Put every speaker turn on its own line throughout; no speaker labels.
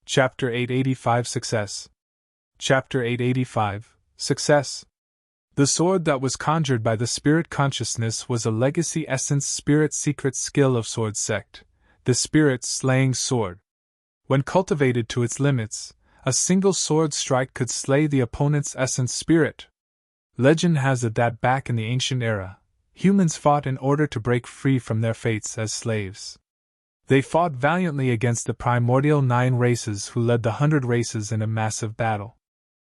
Chapter 885 Success. Chapter 885 Success. The sword that was conjured by the spirit consciousness was a legacy essence spirit secret skill of sword sect, the spirit slaying sword. When cultivated to its limits, a single sword strike could slay the opponent's essence spirit. Legend has it that back in the ancient era, humans fought in order to break free from their fates as slaves. They fought valiantly against the primordial 9 races who led the 100 races in a massive battle.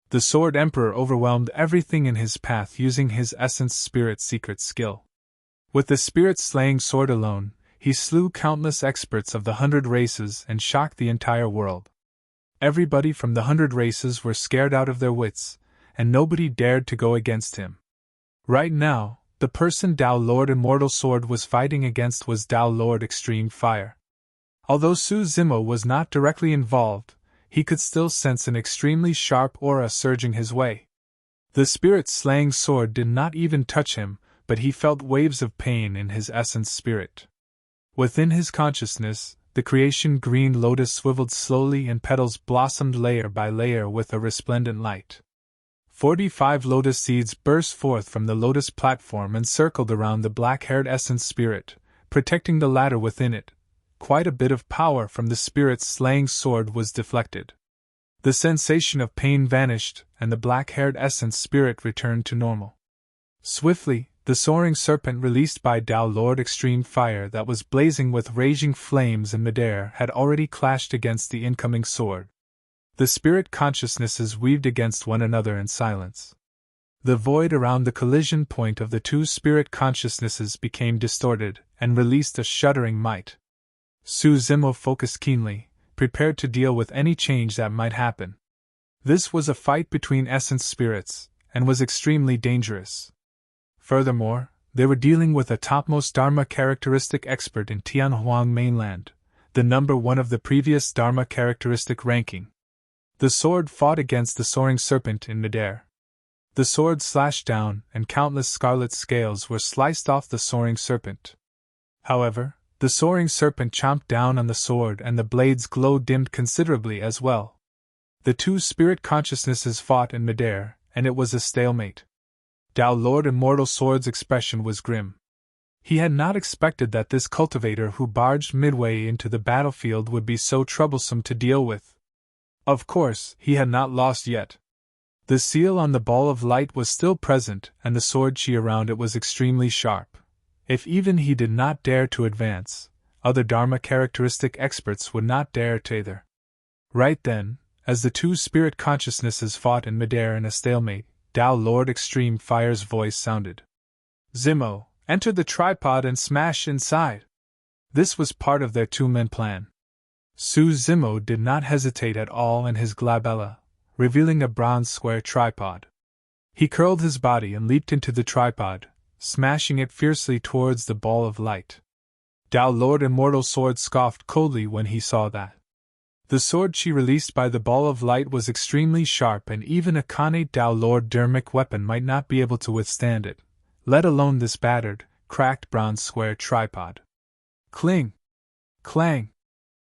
The Sword Emperor overwhelmed everything in his path using his essence spirit secret skill. With the spirit-slaying sword alone, he slew countless experts of the 100 races and shocked the entire world. Everybody from the 100 races were scared out of their wits, and nobody dared to go against him. Right now, the person Tao Lord Immortal Sword was fighting against was Tao Lord Extreme Fire. Although Su Zimo was not directly involved, he could still sense an extremely sharp aura surging his way. The spirit-slaying sword did not even touch him, but he felt waves of pain in his essence spirit. Within his consciousness, the creation green lotus swiveled slowly and petals blossomed layer by layer with a resplendent light. 45 lotus seeds burst forth from the lotus platform and circled around the black-haired essence spirit, protecting the latter within it. Quite a bit of power from the spirit's slaying sword was deflected. The sensation of pain vanished, and the black-haired essence spirit returned to normal. Swiftly, the soaring serpent released by Tao Lord Extreme Fire that was blazing with raging flames in midair had already clashed against the incoming sword. The spirit consciousnesses weaved against one another in silence. The void around the collision point of the two spirit consciousnesses became distorted and released a shuddering might. Su Zimo focused keenly, prepared to deal with any change that might happen. This was a fight between essence spirits, and was extremely dangerous. Furthermore, they were dealing with a topmost Dharma characteristic expert in Tianhuang mainland, the number 1 of the previous Dharma characteristic ranking. The sword fought against the soaring serpent in midair. The sword slashed down, and countless scarlet scales were sliced off the soaring serpent. However, the soaring serpent chomped down on the sword and the blade's glow dimmed considerably as well. The two spirit consciousnesses fought in midair, and it was a stalemate. Tao Lord Immortal Sword's expression was grim. He had not expected that this cultivator who barged midway into the battlefield would be so troublesome to deal with. Of course, he had not lost yet. The seal on the ball of light was still present, and the sword chi around it was extremely sharp. If even he did not dare to advance, other Dharma characteristic experts would not dare to either. Right then, as the two spirit consciousnesses fought in midair in a stalemate, Tao Lord Extreme Fire's voice sounded. Zimo, enter the tripod and smash inside. This was part of their two-man plan. Su Zimo did not hesitate at all in his glabella, revealing a bronze square tripod. He curled his body and leaped into the tripod, smashing it fiercely towards the ball of light. Tao Lord Immortal Sword scoffed coldly when he saw that. The sword chi released by the ball of light was extremely sharp, and even a Khanate Tao Lord Dermic weapon might not be able to withstand it, let alone this battered, cracked bronze square tripod. Cling! Clang!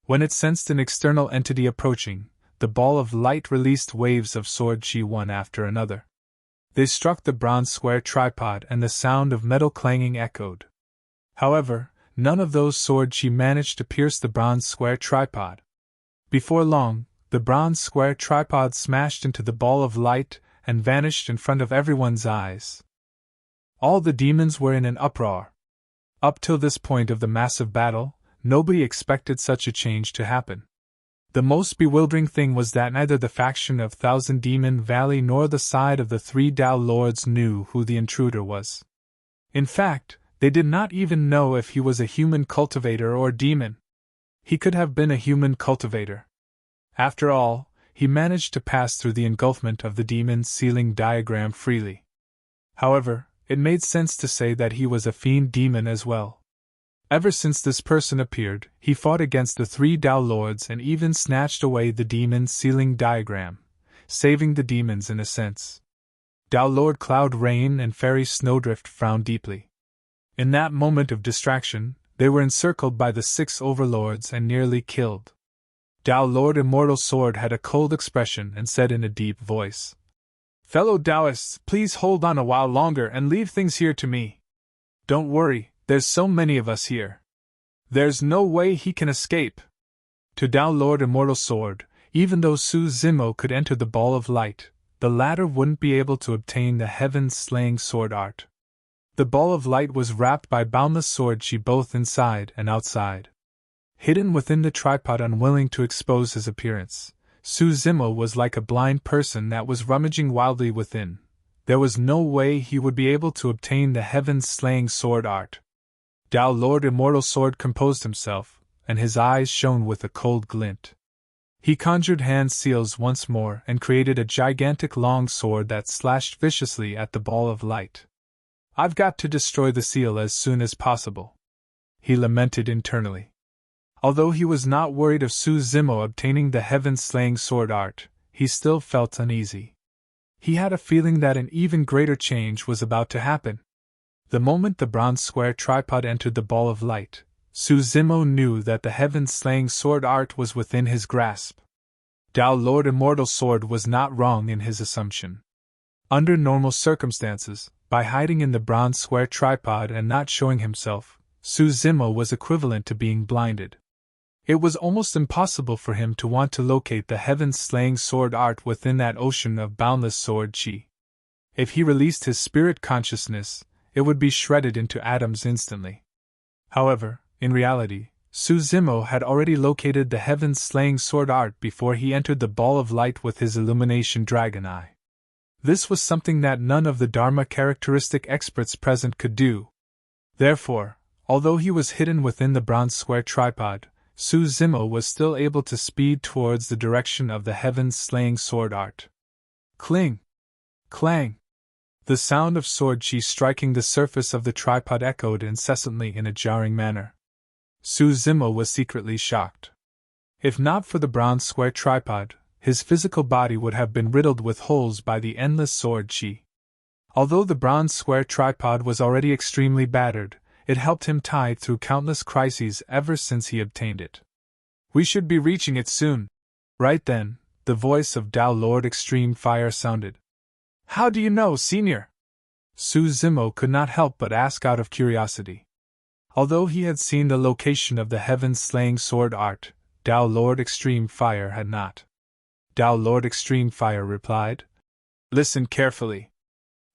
When it sensed an external entity approaching, the ball of light released waves of sword chi one after another. They struck the bronze square tripod and the sound of metal clanging echoed. However, none of those sword chi managed to pierce the bronze square tripod. Before long, the bronze square tripod smashed into the ball of light and vanished in front of everyone's eyes. All the demons were in an uproar. Up till this point of the massive battle, nobody expected such a change to happen. The most bewildering thing was that neither the faction of Thousand Demon Valley nor the side of the 3 Tao Lords knew who the intruder was. In fact, they did not even know if he was a human cultivator or demon. He could have been a human cultivator. After all, he managed to pass through the engulfment of the demon ceiling diagram freely. However, it made sense to say that he was a fiend demon as well. Ever since this person appeared, he fought against the 3 Tao Lords and even snatched away the demon ceiling diagram, saving the demons in a sense. Tao Lord Cloud Rain and Fairy Snowdrift frowned deeply. In that moment of distraction, they were encircled by the 6 overlords and nearly killed. Tao Lord Immortal Sword had a cold expression and said in a deep voice, "Fellow Taoists, please hold on a while longer and leave things here to me. Don't worry, there's so many of us here. There's no way he can escape." To Tao Lord Immortal Sword, even though Su Zimo could enter the ball of light, the latter wouldn't be able to obtain the heaven-slaying sword art. The ball of light was wrapped by boundless sword chi both inside and outside. Hidden within the tripod, unwilling to expose his appearance, Su Zimo was like a blind person that was rummaging wildly within. There was no way he would be able to obtain the heaven-slaying sword art. Tao Lord Immortal Sword composed himself, and his eyes shone with a cold glint. He conjured hand seals once more and created a gigantic long sword that slashed viciously at the ball of light. "I've got to destroy the seal as soon as possible," he lamented internally. Although he was not worried of Su Zimo obtaining the heaven-slaying sword art, he still felt uneasy. He had a feeling that an even greater change was about to happen. The moment the bronze square tripod entered the ball of light, Su Zimo knew that the heaven-slaying sword art was within his grasp. Tao Lord Immortal Sword was not wrong in his assumption. Under normal circumstances, by hiding in the bronze square tripod and not showing himself, Su Zimo was equivalent to being blinded. It was almost impossible for him to want to locate the heaven-slaying sword art within that ocean of boundless sword chi. If he released his spirit consciousness, it would be shredded into atoms instantly. However, in reality, Su Zimo had already located the heaven-slaying sword art before he entered the ball of light with his illumination dragon eye. This was something that none of the Dharma characteristic experts present could do. Therefore, although he was hidden within the bronze square tripod, Su Zimo was still able to speed towards the direction of the heaven-slaying sword art. Cling! Clang! The sound of sword chi striking the surface of the tripod echoed incessantly in a jarring manner. Su Zimo was secretly shocked. If not for the bronze square tripod, his physical body would have been riddled with holes by the endless sword chi. Although the bronze square tripod was already extremely battered, it helped him tide through countless crises ever since he obtained it. "We should be reaching it soon." Right then, the voice of Tao Lord Extreme Fire sounded. "How do you know, Senior?" Su Zimo could not help but ask out of curiosity. Although he had seen the location of the heaven-slaying sword art, Tao Lord Extreme Fire had not. Tao Lord Extreme Fire replied, "Listen carefully.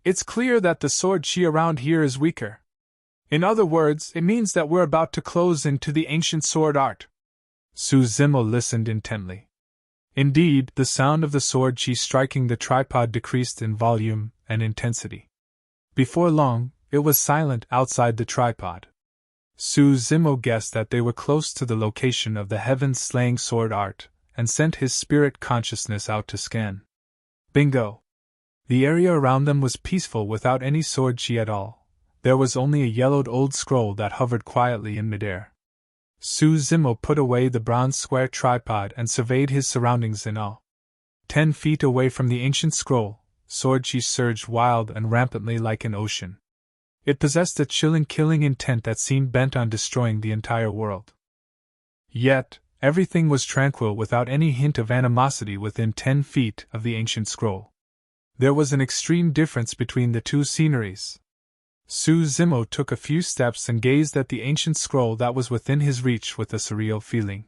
It's clear that the sword chi around here is weaker. In other words, it means that we're about to close into the ancient sword art." Su Zimo listened intently. Indeed, the sound of the sword chi striking the tripod decreased in volume and intensity. Before long, it was silent outside the tripod. Su Zimo guessed that they were close to the location of the heaven-slaying sword art, and sent his spirit consciousness out to scan. Bingo! The area around them was peaceful without any sword chi at all. There was only a yellowed old scroll that hovered quietly in midair. Su Zimo put away the bronze square tripod and surveyed his surroundings in awe. 10 feet away from the ancient scroll, sword chi surged wild and rampantly like an ocean. It possessed a chilling, killing intent that seemed bent on destroying the entire world. Yet, everything was tranquil without any hint of animosity within 10 feet of the ancient scroll. There was an extreme difference between the two sceneries. Su Zimo took a few steps and gazed at the ancient scroll that was within his reach with a surreal feeling.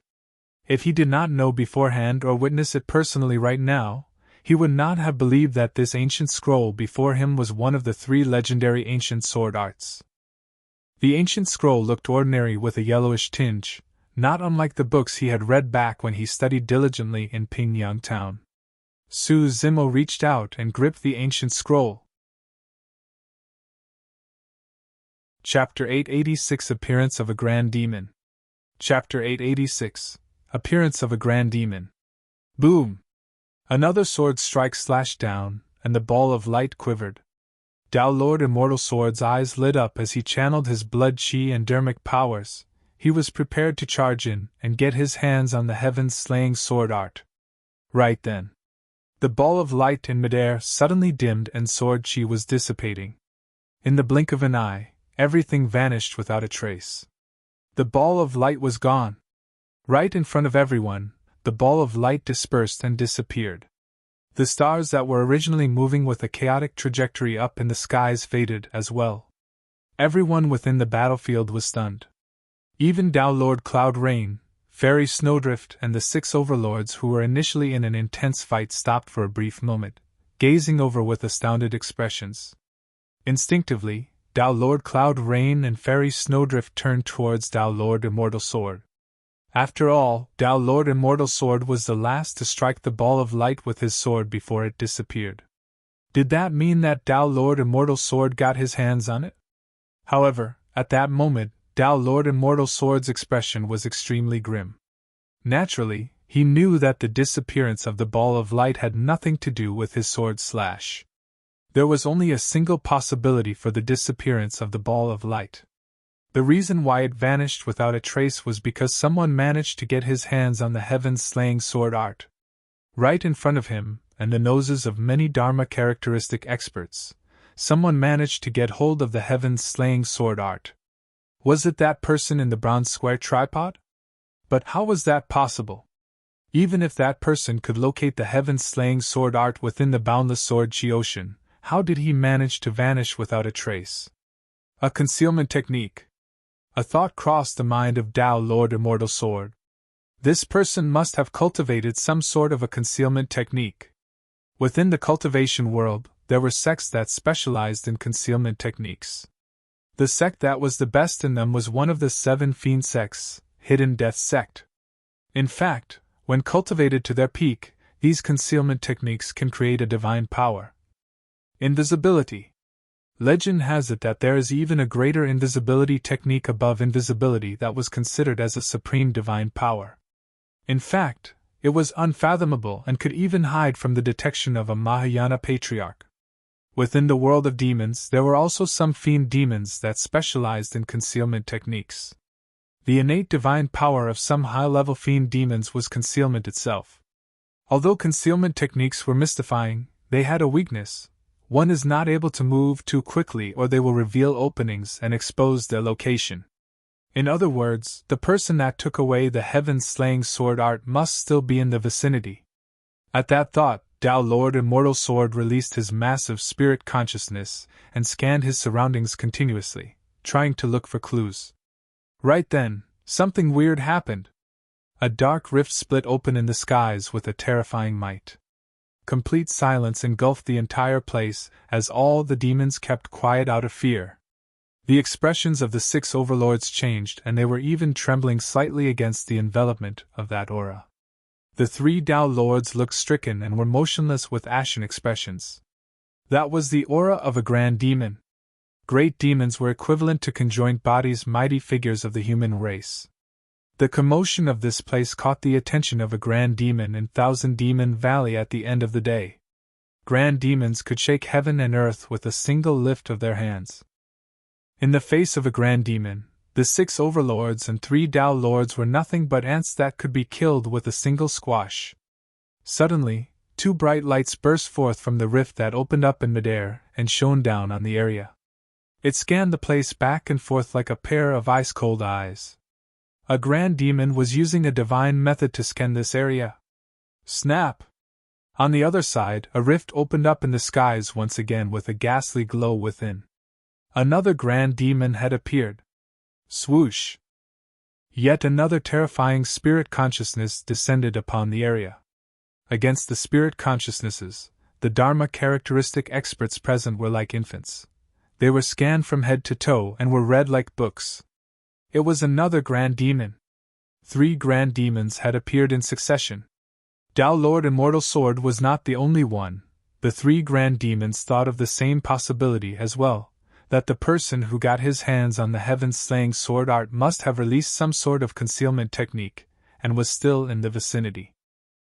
If he did not know beforehand or witness it personally right now, he would not have believed that this ancient scroll before him was one of the 3 legendary ancient sword arts. The ancient scroll looked ordinary with a yellowish tinge, not unlike the books he had read back when he studied diligently in Pingyang Town. Su Zimo reached out and gripped the ancient scroll. Chapter 886 Appearance of a Grand Demon. Chapter 886 Appearance of a Grand Demon. Boom! Another sword strike slashed down, and the ball of light quivered. Tao Lord Immortal Sword's eyes lit up as he channeled his blood chi and dermic powers. He was prepared to charge in and get his hands on the heaven-slaying sword art. Right then, the ball of light in midair suddenly dimmed and sword chi was dissipating. In the blink of an eye, everything vanished without a trace. The ball of light was gone. Right in front of everyone, the ball of light dispersed and disappeared. The stars that were originally moving with a chaotic trajectory up in the skies faded as well. Everyone within the battlefield was stunned. Even Tao Lord Cloud Rain, Fairy Snowdrift, and the 6 overlords who were initially in an intense fight stopped for a brief moment, gazing over with astounded expressions. Instinctively, Tao Lord Cloud Rain and Fairy Snowdrift turned towards Tao Lord Immortal Sword. After all, Tao Lord Immortal Sword was the last to strike the ball of light with his sword before it disappeared. Did that mean that Tao Lord Immortal Sword got his hands on it? However, at that moment, Tao Lord Immortal Sword's expression was extremely grim. Naturally, he knew that the disappearance of the ball of light had nothing to do with his sword slash. There was only a single possibility for the disappearance of the ball of light. The reason why it vanished without a trace was because someone managed to get his hands on the heaven-slaying sword art. Right in front of him, and the noses of many Dharma characteristic experts, someone managed to get hold of the heaven-slaying sword art. Was it that person in the bronze square tripod? But how was that possible? Even if that person could locate the heaven-slaying sword art within the boundless sword chi ocean, how did he manage to vanish without a trace? A concealment technique. A thought crossed the mind of Tao Lord Immortal Sword. This person must have cultivated some sort of a concealment technique. Within the cultivation world, there were sects that specialized in concealment techniques. The sect that was the best in them was one of the 7 fiend sects, Hidden Death Sect. In fact, when cultivated to their peak, these concealment techniques can create a divine power. Invisibility. Legend has it that there is even a greater invisibility technique above invisibility that was considered as a supreme divine power. In fact, it was unfathomable and could even hide from the detection of a Mahayana patriarch. Within the world of demons, there were also some fiend demons that specialized in concealment techniques. The innate divine power of some high-level fiend demons was concealment itself. Although concealment techniques were mystifying, they had a weakness. One is not able to move too quickly or they will reveal openings and expose their location. In other words, the person that took away the heaven-slaying sword art must still be in the vicinity. At that thought, Tao Lord Immortal Sword released his massive spirit consciousness and scanned his surroundings continuously, trying to look for clues. Right then, something weird happened. A dark rift split open in the skies with a terrifying might. Complete silence engulfed the entire place as all the demons kept quiet out of fear. The expressions of the 6 overlords changed and they were even trembling slightly against the envelopment of that aura. The 3 Tao Lords looked stricken and were motionless with ashen expressions. That was the aura of a grand demon. Great demons were equivalent to conjoined bodies, mighty figures of the human race. The commotion of this place caught the attention of a grand demon in Thousand Demon Valley at the end of the day. Grand demons could shake heaven and earth with a single lift of their hands. In the face of a grand demon, the 6 overlords and 3 Tao Lords were nothing but ants that could be killed with a single squash. Suddenly, 2 bright lights burst forth from the rift that opened up in midair and shone down on the area. It scanned the place back and forth like a pair of ice-cold eyes. A grand demon was using a divine method to scan this area. Snap! On the other side, a rift opened up in the skies once again with a ghastly glow within. Another grand demon had appeared. Swoosh! Yet another terrifying spirit consciousness descended upon the area. Against the spirit consciousnesses, the Dharma characteristic experts present were like infants. They were scanned from head to toe and were read like books. It was another grand demon. 3 grand demons had appeared in succession. Tao Lord Immortal Sword was not the only one. The 3 grand demons thought of the same possibility as well, that the person who got his hands on the heaven-slaying sword art must have released some sort of concealment technique, and was still in the vicinity.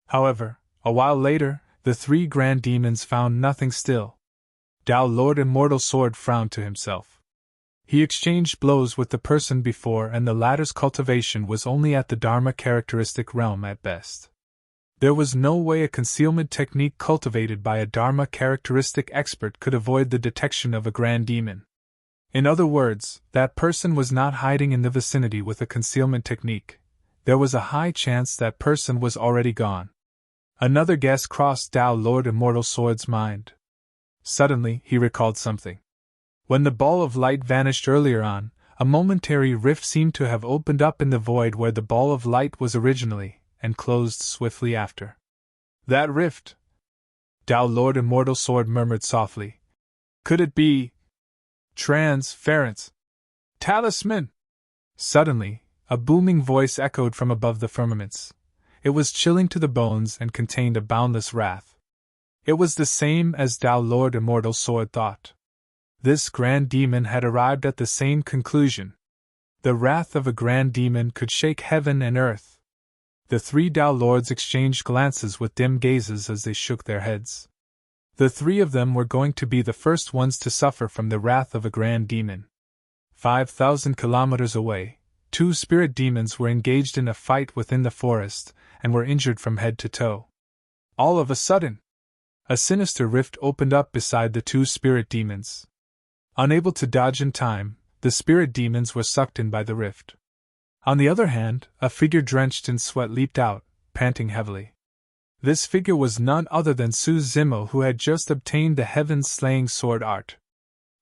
However, a while later, the 3 grand demons found nothing still. Tao Lord Immortal Sword frowned to himself. He exchanged blows with the person before and the latter's cultivation was only at the Dharma characteristic realm at best. There was no way a concealment technique cultivated by a Dharma characteristic expert could avoid the detection of a grand demon. In other words, that person was not hiding in the vicinity with a concealment technique. there was a high chance that person was already gone. Another guess crossed Tao Lord Immortal Sword's mind. Suddenly, he recalled something. When the ball of light vanished earlier on, a momentary rift seemed to have opened up in the void where the ball of light was originally, and closed swiftly after. That rift? Tao Lord Immortal Sword murmured softly. Could it be transference? Talisman? Suddenly, a booming voice echoed from above the firmaments. It was chilling to the bones and contained a boundless wrath. It was the same as Tao Lord Immortal Sword thought. This grand demon had arrived at the same conclusion. The wrath of a grand demon could shake heaven and earth. The three Tao Lords exchanged glances with dim gazes as they shook their heads. The three of them were going to be the first ones to suffer from the wrath of a grand demon. 5,000 kilometers away, two spirit demons were engaged in a fight within the forest, and were injured from head to toe. All of a sudden, a sinister rift opened up beside the two spirit demons. Unable to dodge in time, the spirit demons were sucked in by the rift. On the other hand, a figure drenched in sweat leaped out, panting heavily. This figure was none other than Su Zimo, who had just obtained the heaven-slaying sword art.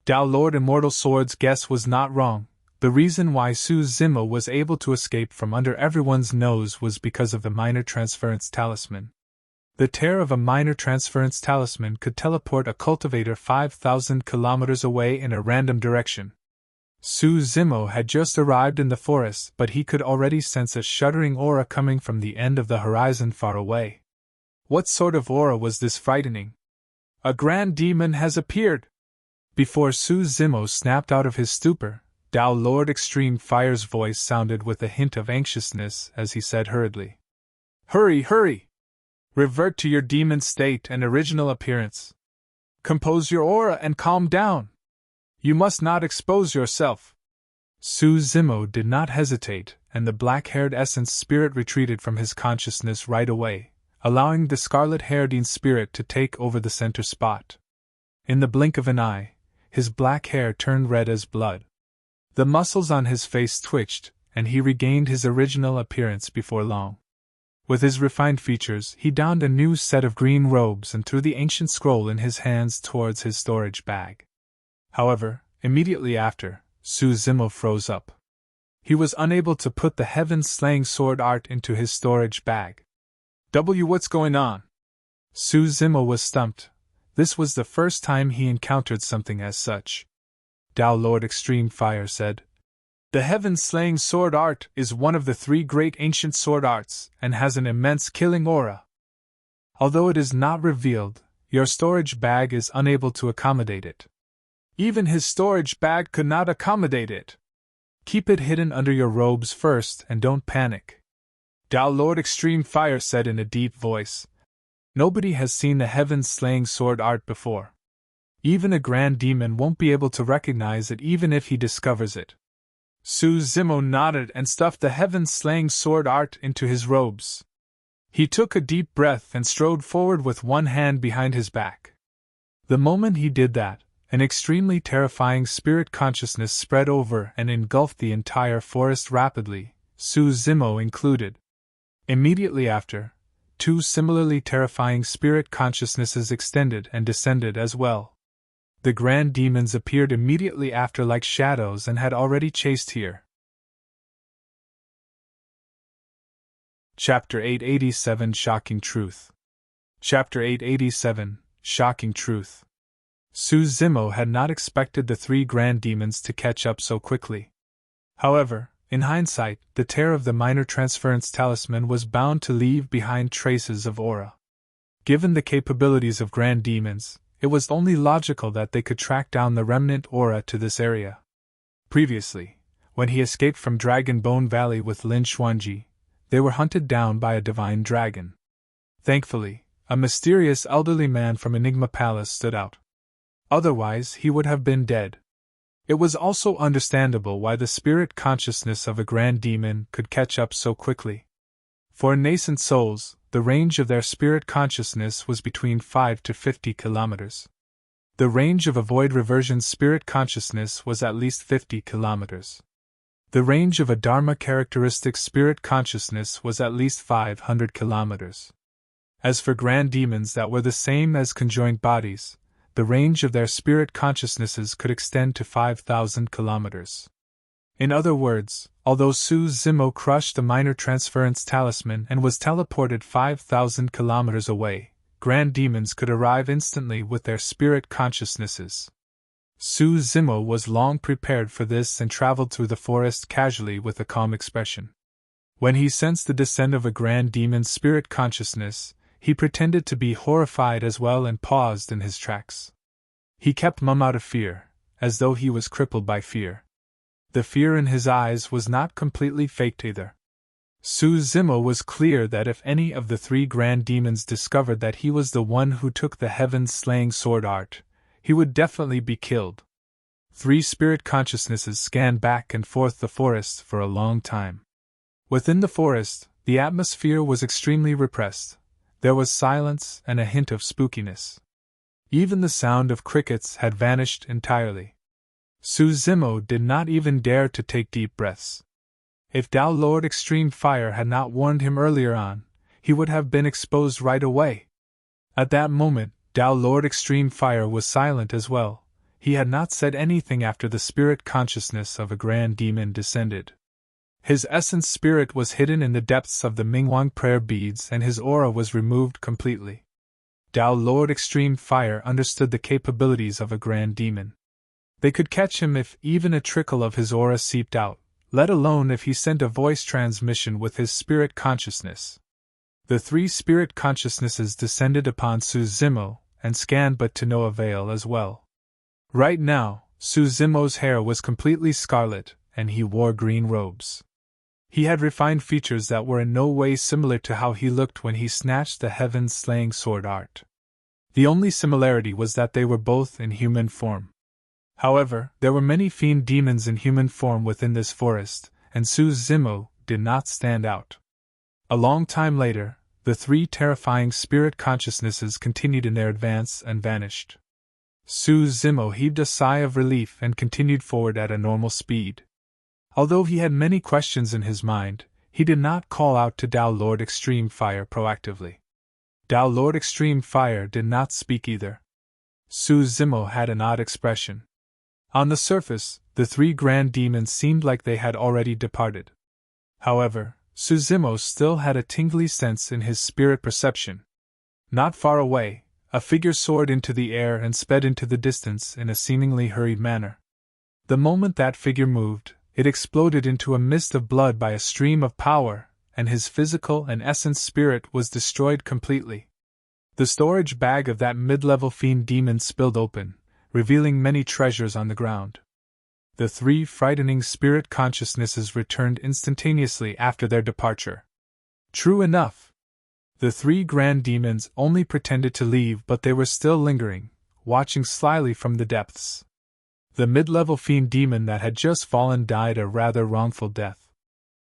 Tao Lord Immortal Sword's guess was not wrong. The reason why Su Zimo was able to escape from under everyone's nose was because of the minor transference talisman. The tear of a minor transference talisman could teleport a cultivator 5,000 kilometers away in a random direction. Su Zimo had just arrived in the forest, but he could already sense a shuddering aura coming from the end of the horizon far away. What sort of aura was this frightening? A grand demon has appeared! Before Su Zimo snapped out of his stupor, Tao Lord Extreme Fire's voice sounded with a hint of anxiousness as he said hurriedly. Hurry, hurry! Revert to your demon state and original appearance. Compose your aura and calm down. You must not expose yourself. Su Zimo did not hesitate, and the black-haired essence spirit retreated from his consciousness right away, allowing the scarlet-haired spirit to take over the center spot. In the blink of an eye, his black hair turned red as blood. The muscles on his face twitched, and he regained his original appearance before long. With his refined features, he donned a new set of green robes and threw the ancient scroll in his hands towards his storage bag. However, immediately after, Su Zimo froze up. He was unable to put the heaven-slaying sword art into his storage bag. What's going on? Su Zimo was stumped. This was the first time he encountered something as such. Tao Lord Extreme Fire said, The heaven-slaying sword art is one of the three great ancient sword arts, and has an immense killing aura. Although it is not revealed, your storage bag is unable to accommodate it. Even his storage bag could not accommodate it. Keep it hidden under your robes first and don't panic. Tao Lord Extreme Fire said in a deep voice. Nobody has seen the heaven-slaying sword art before. Even a grand demon won't be able to recognize it even if he discovers it. Su Zimo nodded and stuffed the heaven-slaying sword art into his robes. He took a deep breath and strode forward with one hand behind his back. The moment he did that, an extremely terrifying spirit consciousness spread over and engulfed the entire forest rapidly, Su Zimo included. Immediately after, two similarly terrifying spirit consciousnesses extended and descended as well. The grand demons appeared immediately after like shadows and had already chased here. Chapter 887 Shocking Truth. Chapter 887 Shocking Truth. Su Zimo had not expected the three grand demons to catch up so quickly. However, in hindsight, the tear of the minor transference talisman was bound to leave behind traces of aura. Given the capabilities of grand demons, it was only logical that they could track down the remnant aura to this area. Previously, when he escaped from Dragon Bone Valley with Lin Xuanji, they were hunted down by a divine dragon. Thankfully, a mysterious elderly man from Enigma Palace stood out. Otherwise, he would have been dead. It was also understandable why the spirit consciousness of a grand demon could catch up so quickly. For nascent souls, the range of their spirit consciousness was between 5 to 50 kilometers. The range of a void reversion spirit consciousness was at least 50 kilometers. The range of a Dharma-characteristic spirit consciousness was at least 500 kilometers. As for grand demons that were the same as conjoined bodies, the range of their spirit consciousnesses could extend to 5,000 kilometers. In other words, although Su Zimo crushed the minor transference talisman and was teleported 5,000 kilometers away, grand demons could arrive instantly with their spirit consciousnesses. Su Zimo was long prepared for this and traveled through the forest casually with a calm expression. When he sensed the descent of a grand demon's spirit consciousness, he pretended to be horrified as well and paused in his tracks. He kept mum out of fear, as though he was crippled by fear. The fear in his eyes was not completely faked either. Su Zimo was clear that if any of the three grand demons discovered that he was the one who took the heaven-slaying sword art, he would definitely be killed. Three spirit consciousnesses scanned back and forth the forest for a long time. Within the forest, the atmosphere was extremely repressed. There was silence and a hint of spookiness. Even the sound of crickets had vanished entirely. Su Zimo did not even dare to take deep breaths. If Tao Lord Extreme Fire had not warned him earlier on, he would have been exposed right away. At that moment, Tao Lord Extreme Fire was silent as well. He had not said anything after the spirit consciousness of a grand demon descended. His essence spirit was hidden in the depths of the Mingwang prayer beads and his aura was removed completely. Tao Lord Extreme Fire understood the capabilities of a grand demon. They could catch him if even a trickle of his aura seeped out, let alone if he sent a voice transmission with his spirit consciousness. The three spirit consciousnesses descended upon Su Zimo and scanned but to no avail as well. Right now, Su Zimo's hair was completely scarlet, and he wore green robes. He had refined features that were in no way similar to how he looked when he snatched the heaven-slaying sword art. The only similarity was that they were both in human form. However, there were many fiend demons in human form within this forest, and Su Zimo did not stand out. A long time later, the three terrifying spirit consciousnesses continued in their advance and vanished. Su Zimo heaved a sigh of relief and continued forward at a normal speed. Although he had many questions in his mind, he did not call out to Tao Lord Extreme Fire proactively. Tao Lord Extreme Fire did not speak either. Su Zimo had an odd expression. On the surface, the three grand demons seemed like they had already departed. However, Su Zimo still had a tingly sense in his spirit perception. Not far away, a figure soared into the air and sped into the distance in a seemingly hurried manner. The moment that figure moved, it exploded into a mist of blood by a stream of power, and his physical and essence spirit was destroyed completely. The storage bag of that mid-level fiend demon spilled open, revealing many treasures on the ground. The three frightening spirit consciousnesses returned instantaneously after their departure. True enough. The three grand demons only pretended to leave, but they were still lingering, watching slyly from the depths. The mid-level fiend demon that had just fallen died a rather wrongful death.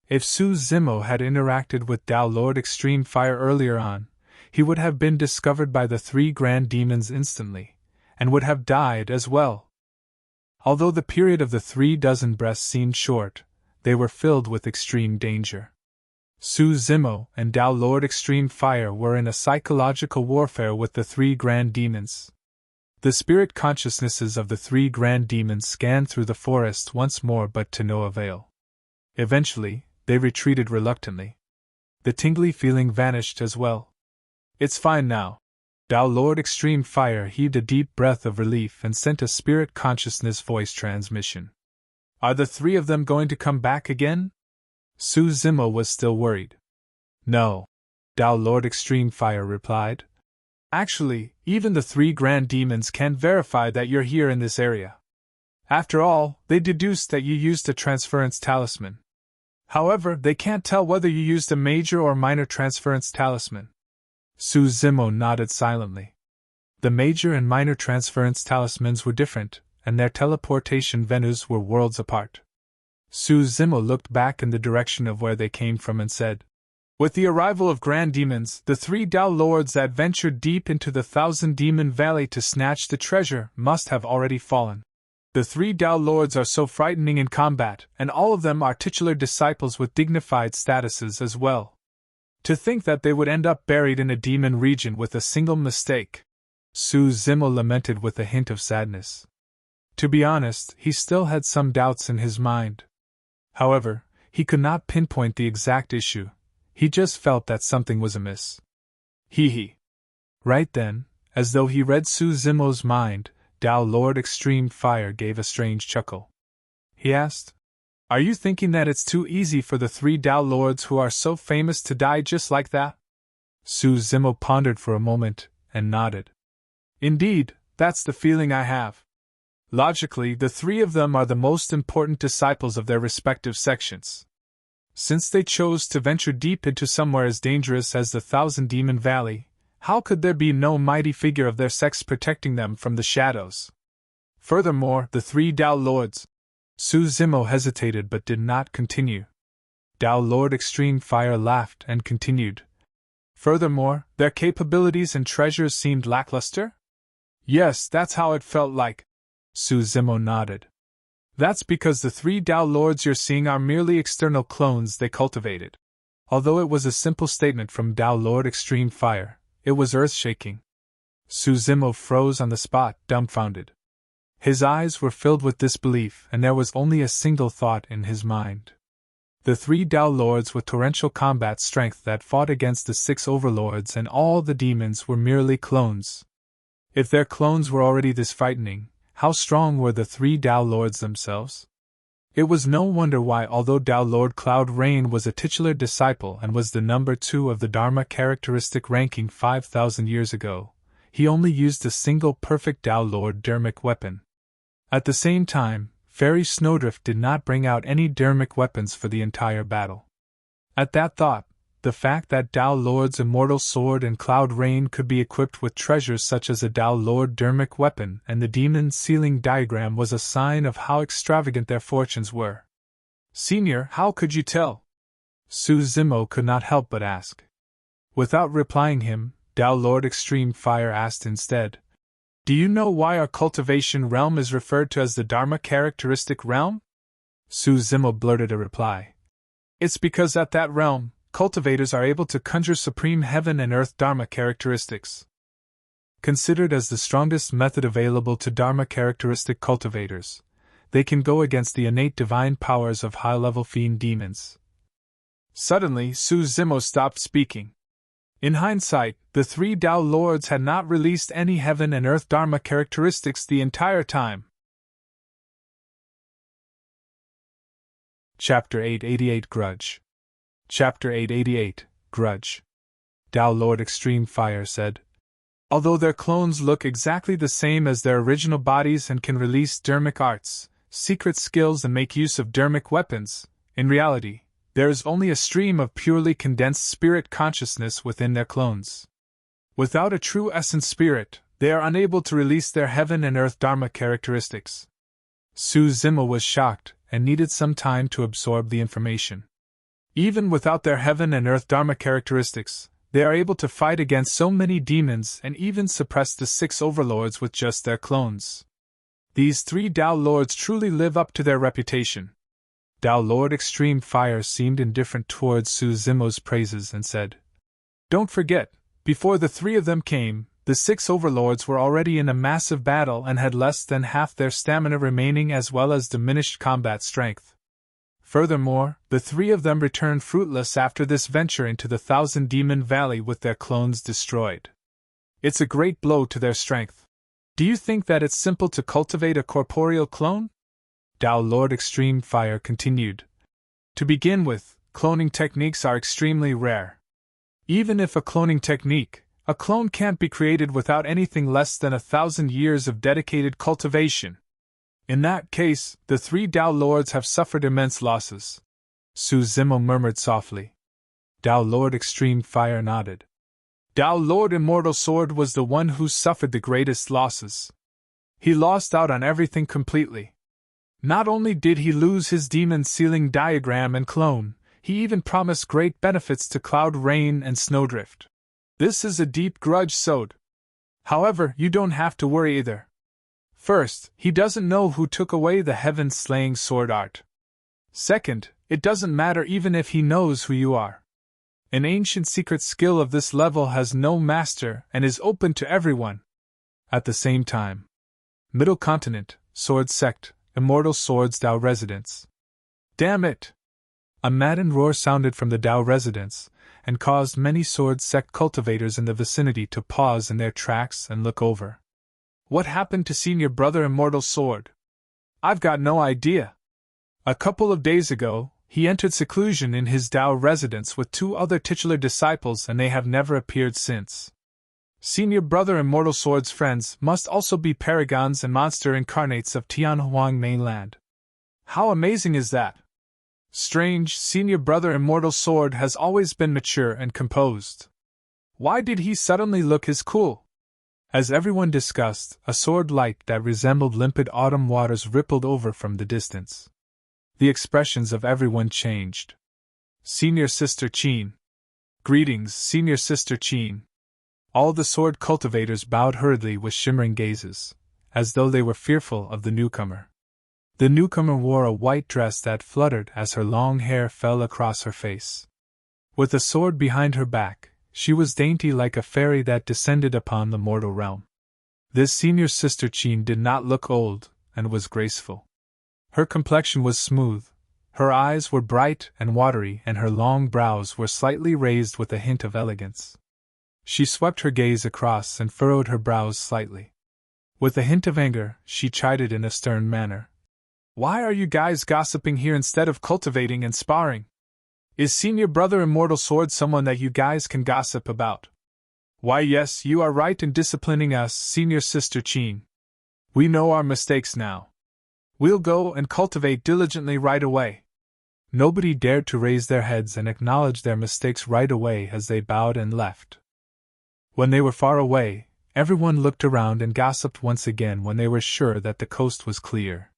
If Su Zimo had interacted with Tao Lord Extreme Fire earlier on, he would have been discovered by the three grand demons instantly, and would have died as well. Although the period of the 36 breaths seemed short, they were filled with extreme danger. Su Zimo and Tao Lord Extreme Fire were in a psychological warfare with the three grand demons. The spirit consciousnesses of the three grand demons scanned through the forest once more but to no avail. Eventually, they retreated reluctantly. The tingly feeling vanished as well. It's fine now. Tao Lord Extreme Fire heaved a deep breath of relief and sent a spirit consciousness voice transmission. Are the three of them going to come back again? Su Zimo was still worried. No. Tao Lord Extreme Fire replied. Actually, even the three grand demons can't verify that you're here in this area. After all, they deduced that you used a transference talisman. However, they can't tell whether you used a major or minor transference talisman. Su Zimo nodded silently. The major and minor transference talismans were different, and their teleportation venues were worlds apart. Su Zimo looked back in the direction of where they came from and said, with the arrival of grand demons, the three Tao lords that ventured deep into the 1,000 Demon Valley to snatch the treasure must have already fallen. The 3 Tao Lords are so frightening in combat, and all of them are titular disciples with dignified statuses as well. To think that they would end up buried in a demon region with a single mistake. Su Zimo lamented with a hint of sadness. To be honest, he still had some doubts in his mind. However, he could not pinpoint the exact issue. He just felt that something was amiss. Hee. Right then, as though he read Su Zimo's mind, Tao Lord Extreme Fire gave a strange chuckle. He asked, "Are you thinking that it's too easy for the 3 Tao Lords who are so famous to die just like that?" Su Zimo pondered for a moment, and nodded. "Indeed, that's the feeling I have. Logically, the 3 of them are the most important disciples of their respective sections. Since they chose to venture deep into somewhere as dangerous as the Thousand Demon Valley, how could there be no mighty figure of their sex protecting them from the shadows? Furthermore, the 3 Tao Lords—" Su Zimo hesitated but did not continue. Tao Lord Extreme Fire laughed and continued. "Furthermore, their capabilities and treasures seemed lackluster?" "Yes, that's how it felt like." Su Zimo nodded. "That's because the 3 Tao Lords you're seeing are merely external clones they cultivated." Although it was a simple statement from Tao Lord Extreme Fire, it was earth-shaking. Su Zimo froze on the spot, dumbfounded. His eyes were filled with disbelief, and there was only a single thought in his mind. The 3 Tao Lords with torrential combat strength that fought against the 6 overlords and all the demons were merely clones. If their clones were already this frightening, how strong were the 3 Tao Lords themselves? It was no wonder why, although Tao Lord Cloud Rain was a titular disciple and was the number 2 of the Dharma characteristic ranking 5,000 years ago, he only used a single perfect Tao Lord Dharmic weapon. At the same time, Fairy Snowdrift did not bring out any Dharmic weapons for the entire battle. At that thought, the fact that Tao Lord's Immortal Sword and Cloud Rain could be equipped with treasures such as a Tao Lord Dharmic weapon and the Demon Sealing Diagram was a sign of how extravagant their fortunes were. "Senior, how could you tell?" Su Zimo could not help but ask. Without replying him, Tao Lord Extreme Fire asked instead, "Do you know why our cultivation realm is referred to as the Dharma characteristic realm?" Su Zimo blurted a reply. "It's because at that realm, cultivators are able to conjure supreme heaven and earth Dharma characteristics. Considered as the strongest method available to Dharma characteristic cultivators, they can go against the innate divine powers of high-level fiend demons." Suddenly, Su Zimo stopped speaking. In hindsight, the 3 Tao Lords had not released any heaven and earth Dharma characteristics the entire time. Chapter 888 Grudge. Chapter 888, Grudge. Tao Lord Extreme Fire said, "Although their clones look exactly the same as their original bodies and can release Dharmic arts, secret skills and make use of Dharmic weapons, in reality, there is only a stream of purely condensed spirit consciousness within their clones. Without a true essence spirit, they are unable to release their heaven and earth Dharma characteristics." Su Zimo was shocked and needed some time to absorb the information. Even without their heaven and earth Dharma characteristics, they are able to fight against so many demons and even suppress the 6 overlords with just their clones. These 3 Tao Lords truly live up to their reputation. Tao Lord Extreme Fire seemed indifferent towards Su Zimo's praises and said, "Don't forget, before the 3 of them came, the 6 overlords were already in a massive battle and had less than half their stamina remaining as well as diminished combat strength. Furthermore, the 3 of them returned fruitless after this venture into the Thousand Demon Valley with their clones destroyed. It's a great blow to their strength. Do you think that it's simple to cultivate a corporeal clone?" Tao Lord Extreme Fire continued. "To begin with, cloning techniques are extremely rare. Even if a cloning technique, a clone can't be created without anything less than 1,000 years of dedicated cultivation. In that case, the 3 Tao Lords have suffered immense losses." Su Zimo murmured softly. Tao Lord Extreme Fire nodded. "Tao Lord Immortal Sword was the one who suffered the greatest losses. He lost out on everything completely. Not only did he lose his demon sealing diagram and clone, he even promised great benefits to Cloud Rain and Snowdrift. This is a deep grudge sowed. However, you don't have to worry either. First, he doesn't know who took away the heaven-slaying sword art. Second, it doesn't matter even if he knows who you are. An ancient secret skill of this level has no master and is open to everyone. At the same time. Middle Continent, Sword Sect, Immortal Swords Dao Residence. Damn it! A maddened roar sounded from the Dao residence, and caused many Sword Sect cultivators in the vicinity to pause in their tracks and look over. What happened to Senior Brother Immortal Sword? I've got no idea. A couple of days ago, he entered seclusion in his Dao residence with 2 other titular disciples and they have never appeared since. Senior Brother Immortal Sword's friends must also be paragons and monster incarnates of Tianhuang mainland. How amazing is that? Strange, Senior Brother Immortal Sword has always been mature and composed. Why did he suddenly look his cool? As everyone discussed, a sword light that resembled limpid autumn waters rippled over from the distance. The expressions of everyone changed. Senior Sister Jian. Greetings, Senior Sister Jian. All the sword cultivators bowed hurriedly with shimmering gazes, as though they were fearful of the newcomer. The newcomer wore a white dress that fluttered as her long hair fell across her face. With a sword behind her back, she was dainty like a fairy that descended upon the mortal realm. This Senior Sister Jian did not look old, and was graceful. Her complexion was smooth, her eyes were bright and watery, and her long brows were slightly raised with a hint of elegance. She swept her gaze across and furrowed her brows slightly. With a hint of anger, she chided in a stern manner. Why are you guys gossiping here instead of cultivating and sparring? Is Senior Brother Immortal Sword someone that you guys can gossip about? Why yes, you are right in disciplining us, Senior Sister Jian. We know our mistakes now. We'll go and cultivate diligently right away. Nobody dared to raise their heads and acknowledge their mistakes right away as they bowed and left. When they were far away, everyone looked around and gossiped once again when they were sure that the coast was clear.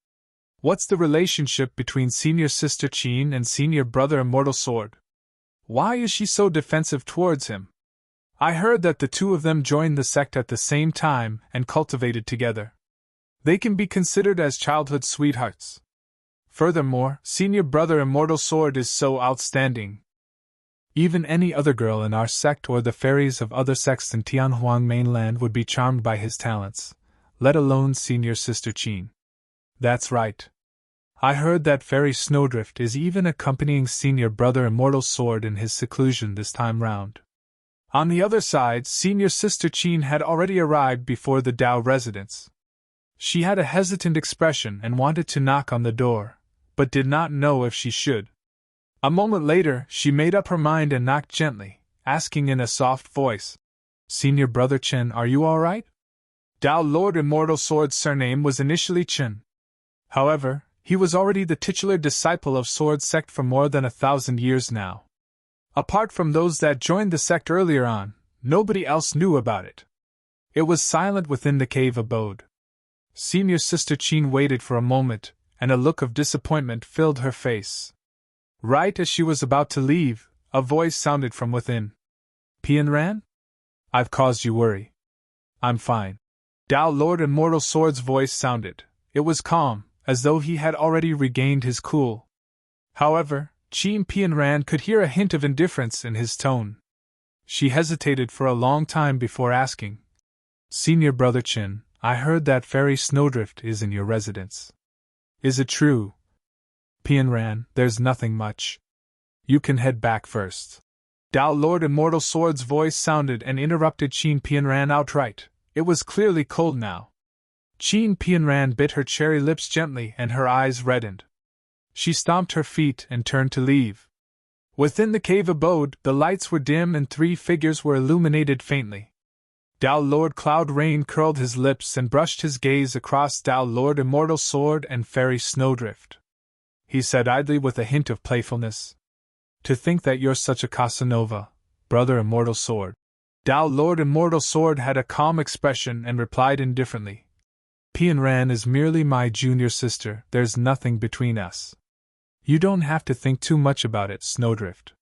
What's the relationship between Senior Sister Jian and Senior Brother Immortal Sword? Why is she so defensive towards him? I heard that the 2 of them joined the sect at the same time and cultivated together. They can be considered as childhood sweethearts. Furthermore, Senior Brother Immortal Sword is so outstanding. Even any other girl in our sect or the fairies of other sects in Tianhuang mainland would be charmed by his talents, let alone Senior Sister Jian. That's right. I heard that Fairy Snowdrift is even accompanying Senior Brother Immortal Sword in his seclusion this time round. On the other side, Senior Sister Jian had already arrived before the Dao residence. She had a hesitant expression and wanted to knock on the door, but did not know if she should. A moment later, she made up her mind and knocked gently, asking in a soft voice, Senior Brother Chen, are you all right? Dao Lord Immortal Sword's surname was initially Chen. However, he was already the titular disciple of Sword Sect for more than 1,000 years now. Apart from those that joined the sect earlier on, nobody else knew about it. It was silent within the cave abode. Senior Sister Jian waited for a moment, and a look of disappointment filled her face. Right as she was about to leave, a voice sounded from within. Pianran? I've caused you worry. I'm fine. Dao Lord Immortal Sword's voice sounded. It was calm, as though he had already regained his cool. However, Jian Pianran could hear a hint of indifference in his tone. She hesitated for a long time before asking, Senior Brother Chen, I heard that Fairy Snowdrift is in your residence. Is it true? Pianran, there's nothing much. You can head back first. Dao Lord Immortal Sword's voice sounded and interrupted Jian Pianran outright. It was clearly cold now. Jian Pianran bit her cherry lips gently and her eyes reddened. She stomped her feet and turned to leave. Within the cave abode, the lights were dim and 3 figures were illuminated faintly. Dao Lord Cloud Rain curled his lips and brushed his gaze across Dao Lord Immortal Sword and Fairy Snowdrift. He said idly with a hint of playfulness, To think that you're such a Casanova, Brother Immortal Sword. Dao Lord Immortal Sword had a calm expression and replied indifferently, Pianran is merely my junior sister, there's nothing between us. You don't have to think too much about it, Snowdrift.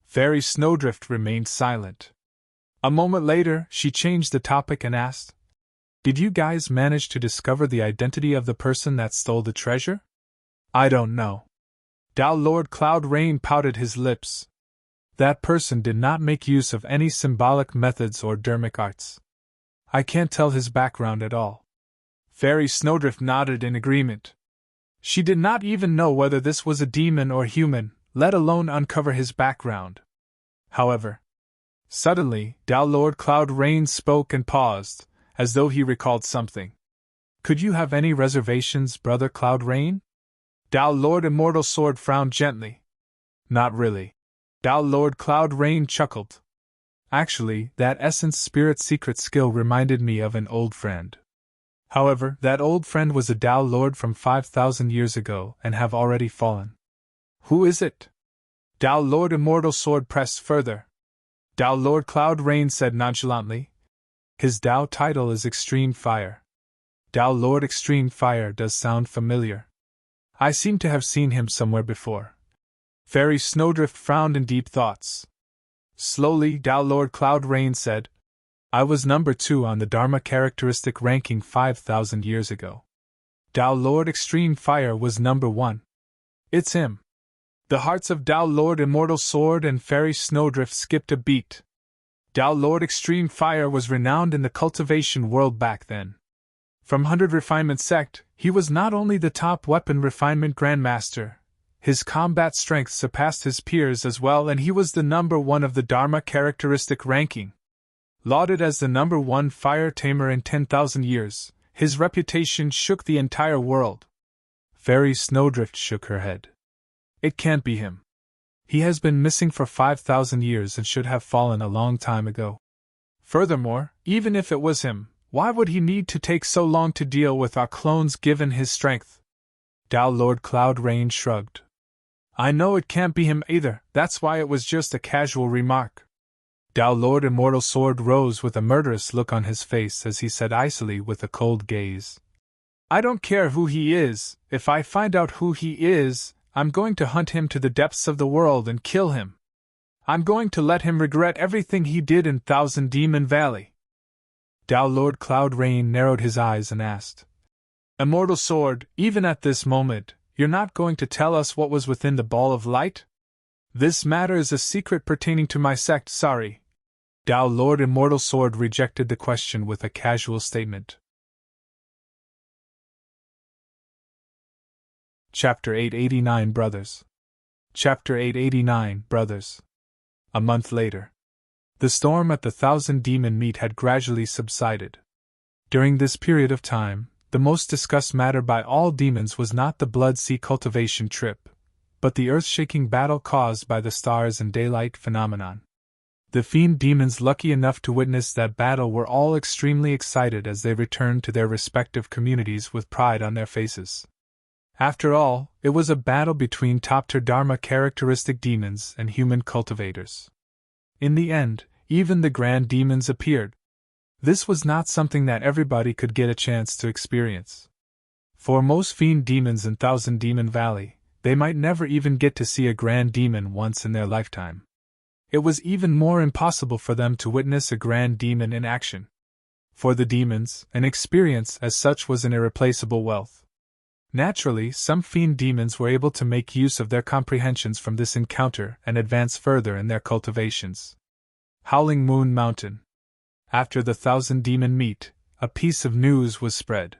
Fairy Snowdrift remained silent. A moment later, she changed the topic and asked, Did you guys manage to discover the identity of the person that stole the treasure? I don't know. Tao Lord Cloud Rain pouted his lips. That person did not make use of any symbolic methods or dermic arts. I can't tell his background at all. Fairy Snowdrift nodded in agreement. She did not even know whether this was a demon or human, let alone uncover his background. However, suddenly, Tao Lord Cloud Rain spoke and paused, as though he recalled something. Could you have any reservations, Brother Cloud Rain? Tao Lord Immortal Sword frowned gently. Not really. Tao Lord Cloud Rain chuckled. Actually, that Essence Spirit secret skill reminded me of an old friend. However, that old friend was a Tao Lord from 5,000 years ago and have already fallen. Who is it? Tao Lord Immortal Sword pressed further. Tao Lord Cloud Rain said nonchalantly. His Tao title is Extreme Fire. Tao Lord Extreme Fire does sound familiar. I seem to have seen him somewhere before. Fairy Snowdrift frowned in deep thoughts. Slowly, Tao Lord Cloud Rain said, I was number 2 on the Dharma characteristic ranking 5,000 years ago. Tao Lord Extreme Fire was number 1. It's him. The hearts of Tao Lord Immortal Sword and Fairy Snowdrift skipped a beat. Tao Lord Extreme Fire was renowned in the cultivation world back then. From 100 Refinement Sect, he was not only the top weapon refinement Grandmaster, his combat strength surpassed his peers as well, and he was the number 1 of the Dharma characteristic ranking. Lauded as the number 1 fire tamer in 10,000 years, his reputation shook the entire world. Fairy Snowdrift shook her head. It can't be him. He has been missing for 5,000 years and should have fallen a long time ago. Furthermore, even if it was him, why would he need to take so long to deal with our clones given his strength? Tao Lord Cloud Rain shrugged. I know it can't be him either, that's why it was just a casual remark. Tao Lord Immortal Sword rose with a murderous look on his face as he said icily with a cold gaze. I don't care who he is, if I find out who he is, I'm going to hunt him to the depths of the world and kill him. I'm going to let him regret everything he did in Thousand Demon Valley. Tao Lord Cloud Rain narrowed his eyes and asked, Immortal Sword, even at this moment, you're not going to tell us what was within the ball of light? This matter is a secret pertaining to my sect, sorry. Tao Lord Immortal Sword rejected the question with a casual statement. Chapter 889 Brothers. Chapter 889 Brothers. A month later. The storm at the Thousand Demon Meet had gradually subsided. During this period of time, the most discussed matter by all demons was not the Blood Sea cultivation trip, but the earth-shaking battle caused by the stars and daylight phenomenon. The fiend demons lucky enough to witness that battle were all extremely excited as they returned to their respective communities with pride on their faces. After all, it was a battle between top-tier Dharma characteristic demons and human cultivators. In the end, even the grand demons appeared. This was not something that everybody could get a chance to experience. For most fiend demons in Thousand Demon Valley, they might never even get to see a grand demon once in their lifetime. It was even more impossible for them to witness a grand demon in action. For the demons, an experience as such was an irreplaceable wealth. Naturally, some fiend demons were able to make use of their comprehensions from this encounter and advance further in their cultivations. Howling Moon Mountain. After the Thousand Demon Meet, a piece of news was spread.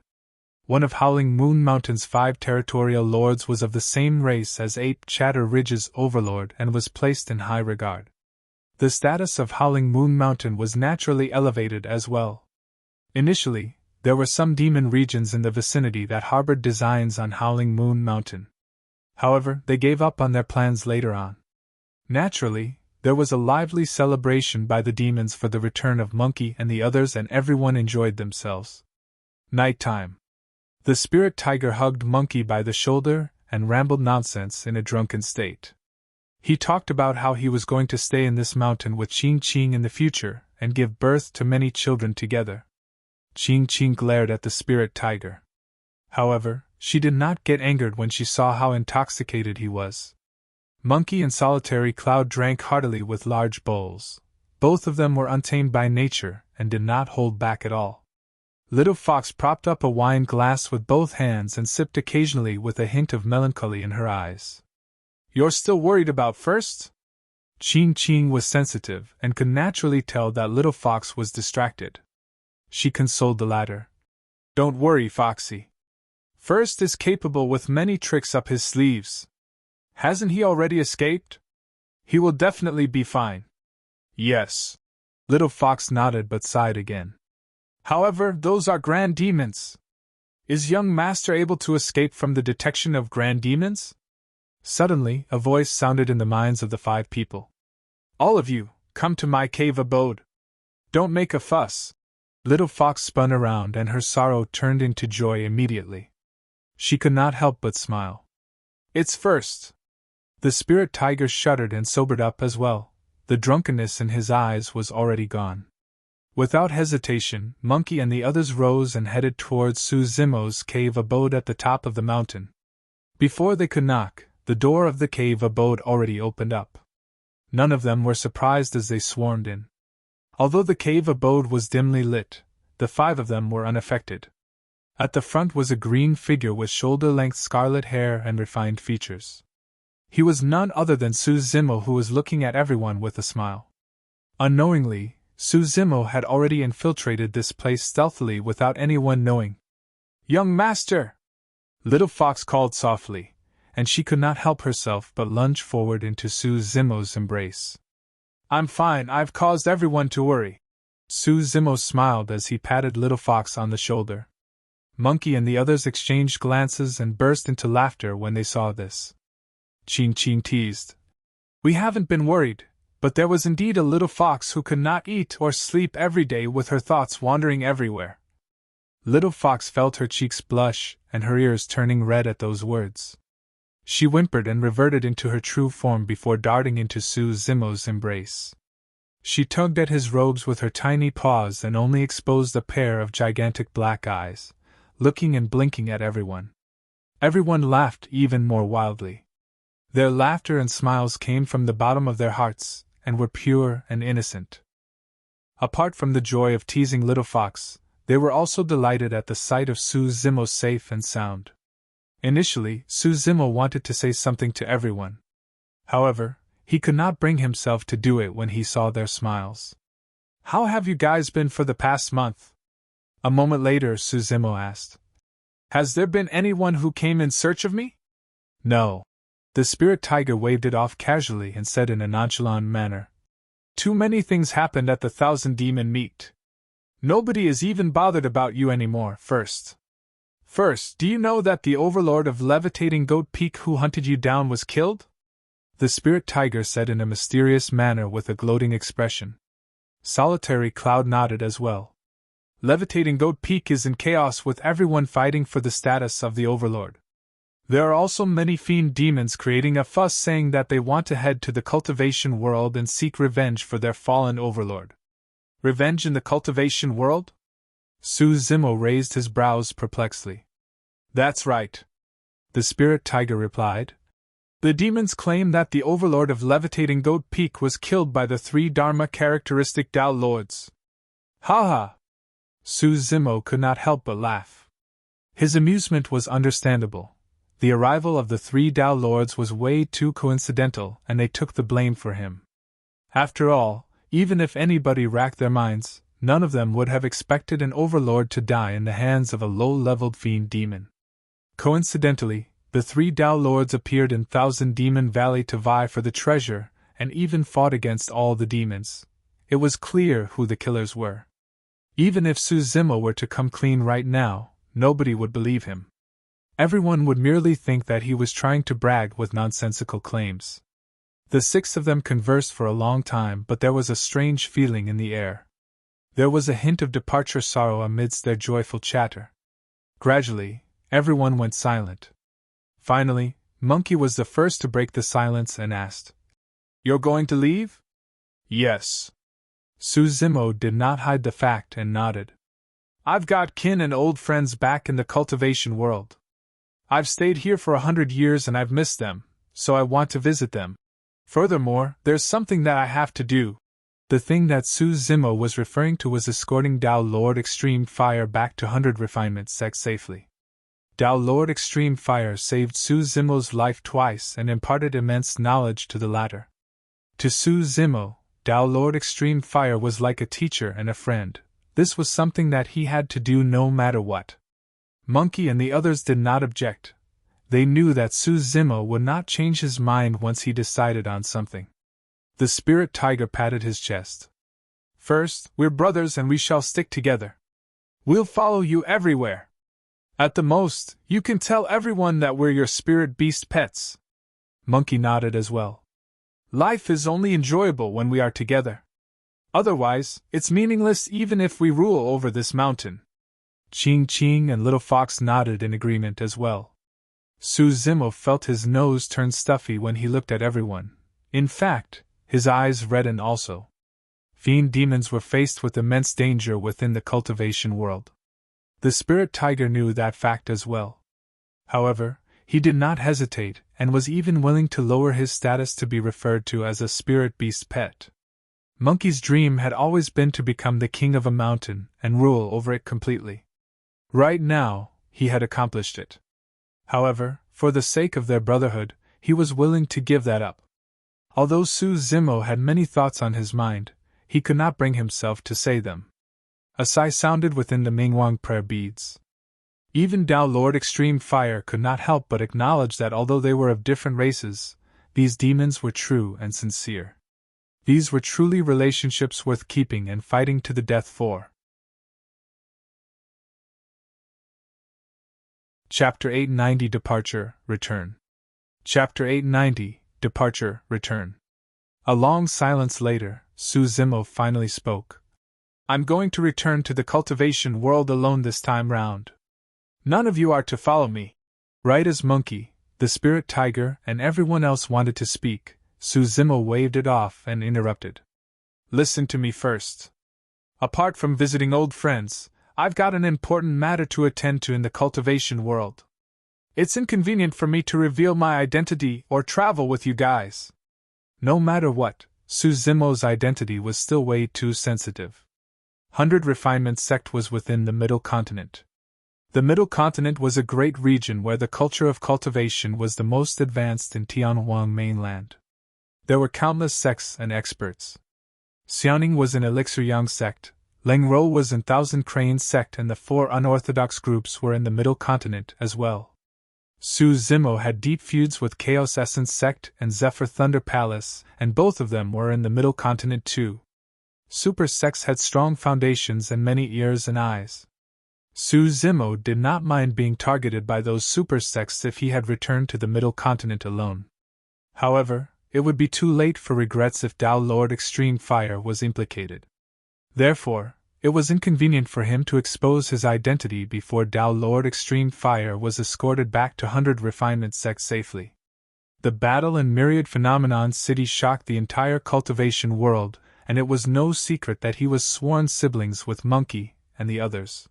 One of Howling Moon Mountain's 5 territorial lords was of the same race as 8 Chatter Ridge's overlord and was placed in high regard. The status of Howling Moon Mountain was naturally elevated as well. Initially, there were some demon regions in the vicinity that harbored designs on Howling Moon Mountain. However, they gave up on their plans later on. Naturally, there was a lively celebration by the demons for the return of Monkey and the others, and everyone enjoyed themselves. Nighttime. The spirit tiger hugged Monkey by the shoulder and rambled nonsense in a drunken state. He talked about how he was going to stay in this mountain with Ching Ching in the future and give birth to many children together. Ching Ching glared at the spirit tiger. However, she did not get angered when she saw how intoxicated he was. Monkey and Solitary Cloud drank heartily with large bowls. Both of them were untamed by nature and did not hold back at all. Little Fox propped up a wine glass with both hands and sipped occasionally with a hint of melancholy in her eyes. You're still worried about first? Jian was sensitive and could naturally tell that Little Fox was distracted. She consoled the latter. Don't worry, Foxy. First is capable with many tricks up his sleeves. Hasn't he already escaped? He will definitely be fine. Yes. Little Fox nodded but sighed again. However, those are grand demons. Is young master able to escape from the detection of grand demons? Suddenly, a voice sounded in the minds of the 5 people. All of you, come to my cave abode. Don't make a fuss. Little Fox spun around and her sorrow turned into joy immediately. She could not help but smile. It's first. The spirit tiger shuddered and sobered up as well. The drunkenness in his eyes was already gone. Without hesitation, Monkey and the others rose and headed towards Suzimo's cave abode at the top of the mountain. Before they could knock, the door of the cave abode already opened up. None of them were surprised as they swarmed in. Although the cave abode was dimly lit, the 5 of them were unaffected. At the front was a green figure with shoulder-length scarlet hair and refined features. He was none other than Suzimo, who was looking at everyone with a smile. Unknowingly, Suzimo had already infiltrated this place stealthily without anyone knowing. Young master! Little Fox called softly, and she could not help herself but lunge forward into Suzimo's embrace. I'm fine, I've caused everyone to worry. Suzimo smiled as he patted Little Fox on the shoulder. Monkey and the others exchanged glances and burst into laughter when they saw this. Jian teased. We haven't been worried, but there was indeed a little fox who could not eat or sleep every day with her thoughts wandering everywhere. Little Fox felt her cheeks blush and her ears turning red at those words. She whimpered and reverted into her true form before darting into Suzimo's embrace. She tugged at his robes with her tiny paws and only exposed a pair of gigantic black eyes, looking and blinking at everyone. Everyone laughed even more wildly. Their laughter and smiles came from the bottom of their hearts, and were pure and innocent. Apart from the joy of teasing Little Fox, they were also delighted at the sight of Suzimo safe and sound. Initially, Suzimo wanted to say something to everyone. However, he could not bring himself to do it when he saw their smiles. How have you guys been for the past month? A moment later, Suzimo asked. Has there been anyone who came in search of me? No. The spirit tiger waved it off casually and said in a nonchalant manner. Too many things happened at the 1,000 demon meet. Nobody is even bothered about you anymore. First, do you know that the overlord of Levitating Goat Peak who hunted you down was killed? The spirit tiger said in a mysterious manner with a gloating expression. Solitary Cloud nodded as well. Levitating Goat Peak is in chaos with everyone fighting for the status of the overlord. There are also many fiend demons creating a fuss saying that they want to head to the cultivation world and seek revenge for their fallen overlord. Revenge in the cultivation world? Suzimo raised his brows perplexedly. That's right. The spirit tiger replied. The demons claim that the overlord of Levitating Goat Peak was killed by the 3 Dharma characteristic Tao lords. Ha ha! Suzimo could not help but laugh. His amusement was understandable. The arrival of the 3 Tao lords was way too coincidental, and they took the blame for him. After all, even if anybody racked their minds, none of them would have expected an overlord to die in the hands of a low-leveled fiend demon. Coincidentally, the 3 Tao lords appeared in 1,000 Demon Valley to vie for the treasure, and even fought against all the demons. It was clear who the killers were. Even if Suzimo were to come clean right now, nobody would believe him. Everyone would merely think that he was trying to brag with nonsensical claims. The 6 of them conversed for a long time, but there was a strange feeling in the air. There was a hint of departure sorrow amidst their joyful chatter. Gradually, everyone went silent. Finally, Monkey was the first to break the silence and asked, You're going to leave? Yes. Suzimo did not hide the fact and nodded. I've got kin and old friends back in the cultivation world. I've stayed here for 100 years and I've missed them, so I want to visit them. Furthermore, there's something that I have to do. The thing that Su Zimo was referring to was escorting Dao Lord Extreme Fire back to 100 Refinement Sect safely. Dao Lord Extreme Fire saved Su Zimo's life twice and imparted immense knowledge to the latter. To Su Zimo, Dao Lord Extreme Fire was like a teacher and a friend. This was something that he had to do no matter what. Monkey and the others did not object. They knew that Su Zimo would not change his mind once he decided on something. The spirit tiger patted his chest. First, we're brothers and we shall stick together. We'll follow you everywhere. At the most, you can tell everyone that we're your spirit beast pets. Monkey nodded as well. Life is only enjoyable when we are together. Otherwise, it's meaningless even if we rule over this mountain. Ching Ching and Little Fox nodded in agreement as well. Su Zimo felt his nose turn stuffy when he looked at everyone. In fact, his eyes reddened also. Fiend demons were faced with immense danger within the cultivation world. The spirit tiger knew that fact as well. However, he did not hesitate and was even willing to lower his status to be referred to as a spirit beast pet. Monkey's dream had always been to become the king of a mountain and rule over it completely. Right now, he had accomplished it. However, for the sake of their brotherhood, he was willing to give that up. Although Su Zimo had many thoughts on his mind, he could not bring himself to say them. A sigh sounded within the Mingwang prayer beads. Even Dao Lord Extreme Fire could not help but acknowledge that although they were of different races, these demons were true and sincere. These were truly relationships worth keeping and fighting to the death for. Chapter 890 Departure, Return. Chapter 890 Departure, Return. A long silence later, Su Zimo finally spoke. I'm going to return to the cultivation world alone this time round. None of you are to follow me. Right as Monkey, the spirit tiger, and everyone else wanted to speak, Su Zimo waved it off and interrupted. Listen to me first. Apart from visiting old friends, I've got an important matter to attend to in the cultivation world. It's inconvenient for me to reveal my identity or travel with you guys. No matter what, Su Zimo's identity was still way too sensitive. 100 Refinement Sect was within the Middle Continent. The Middle Continent was a great region where the culture of cultivation was the most advanced in Tianhuang mainland. There were countless sects and experts. Xiaoning was in Elixir Yang sect, Lengro was in Thousand Cranes sect, and the 4 unorthodox groups were in the Middle Continent as well. Su Zimo had deep feuds with Chaos Essence sect and Zephyr Thunder Palace, and both of them were in the Middle Continent too. Super sects had strong foundations and many ears and eyes. Su Zimo did not mind being targeted by those super sects if he had returned to the Middle Continent alone. However, it would be too late for regrets if Dao Lord Extreme Fire was implicated. Therefore, it was inconvenient for him to expose his identity before Dao Lord Extreme Fire was escorted back to 100 Refinement Sect safely. The battle in Myriad Phenomenon City shocked the entire cultivation world, and it was no secret that he was sworn siblings with Monkey and the others.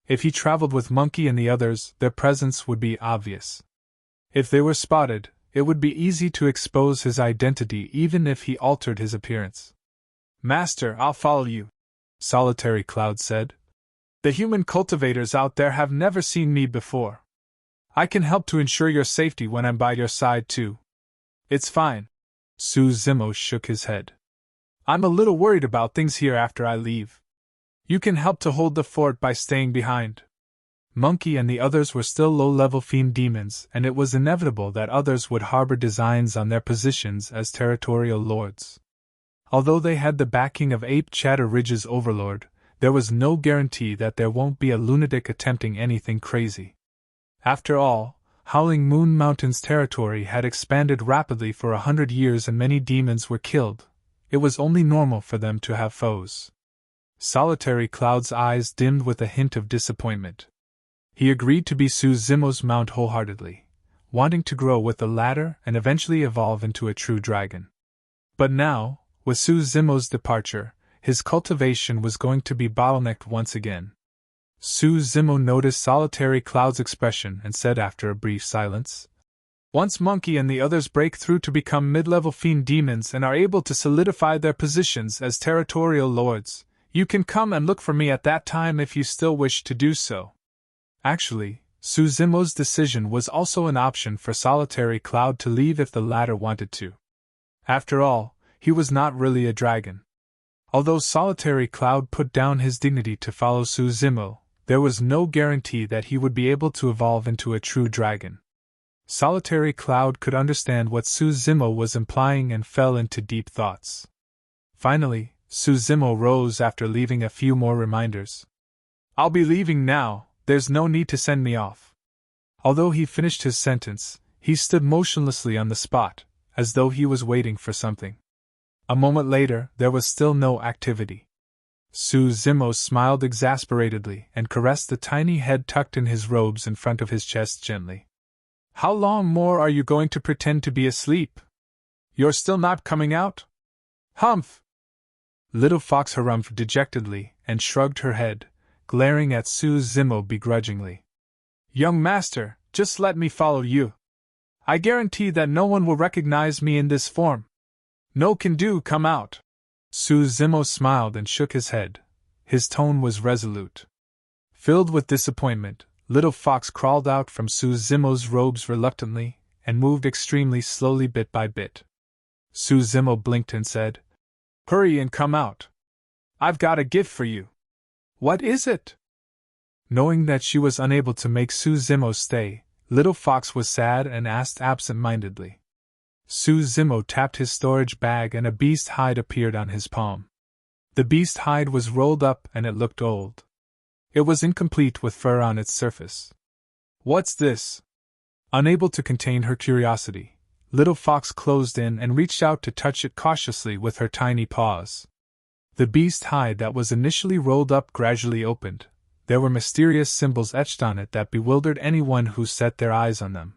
If he traveled with Monkey and the others, their presence would be obvious. If they were spotted, it would be easy to expose his identity even if he altered his appearance. Master, I'll follow you, Solitary Cloud said. The human cultivators out there have never seen me before. I can help to ensure your safety when I'm by your side too. It's fine. Su Zimo shook his head. I'm a little worried about things here after I leave. You can help to hold the fort by staying behind. Monkey and the others were still low-level fiend demons, and it was inevitable that others would harbor designs on their positions as territorial lords. Although they had the backing of Ape Chatter Ridge's overlord, there was no guarantee that there won't be a lunatic attempting anything crazy. After all, Howling Moon Mountain's territory had expanded rapidly for 100 years and many demons were killed. It was only normal for them to have foes. Solitary Cloud's eyes dimmed with a hint of disappointment. He agreed to be Su Zimo's mount wholeheartedly, wanting to grow with the latter and eventually evolve into a true dragon. But now, with Su Zimo's departure, his cultivation was going to be bottlenecked once again. Su Zimo noticed Solitary Cloud's expression and said after a brief silence, Once Monkey and the others break through to become mid-level fiend demons and are able to solidify their positions as territorial lords, you can come and look for me at that time if you still wish to do so. Actually, Suzumo's decision was also an option for Solitary Cloud to leave if the latter wanted to. After all, he was not really a dragon. Although Solitary Cloud put down his dignity to follow Suzumo, there was no guarantee that he would be able to evolve into a true dragon. Solitary Cloud could understand what Suzumo was implying and fell into deep thoughts. Finally, Suzumo rose after leaving a few more reminders. I'll be leaving now, there's no need to send me off. Although he finished his sentence, he stood motionlessly on the spot, as though he was waiting for something. A moment later, there was still no activity. Suzumo smiled exasperatedly and caressed the tiny head tucked in his robes in front of his chest gently. How long more are you going to pretend to be asleep? You're still not coming out? Humph! Little Fox harumphed dejectedly and shrugged her head, glaring at Suzumo begrudgingly. Young master, just let me follow you. I guarantee that no one will recognize me in this form. No can do, come out. Suzumo smiled and shook his head. His tone was resolute. Filled with disappointment, Little Fox crawled out from Suzumo's robes reluctantly and moved extremely slowly bit by bit. Suzumo blinked and said, Hurry and come out. I've got a gift for you. What is it? Knowing that she was unable to make Suzumo stay, Little Fox was sad and asked absent-mindedly. Suzumo tapped his storage bag and a beast hide appeared on his palm. The beast hide was rolled up and it looked old. It was incomplete with fur on its surface. What's this? Unable to contain her curiosity, Little Fox closed in and reached out to touch it cautiously with her tiny paws. The beast hide that was initially rolled up gradually opened. There were mysterious symbols etched on it that bewildered anyone who set their eyes on them.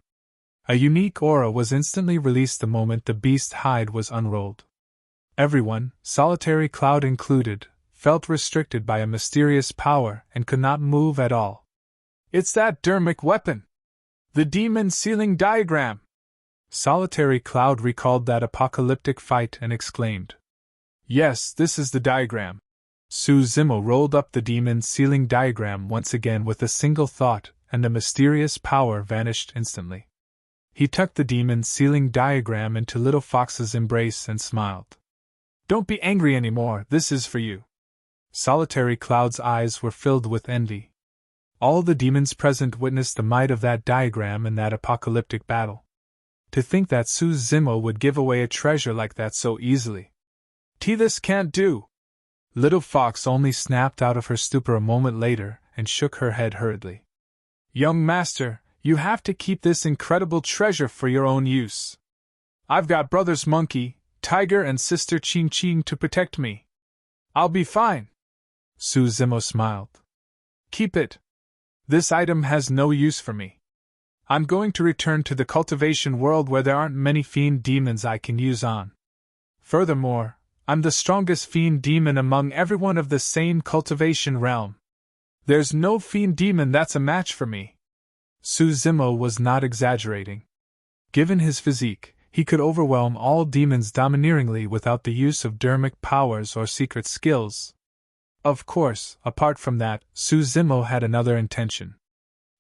A unique aura was instantly released the moment the beast hide was unrolled. Everyone, Solitary Cloud included, felt restricted by a mysterious power and could not move at all. It's that Dermic weapon! The demon sealing diagram! Solitary Cloud recalled that apocalyptic fight and exclaimed. Yes, this is the diagram. Suzumo rolled up the demon sealing diagram once again with a single thought, and the mysterious power vanished instantly. He tucked the demon sealing diagram into Little Fox's embrace and smiled. Don't be angry anymore, this is for you. Solitary Cloud's eyes were filled with envy. All the demons present witnessed the might of that diagram in that apocalyptic battle. To think that Suzumo would give away a treasure like that so easily. This can't do. Little Fox only snapped out of her stupor a moment later and shook her head hurriedly. Young master, you have to keep this incredible treasure for your own use. I've got brothers Monkey, Tiger and sister Ching Ching to protect me. I'll be fine. Suzumo smiled. Keep it. This item has no use for me. I'm going to return to the cultivation world where there aren't many fiend demons I can use on. Furthermore, I'm the strongest fiend demon among everyone of the same cultivation realm. There's no fiend demon that's a match for me. Suzumo was not exaggerating. Given his physique, he could overwhelm all demons domineeringly without the use of dermic powers or secret skills. Of course, apart from that, Suzumo had another intention.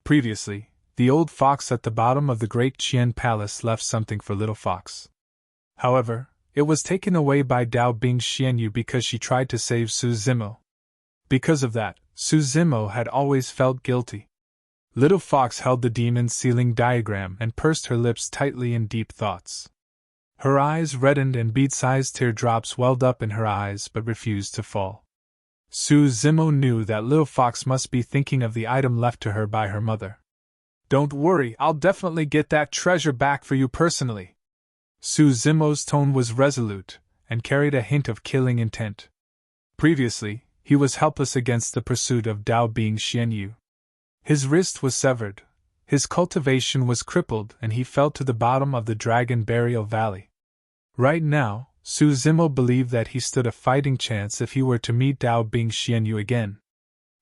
Previously, the old fox at the bottom of the great Jian palace left something for Little Fox. However, it was taken away by Dao Bing Xianyu because she tried to save Suzumo. Because of that, Suzumo had always felt guilty. Little Fox held the demon sealing diagram and pursed her lips tightly in deep thoughts. Her eyes reddened and bead-sized teardrops welled up in her eyes but refused to fall. Suzumo knew that Little Fox must be thinking of the item left to her by her mother. Don't worry, I'll definitely get that treasure back for you personally. Suzumo's tone was resolute and carried a hint of killing intent. Previously, he was helpless against the pursuit of Dao Bing Xianyu. His wrist was severed, his cultivation was crippled, and he fell to the bottom of the Dragon Burial Valley. Right now, Suzumo believed that he stood a fighting chance if he were to meet Dao Bing Xianyu again.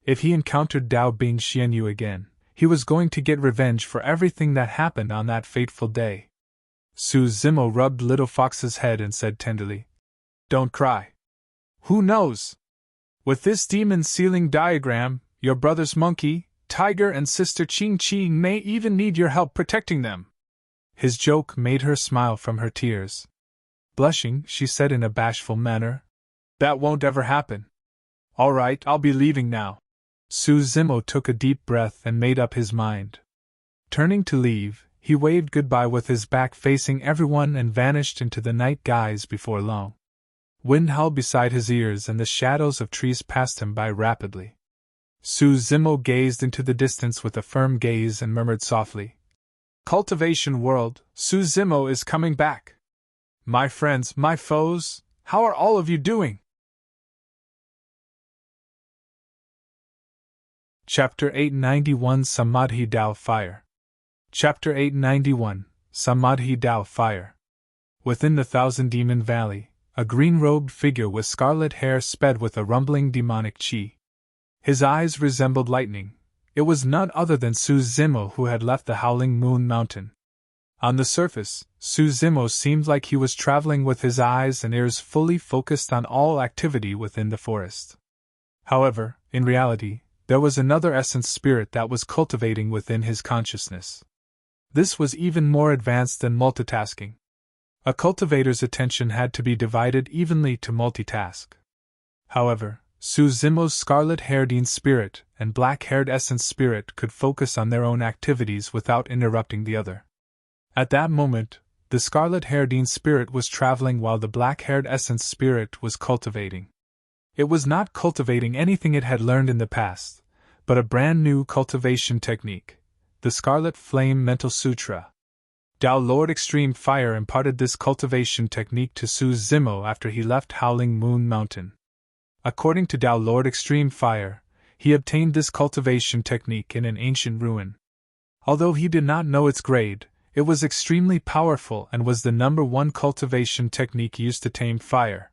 If he encountered Dao Bing Xianyu again, he was going to get revenge for everything that happened on that fateful day. Su Zimo rubbed Little Fox's head and said tenderly, "Don't cry. Who knows? With this demon sealing diagram, your brother's monkey, tiger, and sister Ching Ching may even need your help protecting them." His joke made her smile from her tears. Blushing, she said in a bashful manner, "That won't ever happen. All right, I'll be leaving now." Su Zimo took a deep breath and made up his mind. Turning to leave, he waved goodbye with his back facing everyone and vanished into the night skies before long. Wind howled beside his ears and the shadows of trees passed him by rapidly. Su Zimo gazed into the distance with a firm gaze and murmured softly, "Cultivation world, Su Zimo is coming back. My friends, my foes, how are all of you doing?" Chapter 891 Samadhi Dao Fire. Chapter 891 Samadhi Dao Fire. Within the Thousand Demon Valley, a green-robed figure with scarlet hair sped with a rumbling demonic chi. His eyes resembled lightning. It was none other than Su Zimo who had left the Howling Moon Mountain. On the surface, Su Zimo seemed like he was traveling with his eyes and ears fully focused on all activity within the forest. However, in reality, there was another essence spirit that was cultivating within his consciousness. This was even more advanced than multitasking. A cultivator's attention had to be divided evenly to multitask. However, Su Zimo's scarlet-haired spirit and black-haired essence spirit could focus on their own activities without interrupting the other. At that moment, the scarlet-haired spirit was traveling while the black-haired essence spirit was cultivating. It was not cultivating anything it had learned in the past, but a brand new cultivation technique, the Scarlet Flame Mental Sutra. Tao Lord Extreme Fire imparted this cultivation technique to Su Zimo after he left Howling Moon Mountain. According to Tao Lord Extreme Fire, he obtained this cultivation technique in an ancient ruin. Although he did not know its grade, it was extremely powerful and was the #1 cultivation technique used to tame fire.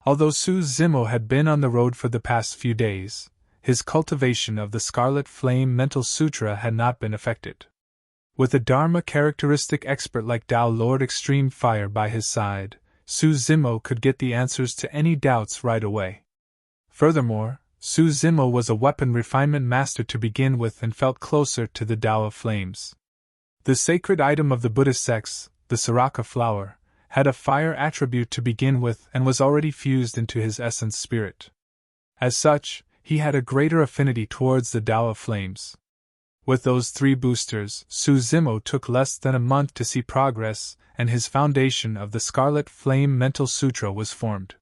Although Su Zimo had been on the road for the past few days, his cultivation of the Scarlet Flame Mental Sutra had not been affected. With a Dharma characteristic expert like Tao Lord Extreme Fire by his side, Su Zimo could get the answers to any doubts right away. Furthermore, Su Zimo was a weapon refinement master to begin with and felt closer to the Tao of Flames. The sacred item of the Buddhist sects, the Siraka flower, had a fire attribute to begin with and was already fused into his essence spirit. As such, he had a greater affinity towards the Tao of Flames. With those 3 boosters, Su Zimo took less than a month to see progress, and his foundation of the Scarlet Flame Mental Sutra was formed.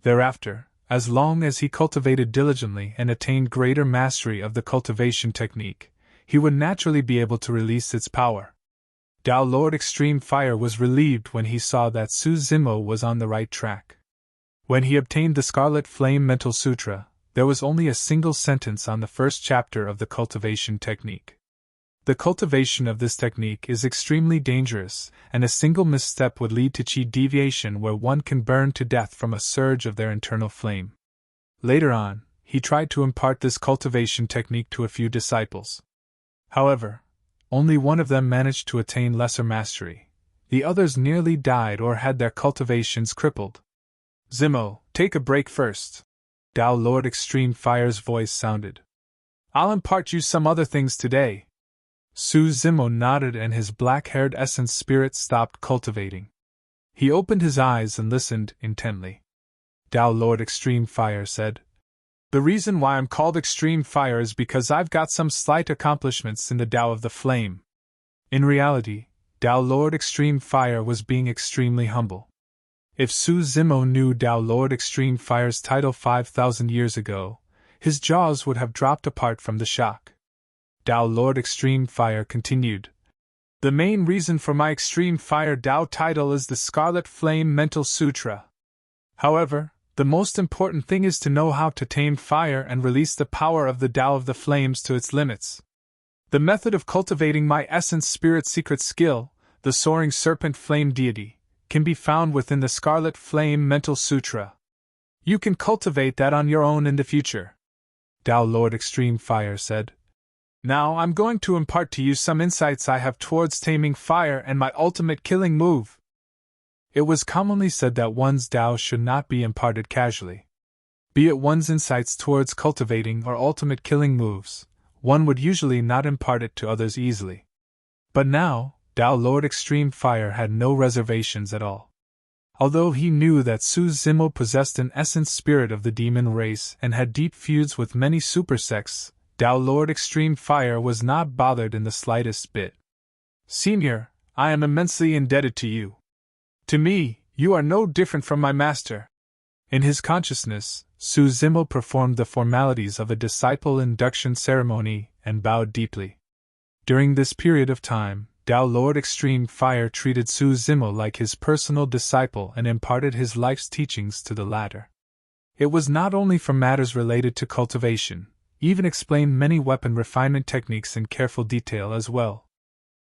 Thereafter, as long as he cultivated diligently and attained greater mastery of the cultivation technique, he would naturally be able to release its power. Tao Lord Extreme Fire was relieved when he saw that Su Zimo was on the right track. When he obtained the Scarlet Flame Mental Sutra, there was only a single sentence on the first chapter of the cultivation technique. The cultivation of this technique is extremely dangerous, and a single misstep would lead to chi deviation where one can burn to death from a surge of their internal flame. Later on, he tried to impart this cultivation technique to a few disciples. However, only one of them managed to attain lesser mastery. The others nearly died or had their cultivations crippled. "Zimo, take a break first." Tao Lord Extreme Fire's voice sounded. "I'll impart you some other things today." Su Zimo nodded and his black-haired essence spirit stopped cultivating. He opened his eyes and listened intently. Tao Lord Extreme Fire said, "The reason why I'm called Extreme Fire is because I've got some slight accomplishments in the Tao of the Flame." In reality, Tao Lord Extreme Fire was being extremely humble. If Su Zimo knew Tao Lord Extreme Fire's title 5,000 years ago, his jaws would have dropped apart from the shock. Tao Lord Extreme Fire continued, "The main reason for my Extreme Fire Tao title is the Scarlet Flame Mental Sutra. However, the most important thing is to know how to tame fire and release the power of the Tao of the Flames to its limits. The method of cultivating my essence spirit secret skill, the Soaring Serpent Flame Deity, can be found within the Scarlet Flame Mental Sutra. You can cultivate that on your own in the future," Tao Lord Extreme Fire said. Now I'm going to impart to you some insights I have towards taming fire and my ultimate killing move. It was commonly said that one's Tao should not be imparted casually. Be it one's insights towards cultivating or ultimate killing moves, one would usually not impart it to others easily. But now, Tao Lord Extreme Fire had no reservations at all. Although he knew that Su Zimo possessed an essence spirit of the demon race and had deep feuds with many super sects, Tao Lord Extreme Fire was not bothered in the slightest bit. Senior, I am immensely indebted to you. To me, you are no different from my master. In his consciousness, Su Zimo performed the formalities of a disciple induction ceremony and bowed deeply. During this period of time, Tao Lord Extreme Fire treated Su Zimo like his personal disciple and imparted his life's teachings to the latter. It was not only for matters related to cultivation, even explained many weapon refinement techniques in careful detail as well.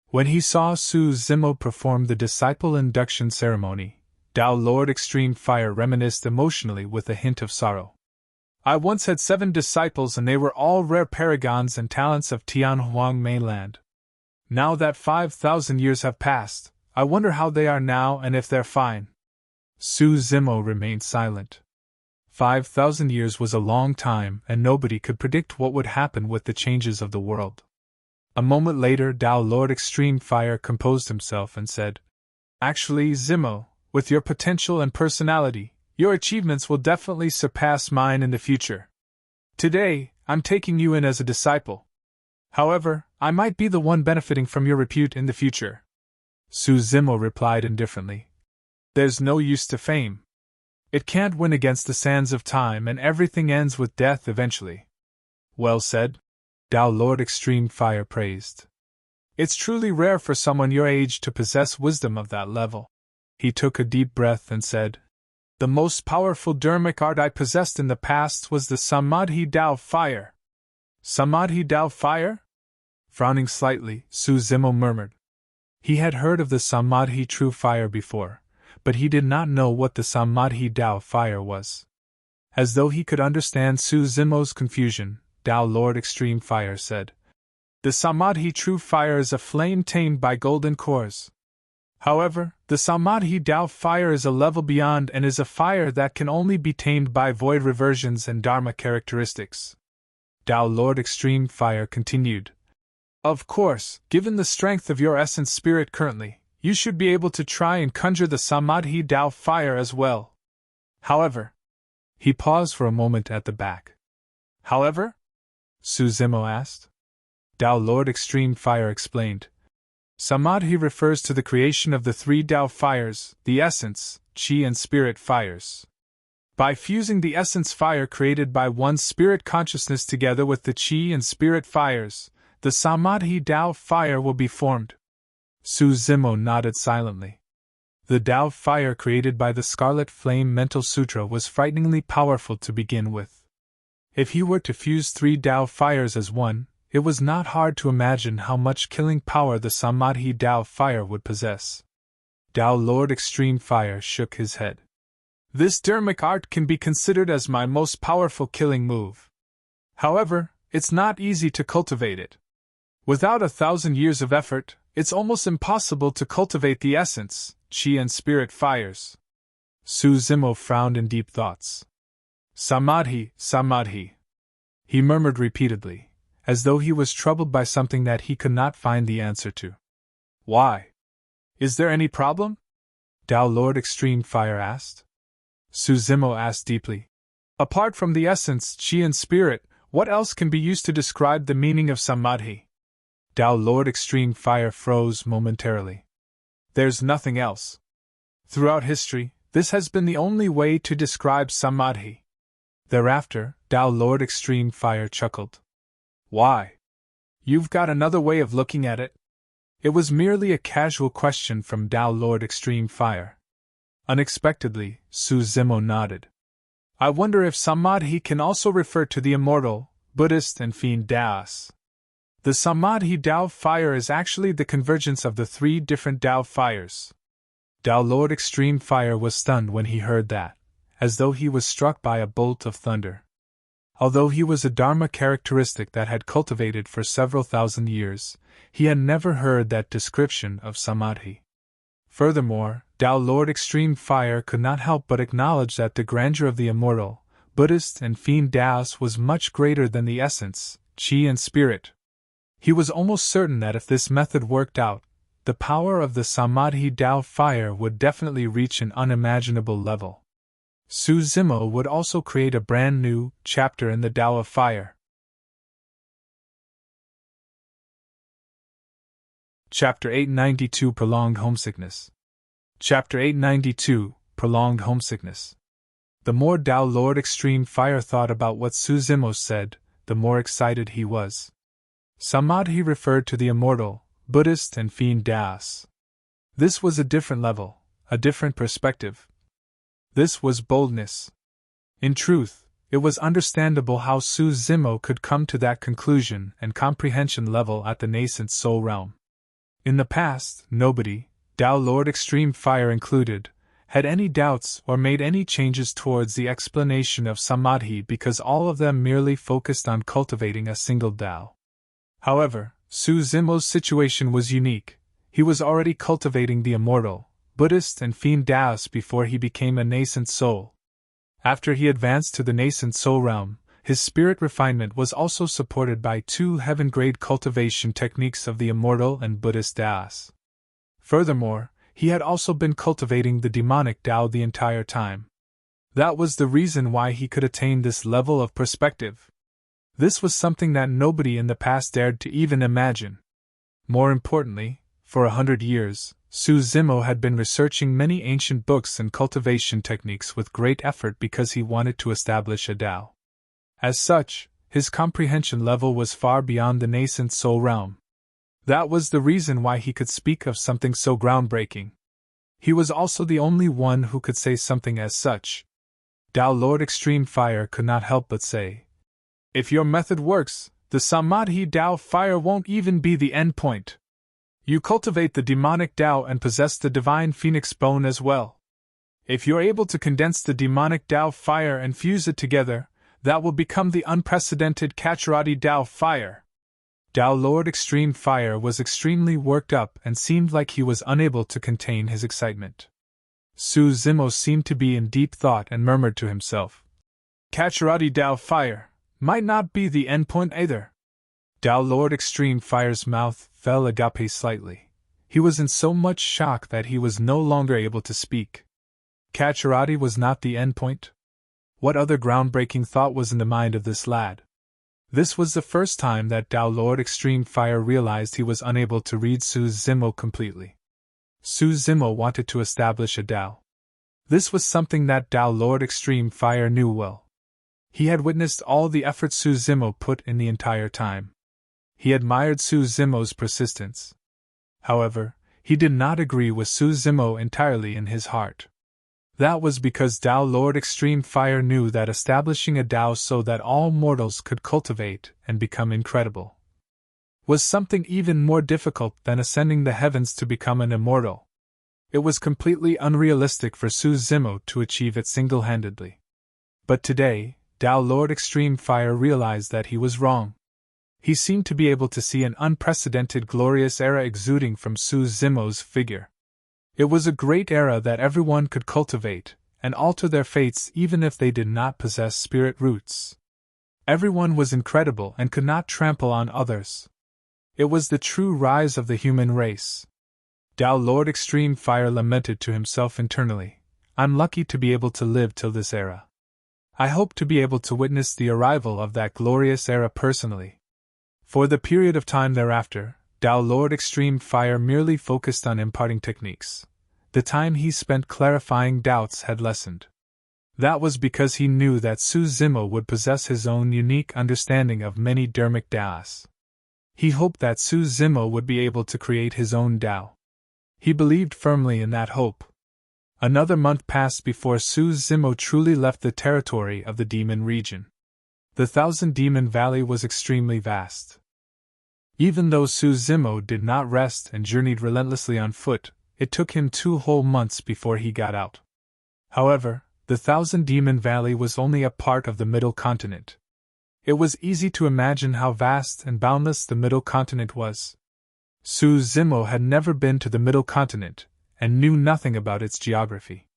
When he saw Su Zimo perform the disciple induction ceremony, Tao Lord Extreme Fire reminisced emotionally with a hint of sorrow. I once had 7 disciples and they were all rare paragons and talents of Tianhuang mainland. Now that 5,000 years have passed, I wonder how they are now and if they're fine. Su Zimo remained silent. 5,000 years was a long time and nobody could predict what would happen with the changes of the world. A moment later Tao Lord Extreme Fire composed himself and said, Actually, Zimo, with your potential and personality, your achievements will definitely surpass mine in the future. Today, I'm taking you in as a disciple. However, I might be the one benefiting from your repute in the future. Su Zimo replied indifferently. There's no use to fame. It can't win against the sands of time and everything ends with death eventually. Well said, Tao Lord Extreme Fire praised. It's truly rare for someone your age to possess wisdom of that level. He took a deep breath and said, The most powerful dharmic art I possessed in the past was the Samadhi Tao Fire. Samadhi Tao Fire? Frowning slightly, Su Zimo murmured. He had heard of the Samadhi True Fire before, but he did not know what the Samadhi Tao Fire was. As though he could understand Su Zimo's confusion, Tao Lord Extreme Fire said, The Samadhi True Fire is a flame tamed by golden cores. However, the Samadhi Tao Fire is a level beyond and is a fire that can only be tamed by void reversions and dharma characteristics. Tao Lord Extreme Fire continued, Of course, given the strength of your essence spirit currently, you should be able to try and conjure the Samadhi Tao Fire as well. However, he paused for a moment at the back. However? Su Zimo asked. Tao Lord Extreme Fire explained. Samadhi refers to the creation of the 3 Tao fires, the essence, Qi and spirit fires. By fusing the essence fire created by one's spirit consciousness together with the Qi and spirit fires, the Samadhi Tao Fire will be formed. Su Zimo nodded silently. The Tao Fire created by the Scarlet Flame Mental Sutra was frighteningly powerful to begin with. If he were to fuse 3 Tao Fires as one, it was not hard to imagine how much killing power the Samadhi Tao Fire would possess. Tao Lord Extreme Fire shook his head. This dharmic art can be considered as my most powerful killing move. However, it's not easy to cultivate it. Without 1,000 years of effort, it's almost impossible to cultivate the essence, Qi and spirit fires. Su Zimo frowned in deep thoughts. Samadhi, Samadhi. He murmured repeatedly, as though he was troubled by something that he could not find the answer to. Why? Is there any problem? Tao Lord Extreme Fire asked. Su Zimo asked deeply. Apart from the essence, Qi and spirit, what else can be used to describe the meaning of Samadhi? Tao Lord Extreme Fire froze momentarily. There's nothing else. Throughout history, this has been the only way to describe Samadhi. Thereafter, Tao Lord Extreme Fire chuckled. Why? You've got another way of looking at it? It was merely a casual question from Tao Lord Extreme Fire. Unexpectedly, Su Zimo nodded. I wonder if Samadhi can also refer to the immortal, Buddhist and fiend Taoists. The Samadhi Tao Fire is actually the convergence of the 3 different Tao fires. Tao Lord Extreme Fire was stunned when he heard that, as though he was struck by a bolt of thunder. Although he was a Dharma characteristic that had cultivated for several thousand years, he had never heard that description of Samadhi. Furthermore, Tao Lord Extreme Fire could not help but acknowledge that the grandeur of the immortal, Buddhist and fiend Taoist was much greater than the essence, Qi and spirit. He was almost certain that if this method worked out, the power of the Samadhi Tao fire would definitely reach an unimaginable level. Su Zimo would also create a brand new chapter in the Tao of Fire. Chapter 892 Prolonged Homesickness. Chapter 892 Prolonged Homesickness. The more Tao Lord Extreme Fire thought about what Su Zimo said, the more excited he was. Samadhi referred to the immortal, Buddhist and fiend Taoists. This was a different level, a different perspective. This was boldness. In truth, it was understandable how Su Zimo could come to that conclusion and comprehension level at the nascent soul realm. In the past, nobody, Tao Lord Extreme Fire included, had any doubts or made any changes towards the explanation of Samadhi because all of them merely focused on cultivating a single Tao. However, Su Zimo's situation was unique. He was already cultivating the immortal, Buddhist and fiend Taoist before he became a nascent soul. After he advanced to the nascent soul realm, his spirit refinement was also supported by 2 heaven-grade cultivation techniques of the immortal and Buddhist Taoists. Furthermore, he had also been cultivating the demonic Tao the entire time. That was the reason why he could attain this level of perspective. This was something that nobody in the past dared to even imagine. More importantly, for 100 years, Su Zimo had been researching many ancient books and cultivation techniques with great effort because he wanted to establish a Tao. As such, his comprehension level was far beyond the nascent soul realm. That was the reason why he could speak of something so groundbreaking. He was also the only one who could say something as such. Tao Lord Extreme Fire could not help but say, "If your method works, the Samadhi Tao fire won't even be the end point. You cultivate the demonic Tao and possess the divine phoenix bone as well. If you're able to condense the demonic Tao fire and fuse it together, that will become the unprecedented Kacharati Tao fire." Tao Lord Extreme Fire was extremely worked up and seemed like he was unable to contain his excitement. Su Zimo seemed to be in deep thought and murmured to himself, "Kacharati Tao fire might not be the endpoint either." Tao Lord Extreme Fire's mouth fell agape slightly. He was in so much shock that he was no longer able to speak. Kacharati was not the endpoint? What other groundbreaking thought was in the mind of this lad? This was the first time that Tao Lord Extreme Fire realized he was unable to read Su Zimo completely. Su Zimo wanted to establish a Tao. This was something that Tao Lord Extreme Fire knew well. He had witnessed all the effort Su Zimo put in the entire time. He admired Su Zimo's persistence. However, he did not agree with Su Zimo entirely in his heart. That was because Tao Lord Extreme Fire knew that establishing a Tao so that all mortals could cultivate and become incredible was something even more difficult than ascending the heavens to become an immortal. It was completely unrealistic for Su Zimo to achieve it single-handedly. But today, Tao Lord Extreme Fire realized that he was wrong. He seemed to be able to see an unprecedented glorious era exuding from Su Zimo's figure. It was a great era that everyone could cultivate and alter their fates even if they did not possess spirit roots. Everyone was incredible and could not trample on others. It was the true rise of the human race. Tao Lord Extreme Fire lamented to himself internally, "I'm lucky to be able to live till this era. I hope to be able to witness the arrival of that glorious era personally." For the period of time thereafter, Tao Lord Extreme Fire merely focused on imparting techniques. The time he spent clarifying doubts had lessened. That was because he knew that Su Zimo would possess his own unique understanding of many dharmic Taoists. He hoped that Su Zimo would be able to create his own Tao. He believed firmly in that hope. Another month passed before Su Zimo truly left the territory of the demon region. The Thousand Demon Valley was extremely vast. Even though Su Zimo did not rest and journeyed relentlessly on foot, it took him 2 whole months before he got out. However, the Thousand Demon Valley was only a part of the middle continent. It was easy to imagine how vast and boundless the Middle Continent was. Su Zimo had never been to the Middle Continent, and knew nothing about its geography.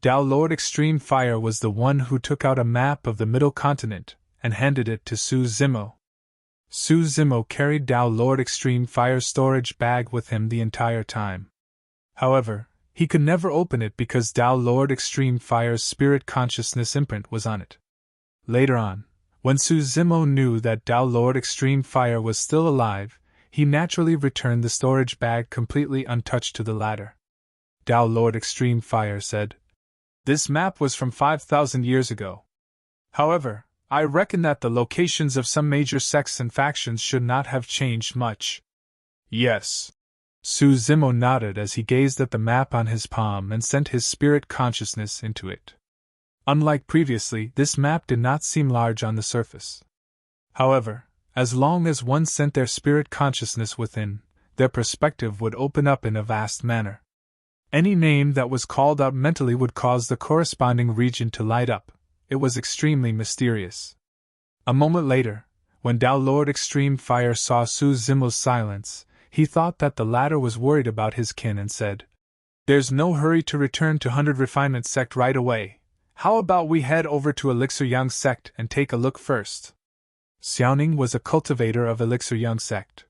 Tao Lord Extreme Fire was the one who took out a map of the Middle Continent, and handed it to Su Zimo. Su Zimo carried Tao Lord Extreme Fire's storage bag with him the entire time. However, he could never open it because Tao Lord Extreme Fire's spirit consciousness imprint was on it. Later on, when Su Zimo knew that Tao Lord Extreme Fire was still alive, he naturally returned the storage bag completely untouched to the latter. Tao Lord Extreme Fire said, "This map was from 5,000 years ago. However, I reckon that the locations of some major sects and factions should not have changed much." "Yes." Su Zimo nodded as he gazed at the map on his palm and sent his spirit consciousness into it. Unlike previously, this map did not seem large on the surface. However, as long as one sent their spirit consciousness within, their perspective would open up in a vast manner. Any name that was called out mentally would cause the corresponding region to light up. It was extremely mysterious. A moment later, when Tao Lord Extreme Fire saw Su Zimo's silence, he thought that the latter was worried about his kin and said, "There's no hurry to return to 100 Refinement Sect right away. How about we head over to Elixir Yang Sect and take a look first?" Xiaoning was a cultivator of Elixir Yang Sect.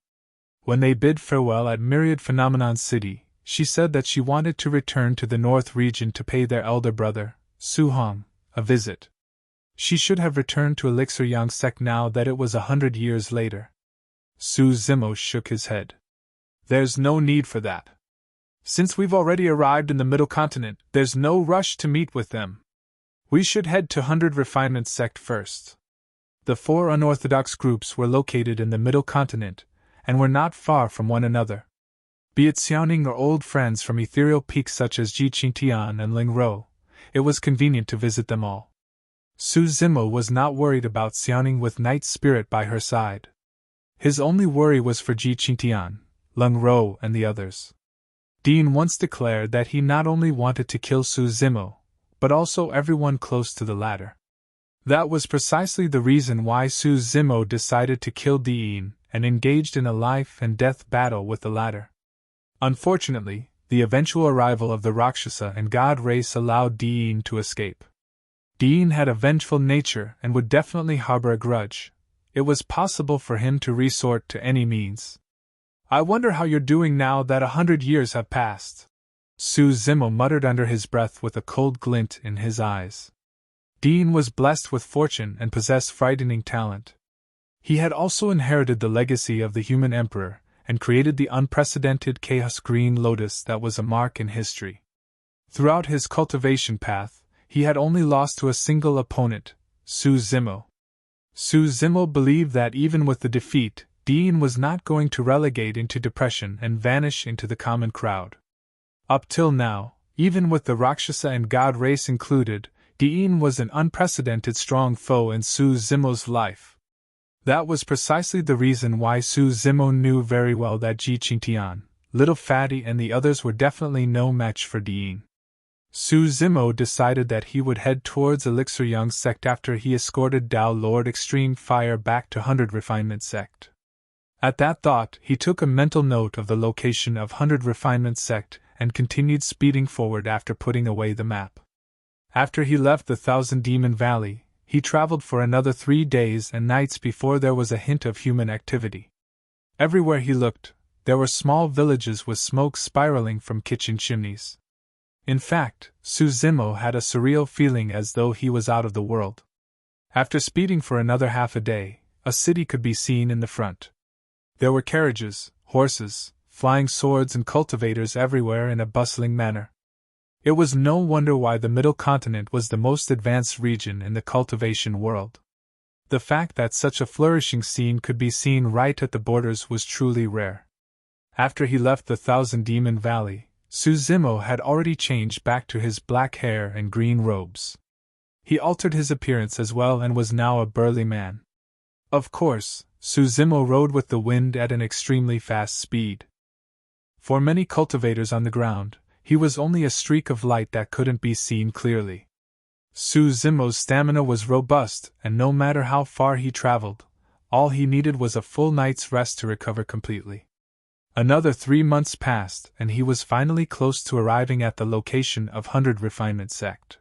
When they bid farewell at Myriad Phenomenon City, she said that she wanted to return to the North region to pay their elder brother, Su Hong, a visit. She should have returned to Elixir Yang Sect now that it was 100 years later. Su Zimo shook his head. "There's no need for that. Since we've already arrived in the Middle Continent, there's no rush to meet with them. We should head to 100 Refinement Sect first." The four unorthodox groups were located in the Middle Continent, and were not far from one another. Be it Xiaoning or old friends from ethereal peaks such as Jian and Ling Ro, it was convenient to visit them all. Su Zimo was not worried about Xiaoning with Night Spirit by her side. His only worry was for Jian, Ling Ro, and the others. Jian once declared that he not only wanted to kill Su Zimo, but also everyone close to the latter. That was precisely the reason why Su Zimo decided to kill Jian and engaged in a life-and-death battle with the latter. Unfortunately, the eventual arrival of the Rakshasa and God race allowed Jian to escape. Jian had a vengeful nature and would definitely harbor a grudge. It was possible for him to resort to any means. "I wonder how you're doing now that 100 years have passed," Su Zimo muttered under his breath with a cold glint in his eyes. Jian was blessed with fortune and possessed frightening talent. He had also inherited the legacy of the human emperor, and created the unprecedented Chaos Green Lotus that was a mark in history. Throughout his cultivation path, he had only lost to a single opponent, Su Zimo. Su Zimo believed that even with the defeat, Jian was not going to relegate into depression and vanish into the common crowd. Up till now, even with the Rakshasa and God race included, Jian was an unprecedented strong foe in Su Zimo's life. That was precisely the reason why Su Zimo knew very well that Jian, Little Fatty, and the others were definitely no match for Jian. Su Zimo decided that he would head towards Elixir Yang Sect after he escorted Tao Lord Extreme Fire back to 100 Refinement Sect. At that thought, he took a mental note of the location of 100 Refinement Sect and continued speeding forward after putting away the map. After he left the Thousand Demon Valley, he traveled for another 3 days and nights before there was a hint of human activity. Everywhere he looked, there were small villages with smoke spiraling from kitchen chimneys. In fact, Su Zimo had a surreal feeling as though he was out of the world. After speeding for another half a day, a city could be seen in the front. There were carriages, horses, flying swords, and cultivators everywhere in a bustling manner. It was no wonder why the Middle Continent was the most advanced region in the cultivation world. The fact that such a flourishing scene could be seen right at the borders was truly rare. After he left the Thousand Demon Valley, Su Zimo had already changed back to his black hair and green robes. He altered his appearance as well and was now a burly man. Of course, Su Zimo rode with the wind at an extremely fast speed. For many cultivators on the ground, he was only a streak of light that couldn't be seen clearly. Su Zimo's stamina was robust, and no matter how far he traveled, all he needed was a full night's rest to recover completely. Another 3 months passed, and he was finally close to arriving at the location of 100 Refinement Sect.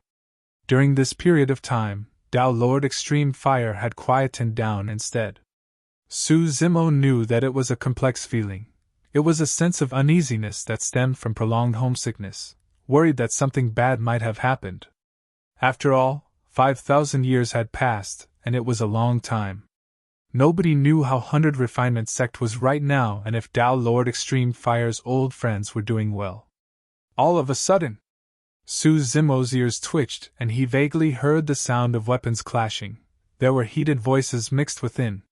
During this period of time, Tao Lord Extreme Fire had quietened down instead. Su Zimo knew that it was a complex feeling. It was a sense of uneasiness that stemmed from prolonged homesickness, worried that something bad might have happened. After all, 5,000 years had passed, and it was a long time. Nobody knew how 100 Refinement Sect was right now and if Tao Lord Extreme Fire's old friends were doing well. All of a sudden, Su Zimo's ears twitched and he vaguely heard the sound of weapons clashing. There were heated voices mixed within.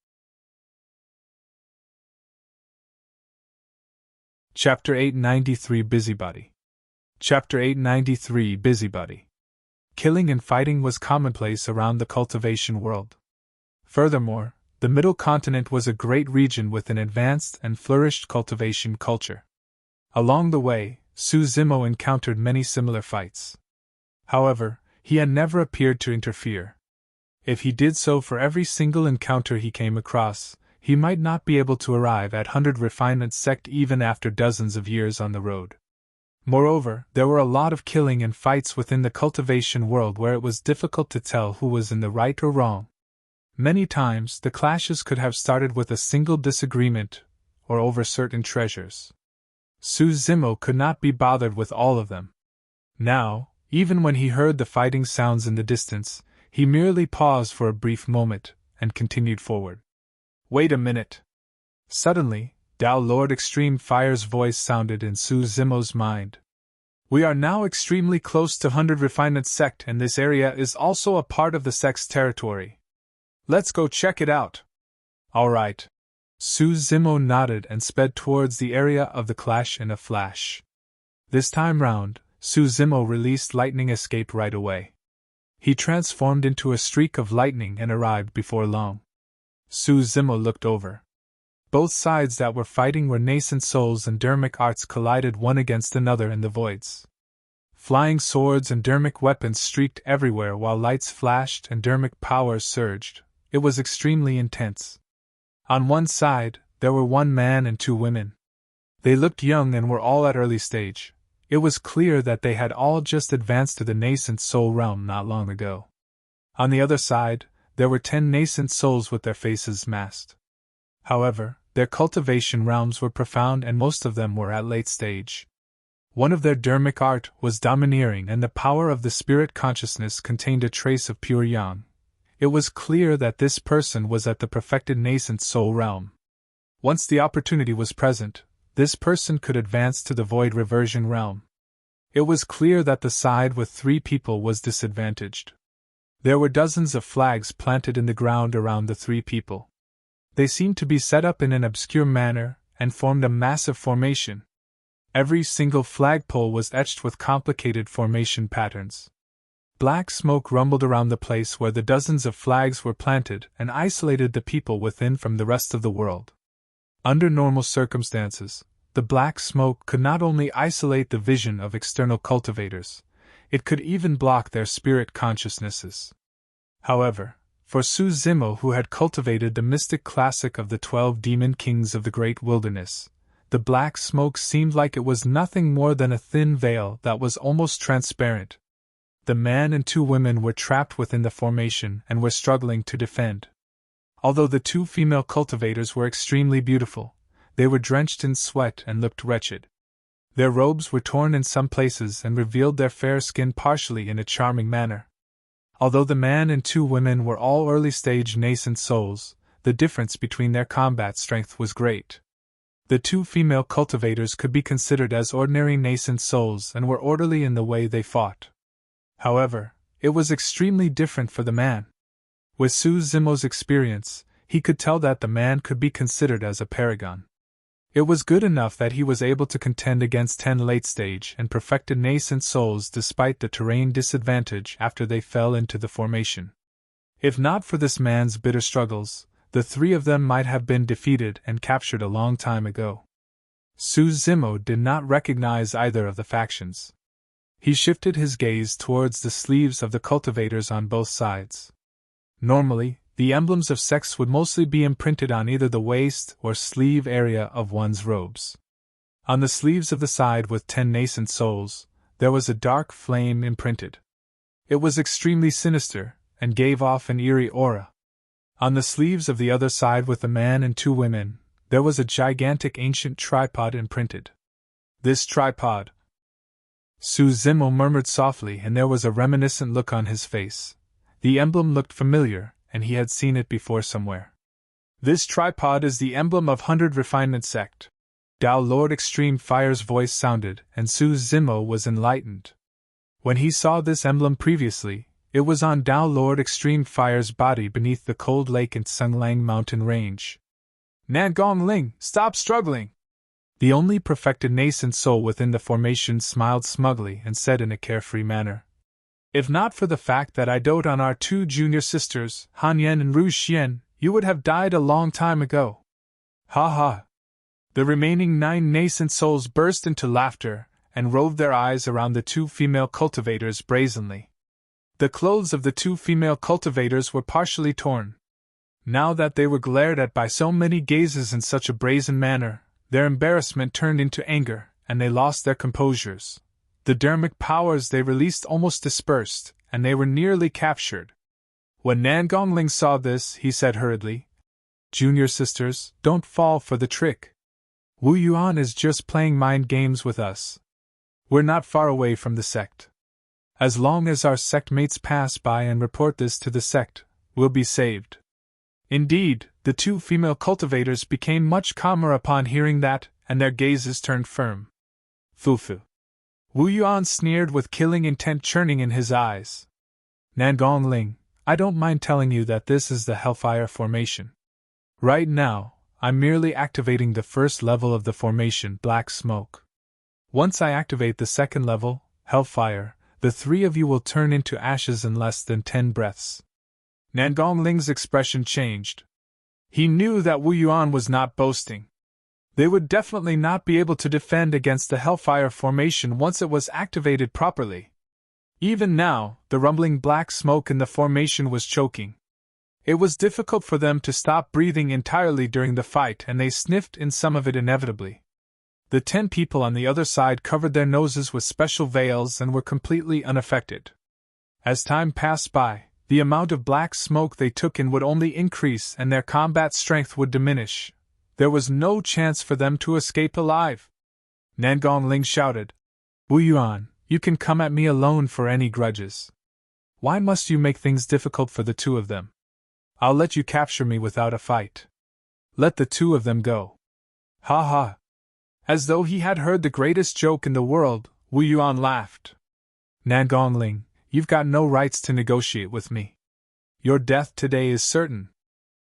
Chapter 893 Busybody. Chapter 893 Busybody. Killing and fighting was commonplace around the cultivation world. Furthermore, the Middle Continent was a great region with an advanced and flourished cultivation culture. Along the way, Su Zimo encountered many similar fights. However, he had never appeared to interfere. If he did so for every single encounter he came across, he might not be able to arrive at 100 Refinement Sect even after dozens of years on the road. Moreover, there were a lot of killing and fights within the cultivation world where it was difficult to tell who was in the right or wrong. Many times, the clashes could have started with a single disagreement, or over certain treasures. Su Zimo could not be bothered with all of them. Now, even when he heard the fighting sounds in the distance, he merely paused for a brief moment, and continued forward. Wait a minute! Suddenly, Tao Lord Extreme Fire's voice sounded in Su Zimo's mind. We are now extremely close to 100 Refinement Sect and this area is also a part of the sect's territory. Let's go check it out. All right. Su Zimo nodded and sped towards the area of the clash in a flash. This time round, Su Zimo released lightning escape right away. He transformed into a streak of lightning and arrived before long. Su Zimo looked over. Both sides that were fighting were nascent souls and dermic arts collided one against another in the voids. Flying swords and dermic weapons streaked everywhere while lights flashed and dermic powers surged. It was extremely intense. On one side, there were 1 man and 2 women. They looked young and were all at early stage. It was clear that they had all just advanced to the nascent soul realm not long ago. On the other side, there were 10 nascent souls with their faces masked. However, their cultivation realms were profound and most of them were at late stage. One of their dermic art was domineering and the power of the spirit consciousness contained a trace of pure yang. It was clear that this person was at the perfected nascent soul realm. Once the opportunity was present, this person could advance to the void reversion realm. It was clear that the side with 3 people was disadvantaged. There were dozens of flags planted in the ground around the 3 people. They seemed to be set up in an obscure manner and formed a massive formation. Every single flagpole was etched with complicated formation patterns. Black smoke rumbled around the place where the dozens of flags were planted and isolated the people within from the rest of the world. Under normal circumstances, the black smoke could not only isolate the vision of external cultivators, it could even block their spirit consciousnesses. However, for Su Zimo, who had cultivated the mystic classic of the 12 demon kings of the great wilderness, the black smoke seemed like it was nothing more than a thin veil that was almost transparent. The man and 2 women were trapped within the formation and were struggling to defend. Although the 2 female cultivators were extremely beautiful, they were drenched in sweat and looked wretched. Their robes were torn in some places and revealed their fair skin partially in a charming manner. Although the man and 2 women were all early-stage nascent souls, the difference between their combat strength was great. The 2 female cultivators could be considered as ordinary nascent souls and were orderly in the way they fought. However, it was extremely different for the man. With Su Zimo's experience, he could tell that the man could be considered as a paragon. It was good enough that he was able to contend against 10 late-stage and perfected nascent souls despite the terrain disadvantage after they fell into the formation. If not for this man's bitter struggles, the 3 of them might have been defeated and captured a long time ago. Su Zimo did not recognize either of the factions. He shifted his gaze towards the sleeves of the cultivators on both sides. Normally, the emblems of sex would mostly be imprinted on either the waist or sleeve area of one's robes. On the sleeves of the side with 10 nascent souls, there was a dark flame imprinted. It was extremely sinister, and gave off an eerie aura. On the sleeves of the other side with a man and 2 women, there was a gigantic ancient tripod imprinted. This tripod, Su Zimo murmured softly, and there was a reminiscent look on his face. The emblem looked familiar, and he had seen it before somewhere. This tripod is the emblem of 100 Refinement Sect. Tao Lord Extreme Fire's voice sounded, and Su Zimo was enlightened. When he saw this emblem previously, it was on Tao Lord Extreme Fire's body beneath the cold lake in Sunglang mountain range. Nangong Ling, stop struggling! The only perfected nascent soul within the formation smiled smugly and said in a carefree manner, "If not for the fact that I dote on our 2 junior sisters, Han Yen and Ru Xian, you would have died a long time ago." Ha ha! The remaining 9 nascent souls burst into laughter and roved their eyes around the 2 female cultivators brazenly. The clothes of the 2 female cultivators were partially torn. Now that they were glared at by so many gazes in such a brazen manner, their embarrassment turned into anger, and they lost their composures. The dermic powers they released almost dispersed, and they were nearly captured. When Nangong Ling saw this, he said hurriedly, "Junior sisters, don't fall for the trick. Wu Yuan is just playing mind games with us. We're not far away from the sect. As long as our sect mates pass by and report this to the sect, we'll be saved." Indeed, the 2 female cultivators became much calmer upon hearing that, and their gazes turned firm. Fufu. Wu Yuan sneered with killing intent churning in his eyes. "Nangong Ling, I don't mind telling you that this is the Hellfire formation. Right now, I'm merely activating the first level of the formation, Black Smoke. Once I activate the second level, Hellfire, the 3 of you will turn into ashes in less than 10 breaths." Nangong Ling's expression changed. He knew that Wu Yuan was not boasting. They would definitely not be able to defend against the Hellfire formation once it was activated properly. Even now, the rumbling black smoke in the formation was choking. It was difficult for them to stop breathing entirely during the fight, and they sniffed in some of it inevitably. The 10 people on the other side covered their noses with special veils and were completely unaffected. As time passed by, the amount of black smoke they took in would only increase and their combat strength would diminish. There was no chance for them to escape alive. Nangong Ling shouted, "Wu Yuan, you can come at me alone for any grudges. Why must you make things difficult for the 2 of them? I'll let you capture me without a fight. Let the 2 of them go." Ha ha! As though he had heard the greatest joke in the world, Wu Yuan laughed. "Nangong Ling, you've got no rights to negotiate with me. Your death today is certain."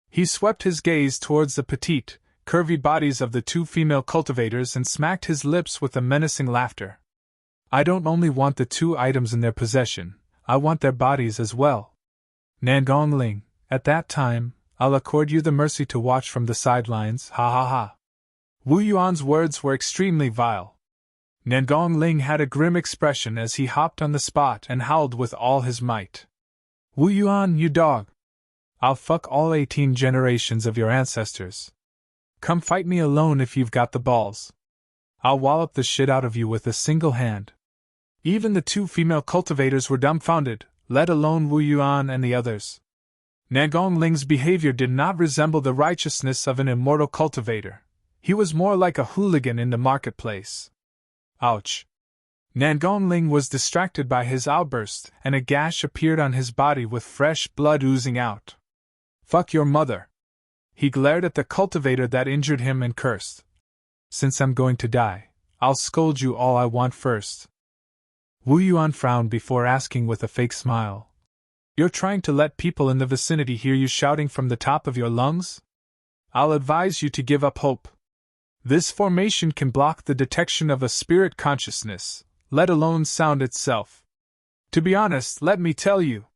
He swept his gaze towards the petite, curvy bodies of the 2 female cultivators and smacked his lips with a menacing laughter. "I don't only want the 2 items in their possession, I want their bodies as well. Nangong Ling, at that time, I'll accord you the mercy to watch from the sidelines, ha ha ha." Wu Yuan's words were extremely vile. Nangong Ling had a grim expression as he hopped on the spot and howled with all his might. "Wu Yuan, you dog! I'll fuck all 18 generations of your ancestors. Come fight me alone if you've got the balls. I'll wallop the shit out of you with a single hand." Even the 2 female cultivators were dumbfounded, let alone Wu Yuan and the others. Nangong Ling's behavior did not resemble the righteousness of an immortal cultivator. He was more like a hooligan in the marketplace. Ouch! Nangong Ling was distracted by his outburst, and a gash appeared on his body with fresh blood oozing out. "Fuck your mother!" He glared at the cultivator that injured him and cursed. "Since I'm going to die, I'll scold you all I want first." Wu Yuan frowned before asking with a fake smile, "You're trying to let people in the vicinity hear you shouting from the top of your lungs? I'll advise you to give up hope. This formation can block the detection of a spirit consciousness, let alone sound itself. To be honest, let me tell you,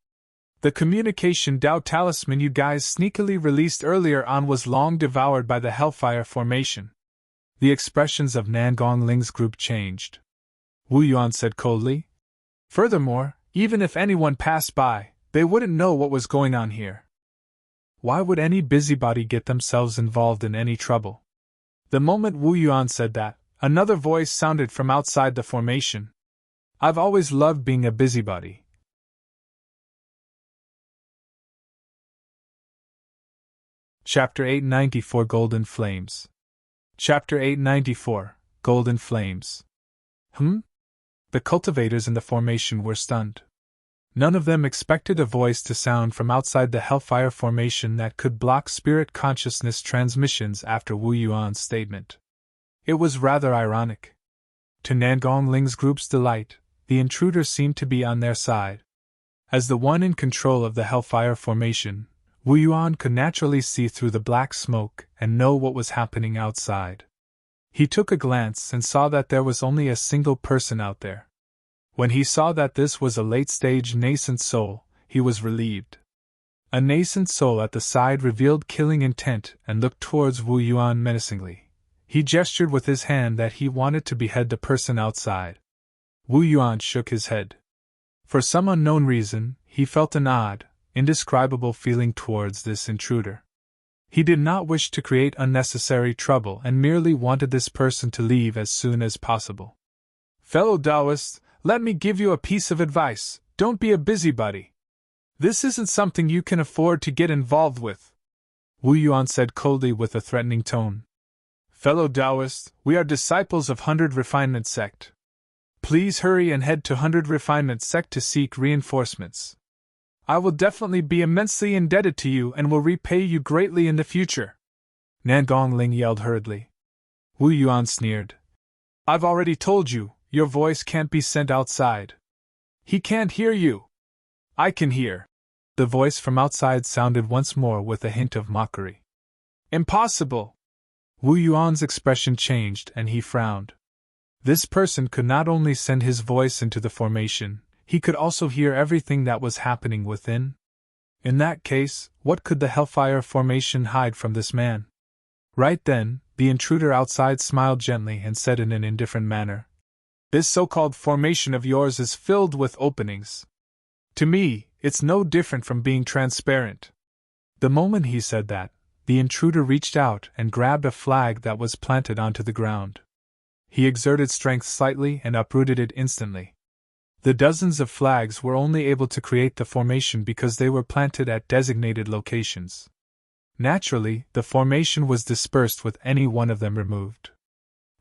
the communication Tao talisman you guys sneakily released earlier on was long devoured by the Hellfire formation." The expressions of Nangong Ling's group changed. Wu Yuan said coldly, Furthermore, even if anyone passed by, they wouldn't know what was going on here. Why would any busybody get themselves involved in any trouble? The moment Wu Yuan said that, another voice sounded from outside the formation. I've always loved being a busybody. Chapter 894 Golden Flames. Chapter 894 Golden Flames. The cultivators in the formation were stunned. None of them expected a voice to sound from outside the Hellfire formation that could block spirit consciousness transmissions after Wu Yuan's statement. It was rather ironic. To Nangong Ling's group's delight, the intruder seemed to be on their side. As the one in control of the Hellfire formation, Wu Yuan could naturally see through the black smoke and know what was happening outside. He took a glance and saw that there was only a single person out there. When he saw that this was a late-stage nascent soul, he was relieved. A nascent soul at the side revealed killing intent and looked towards Wu Yuan menacingly. He gestured with his hand that he wanted to behead the person outside. Wu Yuan shook his head. For some unknown reason, he felt an odd, indescribable feeling towards this intruder. He did not wish to create unnecessary trouble and merely wanted this person to leave as soon as possible. Fellow Taoists, let me give you a piece of advice: don't be a busybody. This isn't something you can afford to get involved with, Wu Yuan said coldly with a threatening tone. Fellow Taoists, we are disciples of 100 Refinement Sect. Please hurry and head to 100 Refinement Sect to seek reinforcements. I will definitely be immensely indebted to you and will repay you greatly in the future. Nangong Ling yelled hurriedly. Wu Yuan sneered. I've already told you, your voice can't be sent outside. He can't hear you. I can hear. The voice from outside sounded once more with a hint of mockery. Impossible! Wu Yuan's expression changed and he frowned. This person could not only send his voice into the formation, he could also hear everything that was happening within. In that case, what could the Hellfire formation hide from this man? Right then, the intruder outside smiled gently and said in an indifferent manner, This so-called formation of yours is filled with openings. To me, it's no different from being transparent. The moment he said that, the intruder reached out and grabbed a flag that was planted onto the ground. He exerted strength slightly and uprooted it instantly. The dozens of flags were only able to create the formation because they were planted at designated locations. Naturally, the formation was dispersed with any one of them removed.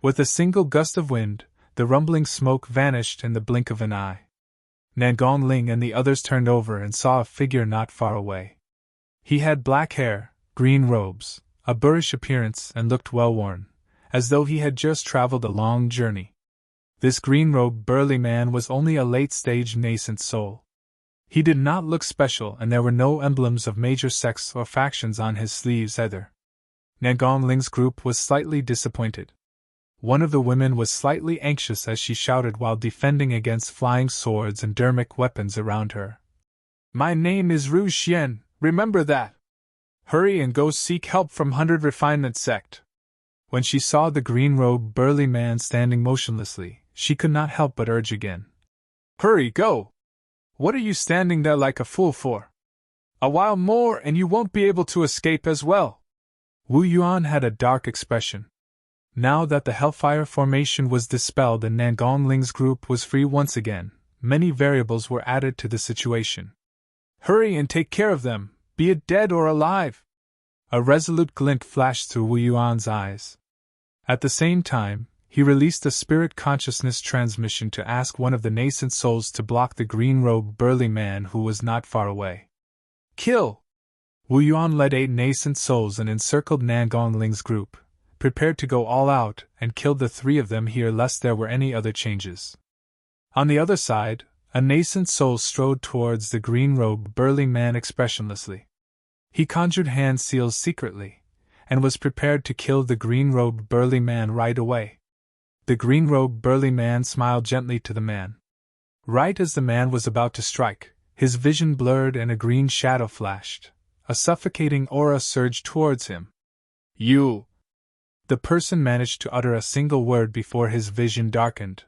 With a single gust of wind, the rumbling smoke vanished in the blink of an eye. Nangong Ling and the others turned over and saw a figure not far away. He had black hair, green robes, a boorish appearance, and looked well-worn, as though he had just traveled a long journey. This green-robed burly man was only a late-stage nascent soul. He did not look special and there were no emblems of major sects or factions on his sleeves either. Nangong Ling's group was slightly disappointed. One of the women was slightly anxious as she shouted while defending against flying swords and dermic weapons around her. My name is Ru Xian, remember that. Hurry and go seek help from 100 Refinement Sect. When she saw the green-robed burly man standing motionlessly, she could not help but urge again. Hurry, go! What are you standing there like a fool for? A while more and you won't be able to escape as well. Wu Yuan had a dark expression. Now that the Hellfire formation was dispelled and Nangong Ling's group was free once again, many variables were added to the situation. Hurry and take care of them, be it dead or alive! A resolute glint flashed through Wu Yuan's eyes. At the same time, he released a spirit consciousness transmission to ask one of the nascent souls to block the green-robed burly man who was not far away. Kill! Wu Yuan led 8 nascent souls and encircled Nangong Ling's group, prepared to go all out and killed the 3 of them here lest there were any other changes. On the other side, a nascent soul strode towards the green-robed burly man expressionlessly. He conjured hand seals secretly, and was prepared to kill the green-robed burly man right away. The green-robed burly man smiled gently to the man. Right as the man was about to strike, his vision blurred and a green shadow flashed. A suffocating aura surged towards him. You! The person managed to utter a single word before his vision darkened.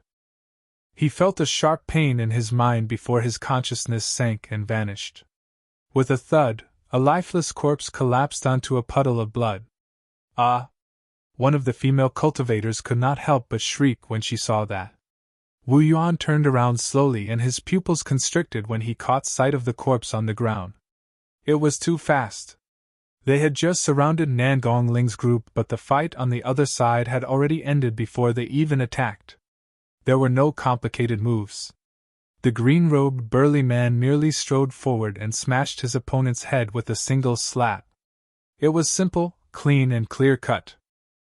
He felt a sharp pain in his mind before his consciousness sank and vanished. With a thud, a lifeless corpse collapsed onto a puddle of blood. Ah! One of the female cultivators could not help but shriek when she saw that. Wu Yuan turned around slowly and his pupils constricted when he caught sight of the corpse on the ground. It was too fast. They had just surrounded Nan Gongling's group, but the fight on the other side had already ended before they even attacked. There were no complicated moves. The green-robed burly man merely strode forward and smashed his opponent's head with a single slap. It was simple, clean and clear-cut.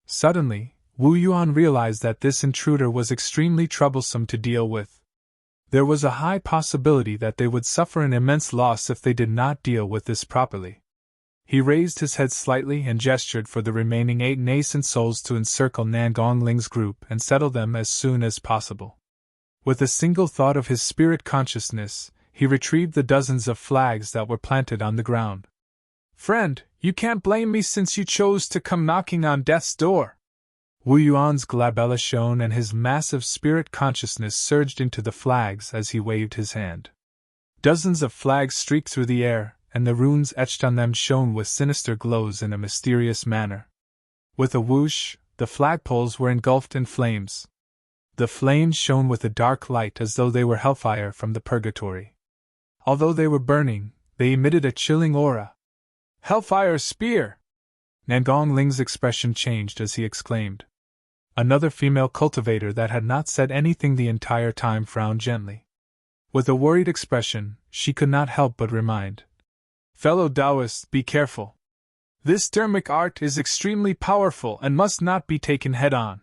Suddenly, Wu Yuan realized that this intruder was extremely troublesome to deal with. There was a high possibility that they would suffer an immense loss if they did not deal with this properly. He raised his head slightly and gestured for the remaining 8 nascent souls to encircle Nan Gongling's group and settle them as soon as possible. With a single thought of his spirit consciousness, he retrieved the dozens of flags that were planted on the ground. "Friend, you can't blame me since you chose to come knocking on death's door." Wu Yuan's glabella shone and his massive spirit consciousness surged into the flags as he waved his hand. Dozens of flags streaked through the air, and the runes etched on them shone with sinister glows in a mysterious manner. With a whoosh, the flagpoles were engulfed in flames. The flames shone with a dark light as though they were hellfire from the purgatory. Although they were burning, they emitted a chilling aura. "Hellfire spear!" Nan Gongling's expression changed as he exclaimed. Another female cultivator that had not said anything the entire time frowned gently. With a worried expression, she could not help but remind fellow Taoists, be careful. This dharmic art is extremely powerful and must not be taken head-on.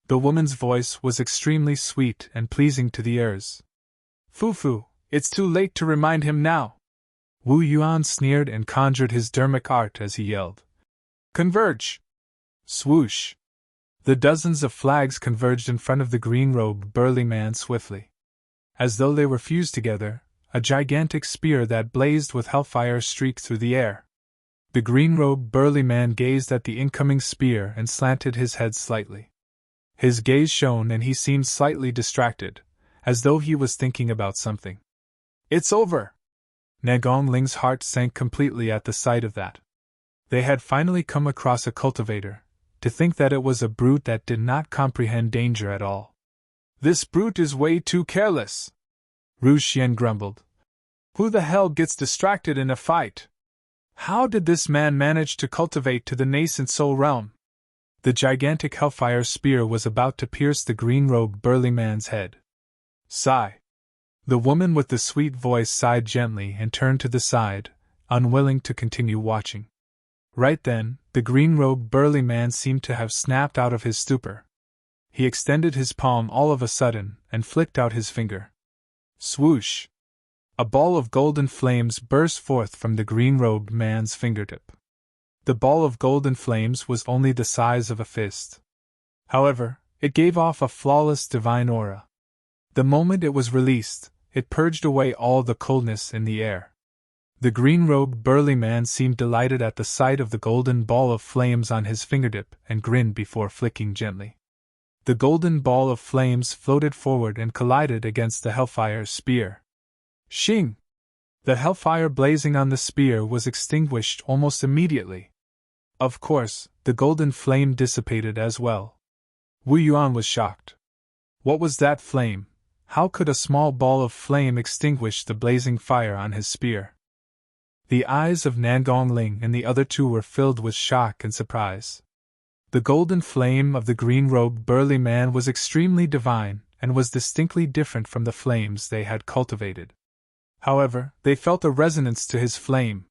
The woman's voice was extremely sweet and pleasing to the ears. "Fufu, it's too late to remind him now." Wu Yuan sneered and conjured his dharmic art as he yelled, "Converge!" Swoosh! The dozens of flags converged in front of the green-robed burly man swiftly. As though they were fused together, a gigantic spear that blazed with hellfire streaked through the air. The green-robed burly man gazed at the incoming spear and slanted his head slightly. His gaze shone and he seemed slightly distracted, as though he was thinking about something. "It's over!" Nan Gongling's heart sank completely at the sight of that. They had finally come across a cultivator. To think that it was a brute that did not comprehend danger at all. "This brute is way too careless," Ru Xian grumbled. "Who the hell gets distracted in a fight? How did this man manage to cultivate to the nascent soul realm?" The gigantic hellfire spear was about to pierce the green-robed burly man's head. Sigh. The woman with the sweet voice sighed gently and turned to the side, unwilling to continue watching. Right then, the green-robed burly man seemed to have snapped out of his stupor. He extended his palm all of a sudden and flicked out his finger. Swoosh! A ball of golden flames burst forth from the green-robed man's fingertip. The ball of golden flames was only the size of a fist. However, it gave off a flawless divine aura. The moment it was released, it purged away all the coldness in the air. The green-robed burly man seemed delighted at the sight of the golden ball of flames on his fingertip and grinned before flicking gently. The golden ball of flames floated forward and collided against the hellfire spear. Shing! The hellfire blazing on the spear was extinguished almost immediately. Of course, the golden flame dissipated as well. Wu Yuan was shocked. What was that flame? How could a small ball of flame extinguish the blazing fire on his spear? The eyes of Nan Gongling and the other two were filled with shock and surprise. The golden flame of the green-robed burly man was extremely divine and was distinctly different from the flames they had cultivated. However, they felt a resonance to his flame.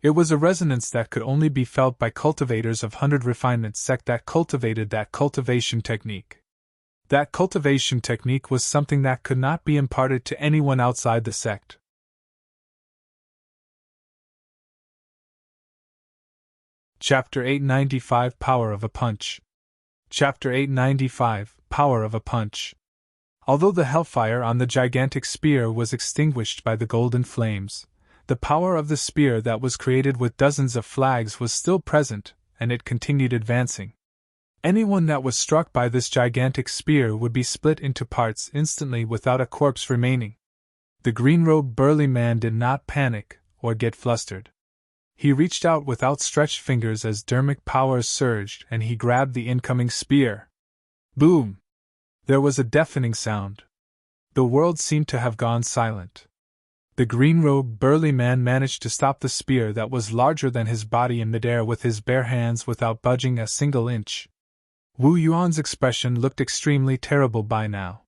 It was a resonance that could only be felt by cultivators of 100 Refinement sect that cultivated that cultivation technique. That cultivation technique was something that could not be imparted to anyone outside the sect. Chapter 895 Power of a Punch. Chapter 895 Power of a Punch. Although the hellfire on the gigantic spear was extinguished by the golden flames, the power of the spear that was created with dozens of flags was still present, and it continued advancing. Anyone that was struck by this gigantic spear would be split into parts instantly without a corpse remaining. The green-robed burly man did not panic or get flustered. He reached out with outstretched fingers as dermic powers surged and he grabbed the incoming spear. Boom! There was a deafening sound. The world seemed to have gone silent. The green-robed burly man managed to stop the spear that was larger than his body in midair with his bare hands without budging a single inch. Wu Yuan's expression looked extremely terrible by now.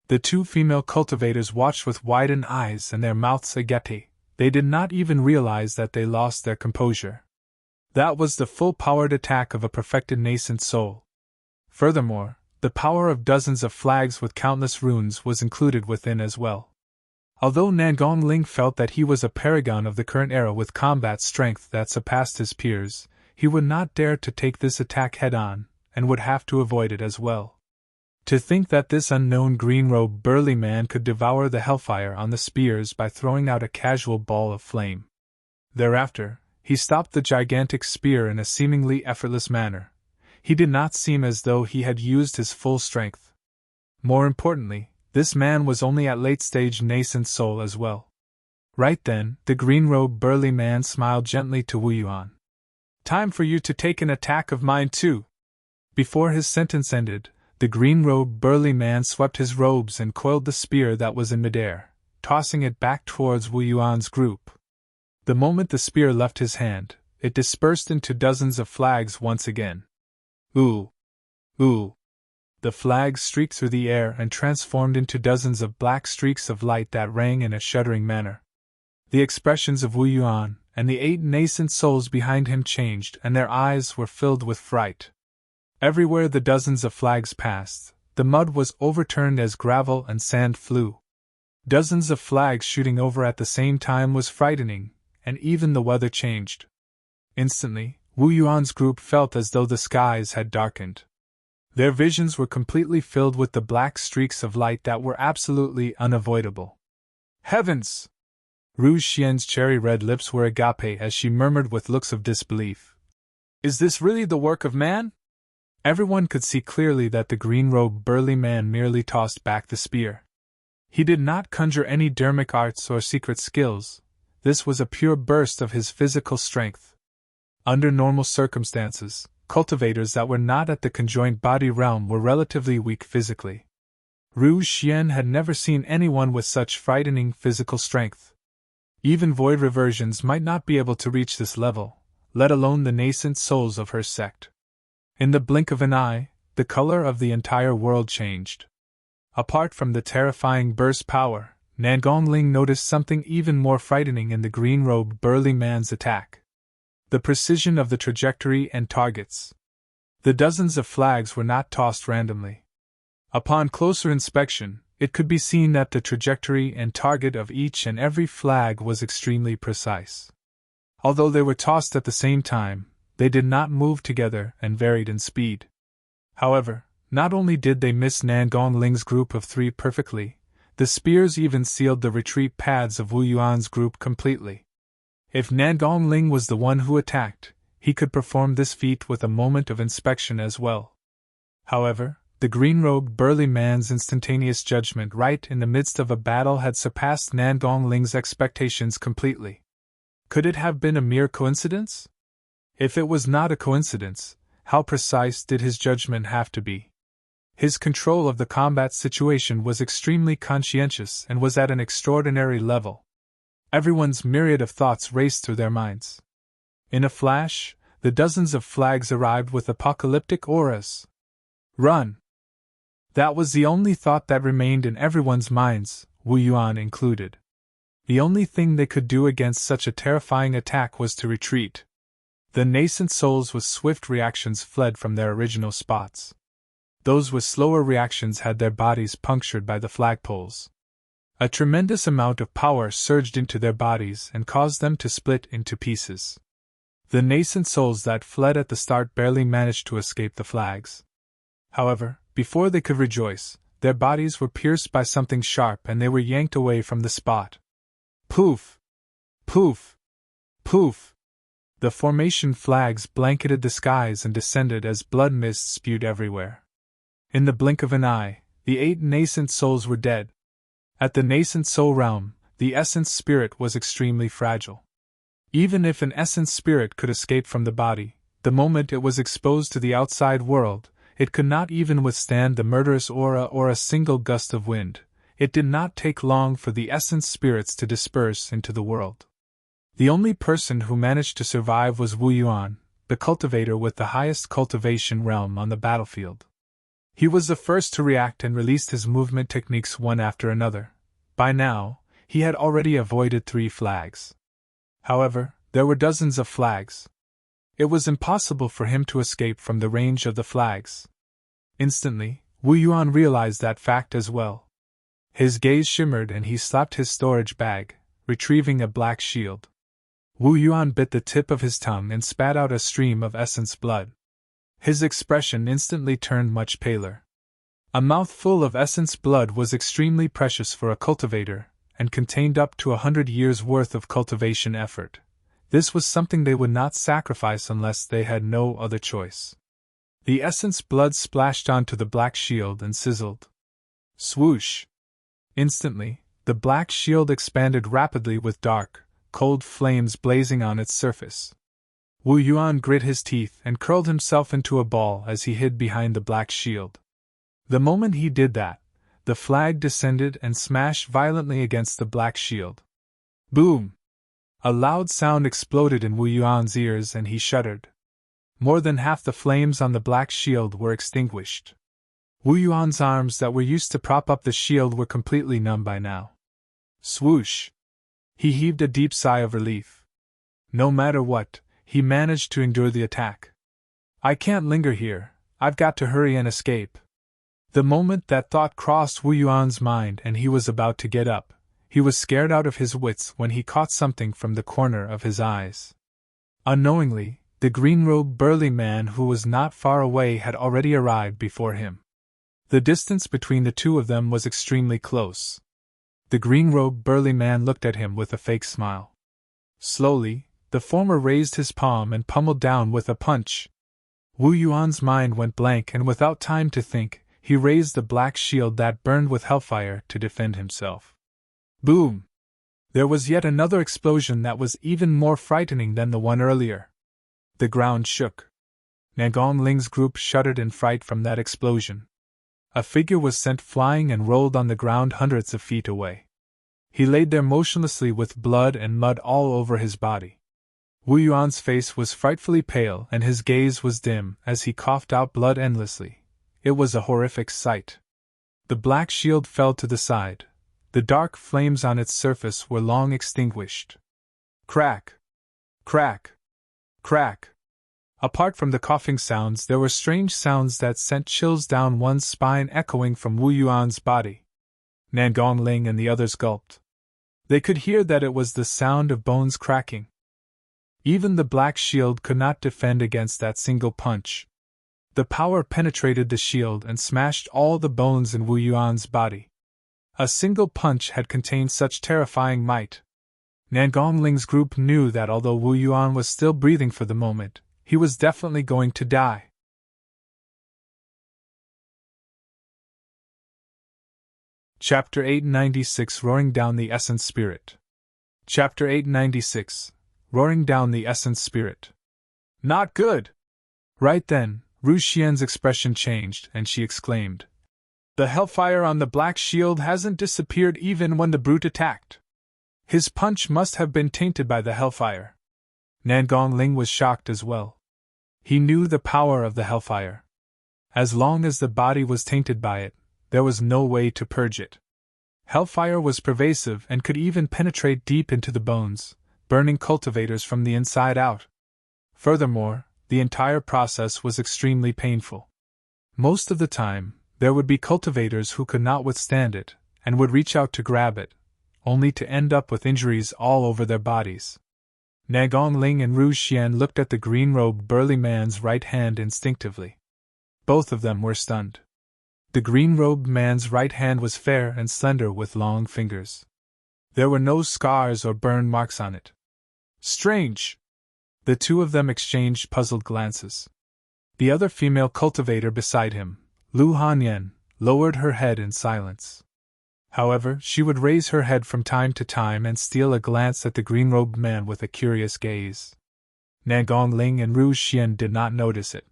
The two female cultivators watched with widened eyes and their mouths agape. They did not even realize that they lost their composure. That was the full-powered attack of a perfected nascent soul. Furthermore, the power of dozens of flags with countless runes was included within as well. Although Nangong Ling felt that he was a paragon of the current era with combat strength that surpassed his peers, he would not dare to take this attack head-on, and would have to avoid it as well. To think that this unknown green-robed burly man could devour the Hellfire on the spears by throwing out a casual ball of flame. Thereafter, he stopped the gigantic spear in a seemingly effortless manner. He did not seem as though he had used his full strength. More importantly, this man was only at late-stage nascent soul as well. Right then, the green-robed burly man smiled gently to Wu Yuan. "Time for you to take an attack of mine too." Before his sentence ended, the green-robed burly man swept his robes and coiled the spear that was in midair, tossing it back towards Wu Yuan's group. The moment the spear left his hand, it dispersed into dozens of flags once again. Ooh! Ooh! The flags streaked through the air and transformed into dozens of black streaks of light that rang in a shuddering manner. The expressions of Wu Yuan and the 8 nascent souls behind him changed and their eyes were filled with fright. Everywhere the dozens of flags passed, the mud was overturned as gravel and sand flew. Dozens of flags shooting over at the same time was frightening, and even the weather changed. Instantly, Wu Yuan's group felt as though the skies had darkened. Their visions were completely filled with the black streaks of light that were absolutely unavoidable. Heavens! Rouge Xian's cherry-red lips were agape as she murmured with looks of disbelief. Is this really the work of man? Everyone could see clearly that the green-robed burly man merely tossed back the spear. He did not conjure any dermic arts or secret skills. This was a pure burst of his physical strength. Under normal circumstances, cultivators that were not at the conjoined body realm were relatively weak physically. Rouge Xian had never seen anyone with such frightening physical strength. Even void reversions might not be able to reach this level, let alone the nascent souls of her sect. In the blink of an eye, the color of the entire world changed. Apart from the terrifying burst power, Nangong Ling noticed something even more frightening in the green-robed burly man's attack. The precision of the trajectory and targets. The dozens of flags were not tossed randomly. Upon closer inspection, it could be seen that the trajectory and target of each and every flag was extremely precise. Although they were tossed at the same time, they did not move together and varied in speed. However, not only did they miss Nangong Ling's group of 3 perfectly, the spears even sealed the retreat paths of Wu Yuan's group completely. If Nangong Ling was the one who attacked, he could perform this feat with a moment of inspection as well. However, the green-robed burly man's instantaneous judgment right in the midst of a battle had surpassed Nangong Ling's expectations completely. Could it have been a mere coincidence? If it was not a coincidence, how precise did his judgment have to be? His control of the combat situation was extremely conscientious and was at an extraordinary level. Everyone's myriad of thoughts raced through their minds. In a flash, the dozens of flags arrived with apocalyptic auras. Run! That was the only thought that remained in everyone's minds, Wu Yuan included. The only thing they could do against such a terrifying attack was to retreat. The nascent souls with swift reactions fled from their original spots. Those with slower reactions had their bodies punctured by the flagpoles. A tremendous amount of power surged into their bodies and caused them to split into pieces. The nascent souls that fled at the start barely managed to escape the flags. However, before they could rejoice, their bodies were pierced by something sharp and they were yanked away from the spot. Poof! Poof! Poof! The formation flags blanketed the skies and descended as blood mist spewed everywhere. In the blink of an eye, the 8 nascent souls were dead. At the nascent soul realm, the essence spirit was extremely fragile. Even if an essence spirit could escape from the body, the moment it was exposed to the outside world, it could not even withstand the murderous aura or a single gust of wind. It did not take long for the essence spirits to disperse into the world. The only person who managed to survive was Wu Yuan, the cultivator with the highest cultivation realm on the battlefield. He was the first to react and released his movement techniques one after another. By now, he had already avoided 3 flags. However, there were dozens of flags. It was impossible for him to escape from the range of the flags. Instantly, Wu Yuan realized that fact as well. His gaze shimmered and he slapped his storage bag, retrieving a black shield. Wu Yuan bit the tip of his tongue and spat out a stream of essence blood. His expression instantly turned much paler. A mouthful of essence blood was extremely precious for a cultivator, and contained up to 100 years' worth of cultivation effort. This was something they would not sacrifice unless they had no other choice. The essence blood splashed onto the black shield and sizzled. Swoosh! Instantly, the black shield expanded rapidly with dark, cold flames blazing on its surface. Wu Yuan grit his teeth and curled himself into a ball as he hid behind the black shield. The moment he did that, the flag descended and smashed violently against the black shield. Boom! A loud sound exploded in Wu Yuan's ears and he shuddered. More than half the flames on the black shield were extinguished. Wu Yuan's arms that were used to prop up the shield were completely numb by now. Swoosh! He heaved a deep sigh of relief. No matter what, he managed to endure the attack. I can't linger here, I've got to hurry and escape. The moment that thought crossed Wu Yuan's mind and he was about to get up, he was scared out of his wits when he caught something from the corner of his eyes. Unknowingly, the green-robed burly man who was not far away had already arrived before him. The distance between the two of them was extremely close. The green-robed burly man looked at him with a fake smile. Slowly, the former raised his palm and pummeled down with a punch. Wu Yuan's mind went blank and without time to think, he raised the black shield that burned with hellfire to defend himself. Boom! There was yet another explosion that was even more frightening than the one earlier. The ground shook. Nagong Ling's group shuddered in fright from that explosion. A figure was sent flying and rolled on the ground hundreds of feet away. He laid there motionlessly with blood and mud all over his body. Wu Yuan's face was frightfully pale and his gaze was dim as he coughed out blood endlessly. It was a horrific sight. The black shield fell to the side. The dark flames on its surface were long extinguished. Crack! Crack! Crack! Apart from the coughing sounds, there were strange sounds that sent chills down one's spine echoing from Wu Yuan's body. Nagong Ling and the others gulped. They could hear that it was the sound of bones cracking. Even the black shield could not defend against that single punch. The power penetrated the shield and smashed all the bones in Wu Yuan's body. A single punch had contained such terrifying might. Nagong Ling's group knew that although Wu Yuan was still breathing for the moment, he was definitely going to die. Chapter 896 Roaring Down the Essence Spirit. Chapter 896 Roaring Down the Essence Spirit. Not good! Right then, Ru Xian's expression changed and she exclaimed, "The hellfire on the black shield hasn't disappeared even when the brute attacked. His punch must have been tainted by the hellfire." Nagong Ling was shocked as well. He knew the power of the hellfire. As long as the body was tainted by it, there was no way to purge it. Hellfire was pervasive and could even penetrate deep into the bones, burning cultivators from the inside out. Furthermore, the entire process was extremely painful. Most of the time, there would be cultivators who could not withstand it, and would reach out to grab it, only to end up with injuries all over their bodies. Nagong Ling and Ru Xian looked at the green-robed burly man's right hand instinctively. Both of them were stunned. The green-robed man's right hand was fair and slender with long fingers. There were no scars or burn marks on it. Strange! The two of them exchanged puzzled glances. The other female cultivator beside him, Lu Hanyan, lowered her head in silence. However, she would raise her head from time to time and steal a glance at the green-robed man with a curious gaze. Nangongling and Ru Xian did not notice it.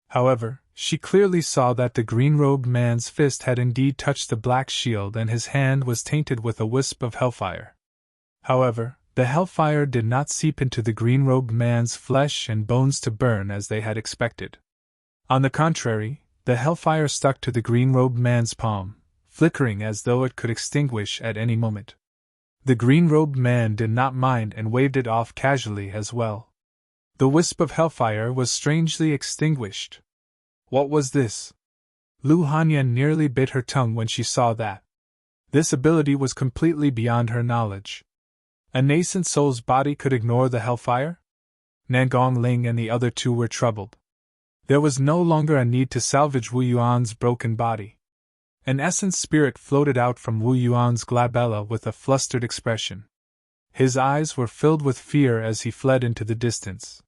However, she clearly saw that the green-robed man's fist had indeed touched the black shield and his hand was tainted with a wisp of hellfire. However, the hellfire did not seep into the green-robed man's flesh and bones to burn as they had expected. On the contrary, the hellfire stuck to the green-robed man's palm, flickering as though it could extinguish at any moment. The green-robed man did not mind and waved it off casually as well. The wisp of hellfire was strangely extinguished. What was this? Lu Hanyan nearly bit her tongue when she saw that. This ability was completely beyond her knowledge. A nascent soul's body could ignore the hellfire? Nangongling and the other two were troubled. There was no longer a need to salvage Wu Yuan's broken body. An essence spirit floated out from Wu Yuan's glabella with a flustered expression. His eyes were filled with fear as he fled into the distance.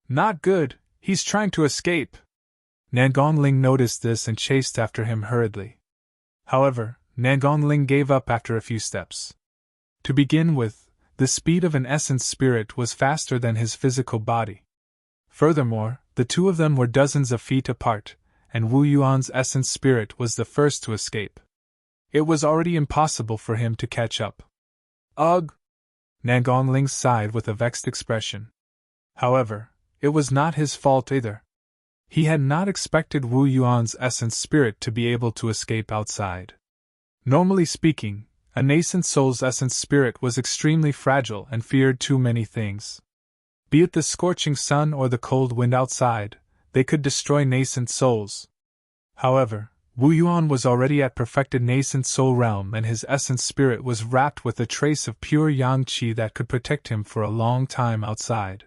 Not good, he's trying to escape. Nangongling noticed this and chased after him hurriedly. However, Nangongling gave up after a few steps. To begin with, the speed of an essence spirit was faster than his physical body. Furthermore, the two of them were dozens of feet apart, and Wu Yuan's essence spirit was the first to escape. It was already impossible for him to catch up. Ugh! Nangongling sighed with a vexed expression. However, it was not his fault either. He had not expected Wu Yuan's essence spirit to be able to escape outside. Normally speaking, a nascent soul's essence spirit was extremely fragile and feared too many things. Be it the scorching sun or the cold wind outside, they could destroy nascent souls. However, Wu Yuan was already at perfected nascent soul realm and his essence spirit was wrapped with a trace of pure yang qi that could protect him for a long time outside.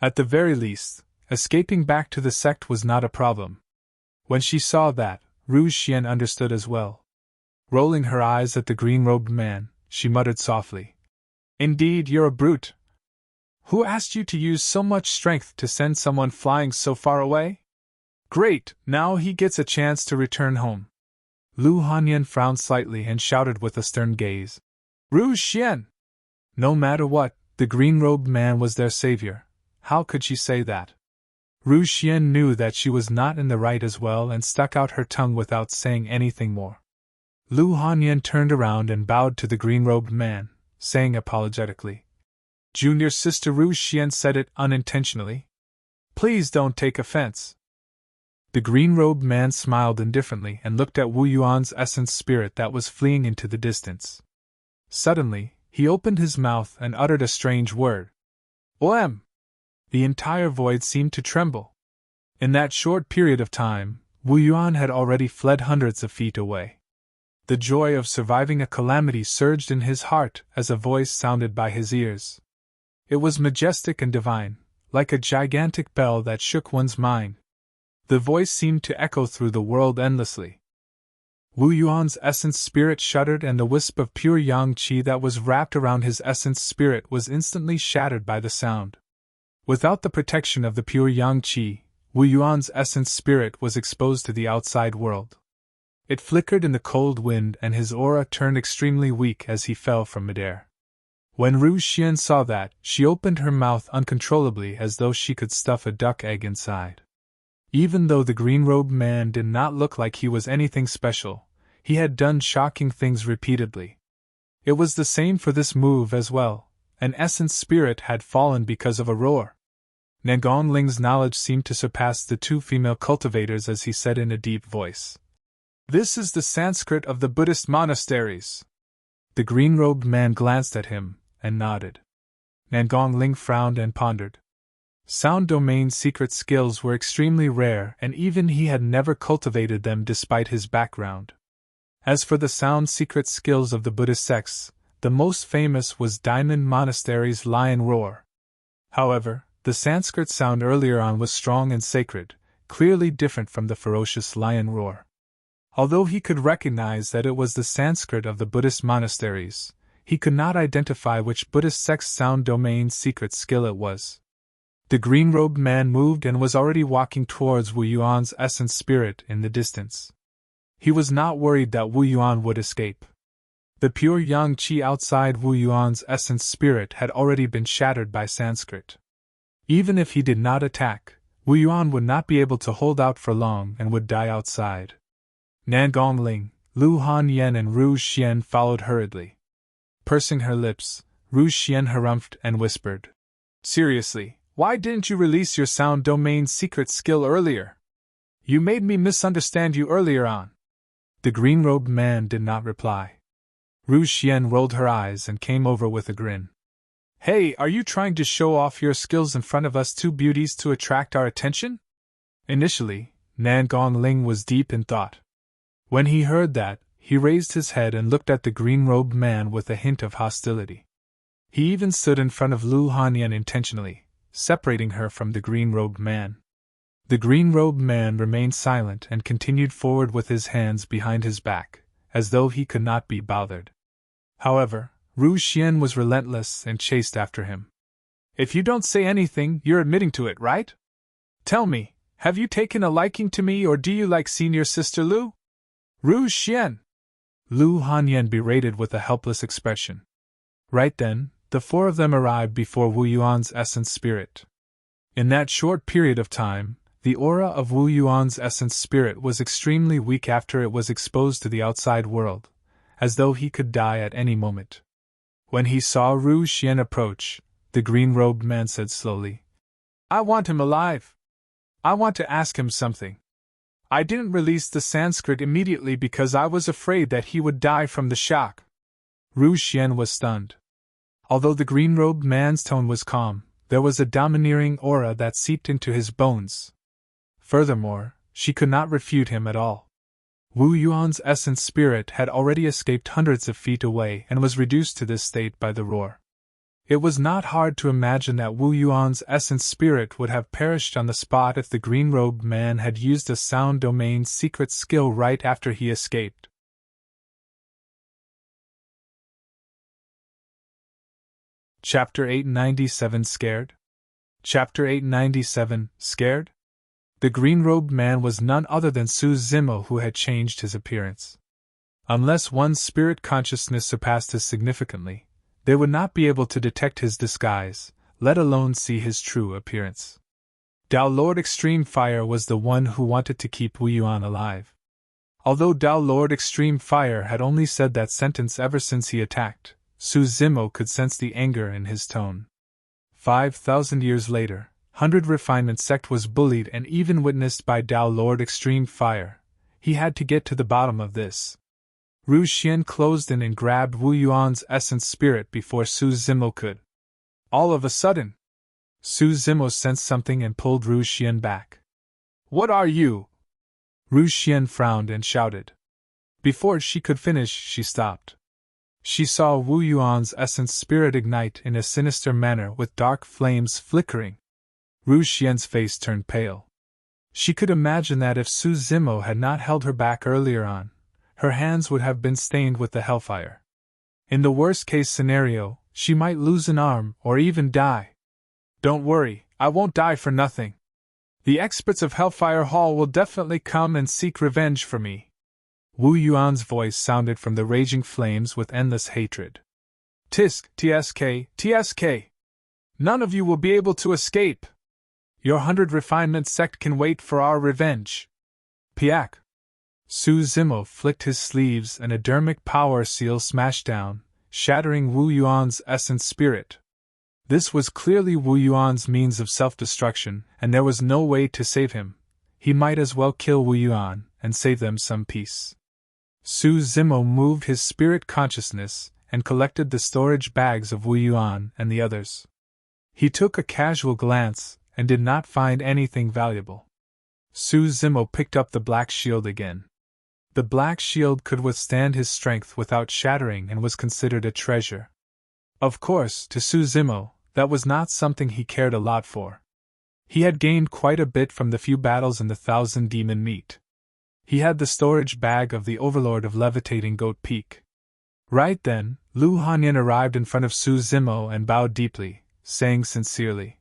At the very least, escaping back to the sect was not a problem. When she saw that, Ru Xian understood as well. Rolling her eyes at the green-robed man, she muttered softly, "Indeed, you're a brute. Who asked you to use so much strength to send someone flying so far away? Great, now he gets a chance to return home." Lu Hanyan frowned slightly and shouted with a stern gaze, "Ru Xian!" No matter what, the green-robed man was their savior. How could she say that? Ru Xian knew that she was not in the right as well and stuck out her tongue without saying anything more. Lu Hanyan turned around and bowed to the green-robed man, saying apologetically, "Junior sister." Ru Xian said it unintentionally. "Please don't take offense." The green-robed man smiled indifferently and looked at Wu Yuan's essence spirit that was fleeing into the distance. Suddenly, he opened his mouth and uttered a strange word. "Oem!" The entire void seemed to tremble. In that short period of time, Wu Yuan had already fled hundreds of feet away. The joy of surviving a calamity surged in his heart as a voice sounded by his ears. It was majestic and divine, like a gigantic bell that shook one's mind. The voice seemed to echo through the world endlessly. Wu Yuan's essence spirit shuddered and the wisp of pure yang qi that was wrapped around his essence spirit was instantly shattered by the sound. Without the protection of the pure yang qi, Wu Yuan's essence spirit was exposed to the outside world. It flickered in the cold wind and his aura turned extremely weak as he fell from midair. When Ru Xian saw that, she opened her mouth uncontrollably as though she could stuff a duck egg inside. Even though the green-robed man did not look like he was anything special, he had done shocking things repeatedly. It was the same for this move as well. An essence spirit had fallen because of a roar. Nangongling's knowledge seemed to surpass the two female cultivators as he said in a deep voice, "This is the Sanskrit of the Buddhist monasteries." The green-robed man glanced at him and nodded. Nangongling frowned and pondered. Sound domain secret skills were extremely rare and even he had never cultivated them despite his background. As for the sound secret skills of the Buddhist sects, the most famous was Diamond Monastery's Lion Roar. However, the Sanskrit sound earlier on was strong and sacred, clearly different from the ferocious lion roar. Although he could recognize that it was the Sanskrit of the Buddhist monasteries, he could not identify which Buddhist sect's sound domain secret skill it was. The green-robed man moved and was already walking towards Wu Yuan's essence spirit in the distance. He was not worried that Wu Yuan would escape. The pure yang qi outside Wu Yuan's essence spirit had already been shattered by Sanskrit. Even if he did not attack, Wu Yuan would not be able to hold out for long and would die outside. Nan Gongling, Lu Hanyan and Ru Xian followed hurriedly. Pursing her lips, Ru Xian harumphed and whispered, "Seriously, why didn't you release your sound domain secret skill earlier? You made me misunderstand you earlier on." The green-robed man did not reply. Ru Xian rolled her eyes and came over with a grin. "Hey, are you trying to show off your skills in front of us two beauties to attract our attention?" Initially, Nan Gongling was deep in thought. When he heard that, he raised his head and looked at the green-robed man with a hint of hostility. He even stood in front of Lu Hanyan intentionally, separating her from the green-robed man. The green-robed man remained silent and continued forward with his hands behind his back, as though he could not be bothered. However, Ru Xian was relentless and chased after him. "If you don't say anything, you're admitting to it, right? Tell me, have you taken a liking to me or do you like senior sister Lu?" "Ru Xian!" Lu Hanyan berated with a helpless expression. Right then, the four of them arrived before Wu Yuan's essence spirit. In that short period of time, the aura of Wu Yuan's essence spirit was extremely weak after it was exposed to the outside world, as though he could die at any moment. When he saw Ru Xian approach, the green-robed man said slowly, "I want him alive. I want to ask him something. I didn't release the Sanskrit immediately because I was afraid that he would die from the shock." Ru Xian was stunned. Although the green-robed man's tone was calm, there was a domineering aura that seeped into his bones. Furthermore, she could not refute him at all. Wu Yuan's essence spirit had already escaped hundreds of feet away and was reduced to this state by the roar. It was not hard to imagine that Wu Yuan's essence spirit would have perished on the spot if the green-robed man had used a sound domain secret skill right after he escaped. Chapter 897 Scared? Chapter 897 Scared? The green-robed man was none other than Su Zimo, who had changed his appearance. Unless one's spirit consciousness surpassed his significantly, they would not be able to detect his disguise, let alone see his true appearance. Tao Lord Extreme Fire was the one who wanted to keep Wu Yuan alive. Although Tao Lord Extreme Fire had only said that sentence ever since he attacked, Su Zimo could sense the anger in his tone. 5,000 years later, 100 Refinement Sect was bullied and even witnessed by Tao Lord Extreme Fire. He had to get to the bottom of this. Ru Xian closed in and grabbed Wu Yuan's essence spirit before Su Zimo could. All of a sudden, Su Zimo sensed something and pulled Ru Xian back. "What are you?" Ru Xian frowned and shouted. Before she could finish, she stopped. She saw Wu Yuan's essence spirit ignite in a sinister manner with dark flames flickering. Ru Xian's face turned pale. She could imagine that if Su Zimo had not held her back earlier on, her hands would have been stained with the Hellfire. In the worst-case scenario, she might lose an arm or even die. "Don't worry, I won't die for nothing. The experts of Hellfire Hall will definitely come and seek revenge for me." Wu Yuan's voice sounded from the raging flames with endless hatred. "Tisk, tsk, tsk. None of you will be able to escape. Your 100 Refinement Sect can wait for our revenge." Piak! Su Zimo flicked his sleeves and a dermic power seal smashed down, shattering Wu Yuan's essence spirit. This was clearly Wu Yuan's means of self-destruction, and there was no way to save him. He might as well kill Wu Yuan and save them some peace. Su Zimo moved his spirit consciousness and collected the storage bags of Wu Yuan and the others. He took a casual glance and did not find anything valuable. Su Zimo picked up the black shield again. The black shield could withstand his strength without shattering and was considered a treasure. Of course, to Su Zimo, that was not something he cared a lot for. He had gained quite a bit from the few battles in the 1,000 demon meat. He had the storage bag of the Overlord of Levitating Goat Peak. Right then, Lu Hanyan arrived in front of Su Zimo and bowed deeply, saying sincerely,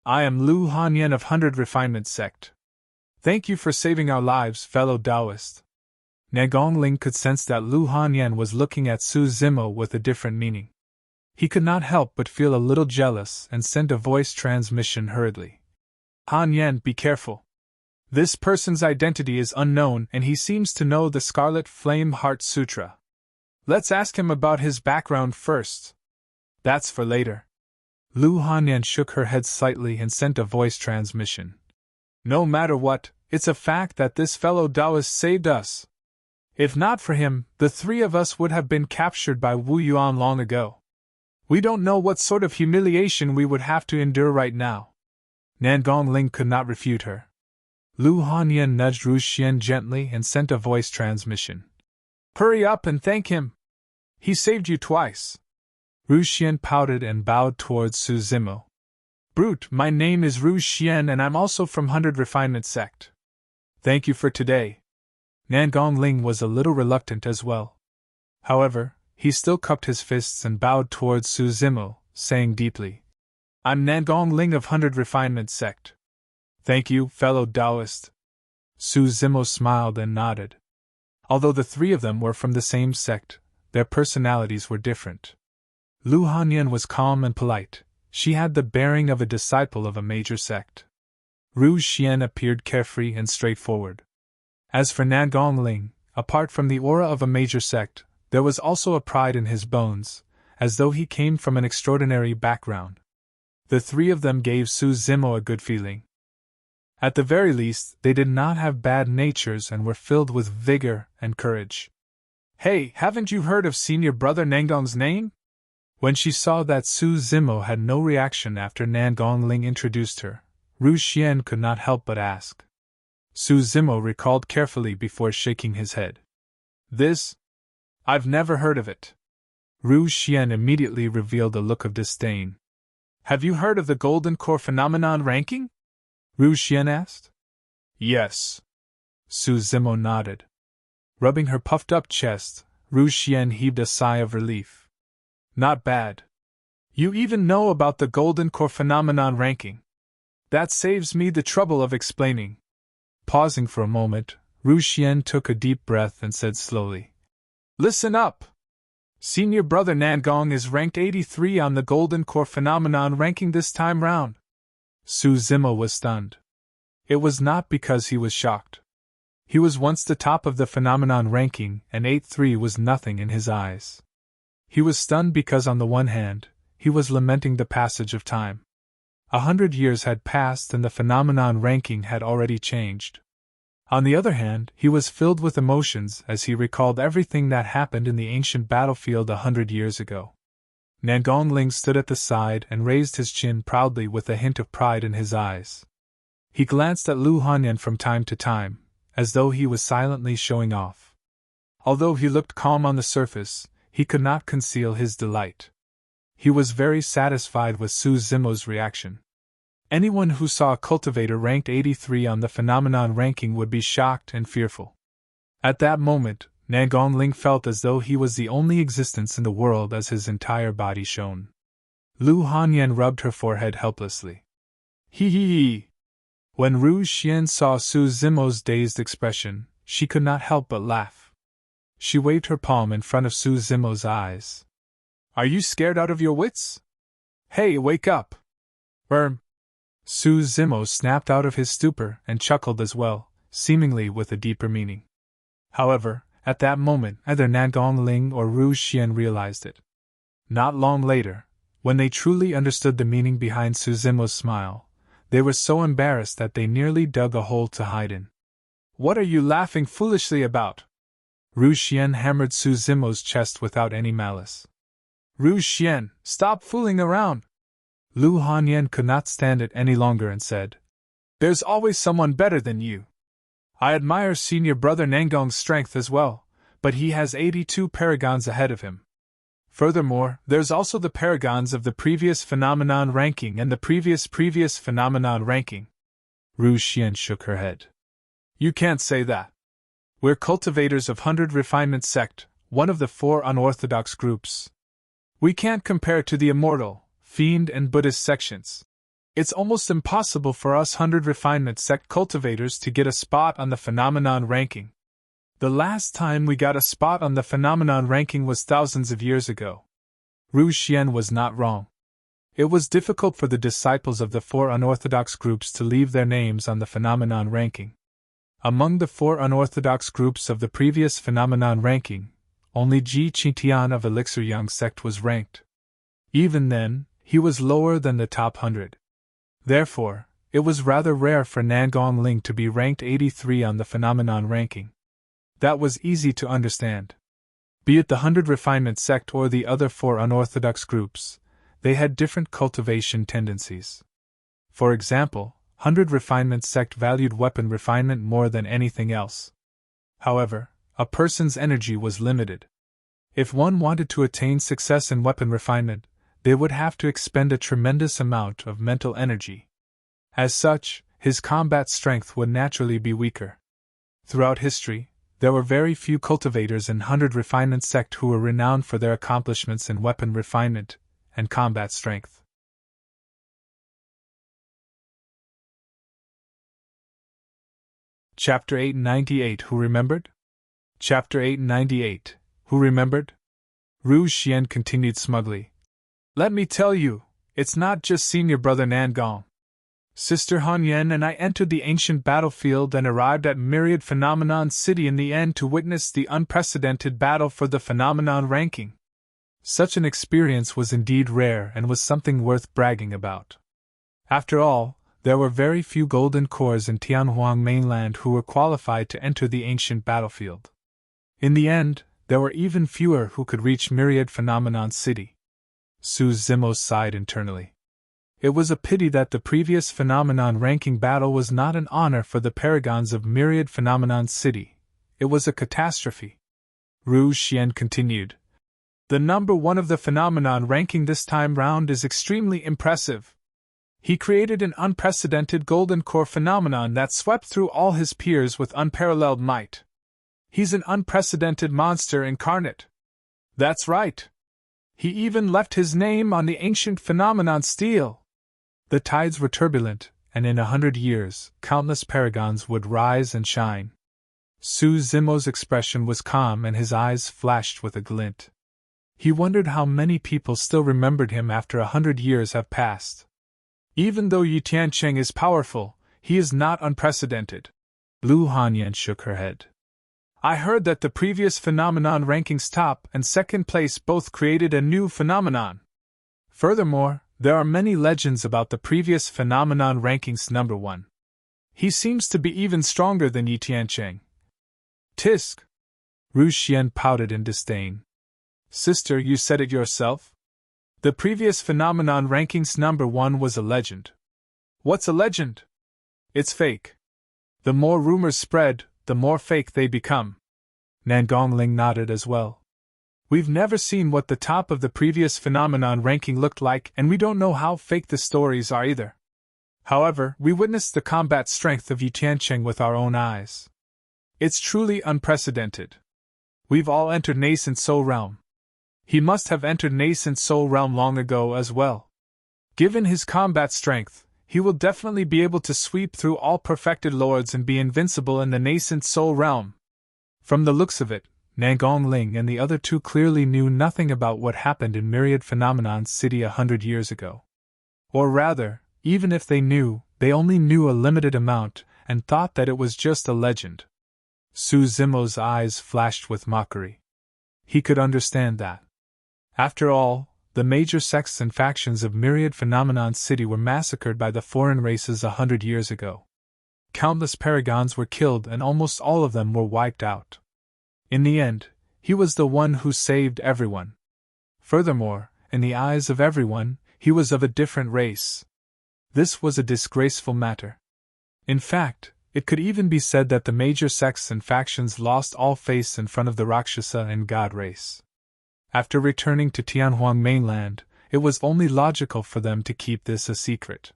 I am Lu Hanyan of 100 Refinement Sect. Thank you for saving our lives, fellow Taoist. Nagong Ling could sense that Lu Hanyan was looking at Su Zimo with a different meaning. He could not help but feel a little jealous and sent a voice transmission hurriedly. Hanyan, be careful. This person's identity is unknown and he seems to know the Scarlet Flame Heart Sutra. Let's ask him about his background first. That's for later. Lu Hanyan shook her head slightly and sent a voice transmission. No matter what, it's a fact that this fellow Taoist saved us. If not for him, the three of us would have been captured by Wu Yuan long ago. We don't know what sort of humiliation we would have to endure right now. Nangong Ling could not refute her. Lu Hanyan nudged Ru Xian gently and sent a voice transmission. Hurry up and thank him. He saved you twice. Ru Xian pouted and bowed towards Su Zimo. Brute, my name is Ru Xian and I'm also from 100 Refinement Sect. Thank you for today. Nangong Ling was a little reluctant as well. However, he still cupped his fists and bowed towards Su Zimo, saying deeply, I'm Nangong Ling of 100 Refinement Sect. Thank you, fellow Taoist. Su Zimo smiled and nodded. Although the three of them were from the same sect, their personalities were different. Lu Hanyan was calm and polite. She had the bearing of a disciple of a major sect. Ru Xian appeared carefree and straightforward. As for Nangong Ling, apart from the aura of a major sect, there was also a pride in his bones, as though he came from an extraordinary background. The three of them gave Su Zimo a good feeling. At the very least, they did not have bad natures and were filled with vigor and courage. Hey, haven't you heard of senior brother Nangong's name? When she saw that Su Zimo had no reaction after Nangong Ling introduced her, Ru Xian could not help but ask. Su Zimo recalled carefully before shaking his head. This? I've never heard of it. Ru Xian immediately revealed a look of disdain. Have you heard of the Golden Core Phenomenon ranking? Ru Xian asked. Yes. Su Zimo nodded. Rubbing her puffed-up chest, Ru Xian heaved a sigh of relief. Not bad. You even know about the Golden Core Phenomenon ranking. That saves me the trouble of explaining. Pausing for a moment, Ru Xian took a deep breath and said slowly, Listen up! Senior brother Nangong is ranked 83 on the Golden Core Phenomenon ranking this time round. Su Zimo was stunned. It was not because he was shocked. He was once the top of the phenomenon ranking, and 83 was nothing in his eyes. He was stunned because on the one hand, he was lamenting the passage of time. 100 years had passed and the phenomenon ranking had already changed. On the other hand, he was filled with emotions as he recalled everything that happened in the ancient battlefield 100 years ago. Nangong Ling stood at the side and raised his chin proudly with a hint of pride in his eyes. He glanced at Lu Hanyan from time to time, as though he was silently showing off. Although he looked calm on the surface, he could not conceal his delight. He was very satisfied with Su Zimo's reaction. Anyone who saw a cultivator ranked 83 on the phenomenon ranking would be shocked and fearful. At that moment, Nangong Ling felt as though he was the only existence in the world as his entire body shone. Lu Hanyan rubbed her forehead helplessly. Hee hee hee. When Ru Xian saw Su Zimo's dazed expression, she could not help but laugh. She waved her palm in front of Su Zimo's eyes. Are you scared out of your wits? Hey, wake up! Su Zimo snapped out of his stupor and chuckled as well, seemingly with a deeper meaning. However, at that moment, either Nangong Ling or Ru Xian realized it. Not long later, when they truly understood the meaning behind Su Zimo's smile, they were so embarrassed that they nearly dug a hole to hide in. What are you laughing foolishly about? Ru Xian hammered Su Zimo's chest without any malice. Ru Xian, stop fooling around! Lu Hanyan could not stand it any longer and said, There's always someone better than you. I admire senior brother Nangong's strength as well, but he has 82 paragons ahead of him. Furthermore, there's also the paragons of the previous phenomenon ranking and the previous phenomenon ranking. Ru Xian shook her head. You can't say that. We're cultivators of 100 Refinement Sect, one of the 4 unorthodox groups. We can't compare to the immortal, fiend and Buddhist sections. It's almost impossible for us 100 refinement sect cultivators to get a spot on the phenomenon ranking. The last time we got a spot on the phenomenon ranking was thousands of years ago. Ru Xian was not wrong. It was difficult for the disciples of the 4 unorthodox groups to leave their names on the phenomenon ranking. Among the 4 unorthodox groups of the previous phenomenon ranking, only Ji Qitian of Elixir Yang sect was ranked. Even then, he was lower than the top 100. Therefore, it was rather rare for Nangong Ling to be ranked 83 on the phenomenon ranking. That was easy to understand. Be it the 100 refinement sect or the other 4 unorthodox groups, they had different cultivation tendencies. For example, 100 refinement sect valued weapon refinement more than anything else. However, a person's energy was limited. If one wanted to attain success in weapon refinement, they would have to expend a tremendous amount of mental energy. As such, his combat strength would naturally be weaker. Throughout history, there were very few cultivators in 100 refinement sect who were renowned for their accomplishments in weapon refinement and combat strength. Chapter 898 Who Remembered? Chapter 898 Who Remembered? Ru Xian continued smugly. Let me tell you, it's not just senior brother Nangong. Sister Han Yen and I entered the ancient battlefield and arrived at Myriad Phenomenon City in the end to witness the unprecedented battle for the phenomenon ranking. Such an experience was indeed rare and was something worth bragging about. After all, there were very few golden cores in Tianhuang mainland who were qualified to enter the ancient battlefield. In the end, there were even fewer who could reach Myriad Phenomenon City. Su Zimo sighed internally. It was a pity that the previous phenomenon ranking battle was not an honor for the paragons of Myriad Phenomenon City. It was a catastrophe. Ru Xian continued. The number 1 of the phenomenon ranking this time round is extremely impressive. He created an unprecedented golden core phenomenon that swept through all his peers with unparalleled might. He's an unprecedented monster incarnate. That's right. He even left his name on the ancient phenomenon stele. The tides were turbulent, and in 100 years, countless paragons would rise and shine. Su Zimo's expression was calm and his eyes flashed with a glint. He wondered how many people still remembered him after 100 years have passed. Even though Yi Tiancheng is powerful, he is not unprecedented. Lu Hanyan shook her head. I heard that the previous phenomenon rankings top and second place both created a new phenomenon. Furthermore, there are many legends about the previous phenomenon rankings number 1. He seems to be even stronger than Yi Tiancheng. Tisk! Ru Xian pouted in disdain. Sister, you said it yourself? The previous phenomenon rankings number 1 was a legend. What's a legend? It's fake. The more rumors spread, the more fake they become. Nangong Ling nodded as well. We've never seen what the top of the previous phenomenon ranking looked like, and we don't know how fake the stories are either. However, we witnessed the combat strength of Yi Tiancheng with our own eyes. It's truly unprecedented. We've all entered nascent soul realm. He must have entered nascent soul realm long ago as well. Given his combat strength, he will definitely be able to sweep through all perfected lords and be invincible in the nascent soul realm. From the looks of it, Nangong Ling and the other 2 clearly knew nothing about what happened in Myriad Phenomenon City 100 years ago. Or rather, even if they knew, they only knew a limited amount and thought that it was just a legend. Su Zimo's eyes flashed with mockery. He could understand that. After all, the major sects and factions of Myriad Phenomenon City were massacred by the foreign races 100 years ago. Countless paragons were killed and almost all of them were wiped out. In the end, he was the one who saved everyone. Furthermore, in the eyes of everyone, he was of a different race. This was a disgraceful matter. In fact, it could even be said that the major sects and factions lost all face in front of the Rakshasa and God race. After returning to Tianhuang mainland, it was only logical for them to keep this a secret.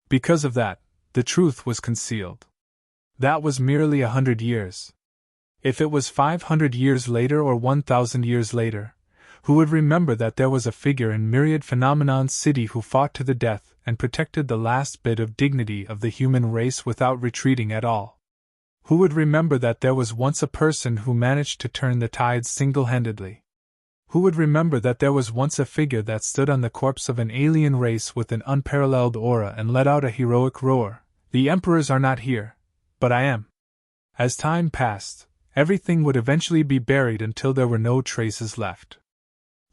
Because of that, the truth was concealed. That was merely 100 years. If it was 500 years later or 1,000 years later, Who would remember that there was a figure in Myriad Phenomenon City who fought to the death and protected the last bit of dignity of the human race without retreating at all? Who would remember that there was once a person who managed to turn the tides single-handedly? Who would remember that there was once a figure that stood on the corpse of an alien race with an unparalleled aura and let out a heroic roar, "The emperors are not here, but I am"? As time passed, everything would eventually be buried until there were no traces left.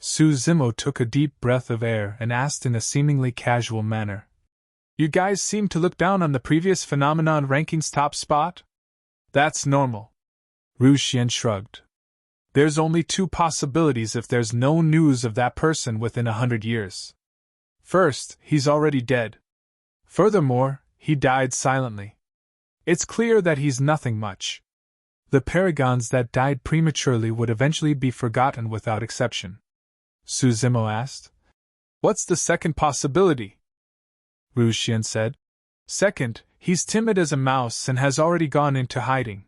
Su Zimo took a deep breath of air and asked in a seemingly casual manner, "You guys seem to look down on the previous phenomenon ranking's top spot?" "That's normal." Ru Xian shrugged. "There's only two possibilities if there's no news of that person within 100 years. First, he's already dead. Furthermore, he died silently. It's clear that he's nothing much. The paragons that died prematurely would eventually be forgotten without exception." Su Zimo asked. "What's the second possibility?" Ru Xian said. "Second, he's timid as a mouse and has already gone into hiding."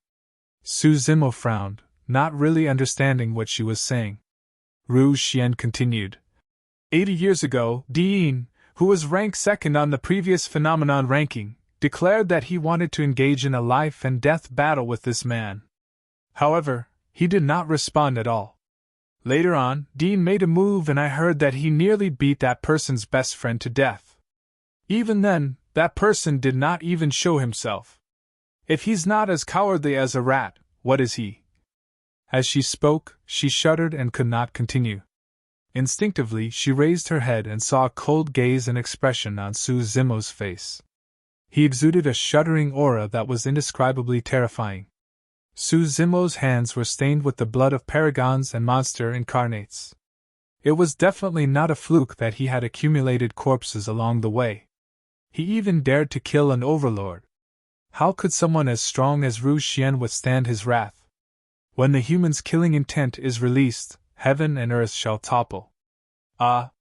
Su Zimo frowned, not really understanding what she was saying. Ru Xian continued. 80 years ago, Jian, who was ranked second on the previous phenomenon ranking, declared that he wanted to engage in a life-and-death battle with this man. However, he did not respond at all. Later on, Jian made a move and I heard that he nearly beat that person's best friend to death. Even then, that person did not even show himself. If he's not as cowardly as a rat, what is he? As she spoke, she shuddered and could not continue. Instinctively, she raised her head and saw a cold gaze and expression on Su Zimo's face. He exuded a shuddering aura that was indescribably terrifying. Su Zimo's hands were stained with the blood of paragons and monster incarnates. It was definitely not a fluke that he had accumulated corpses along the way. He even dared to kill an overlord. How could someone as strong as Ru Xian withstand his wrath? When the human's killing intent is released, heaven and earth shall topple. Ah!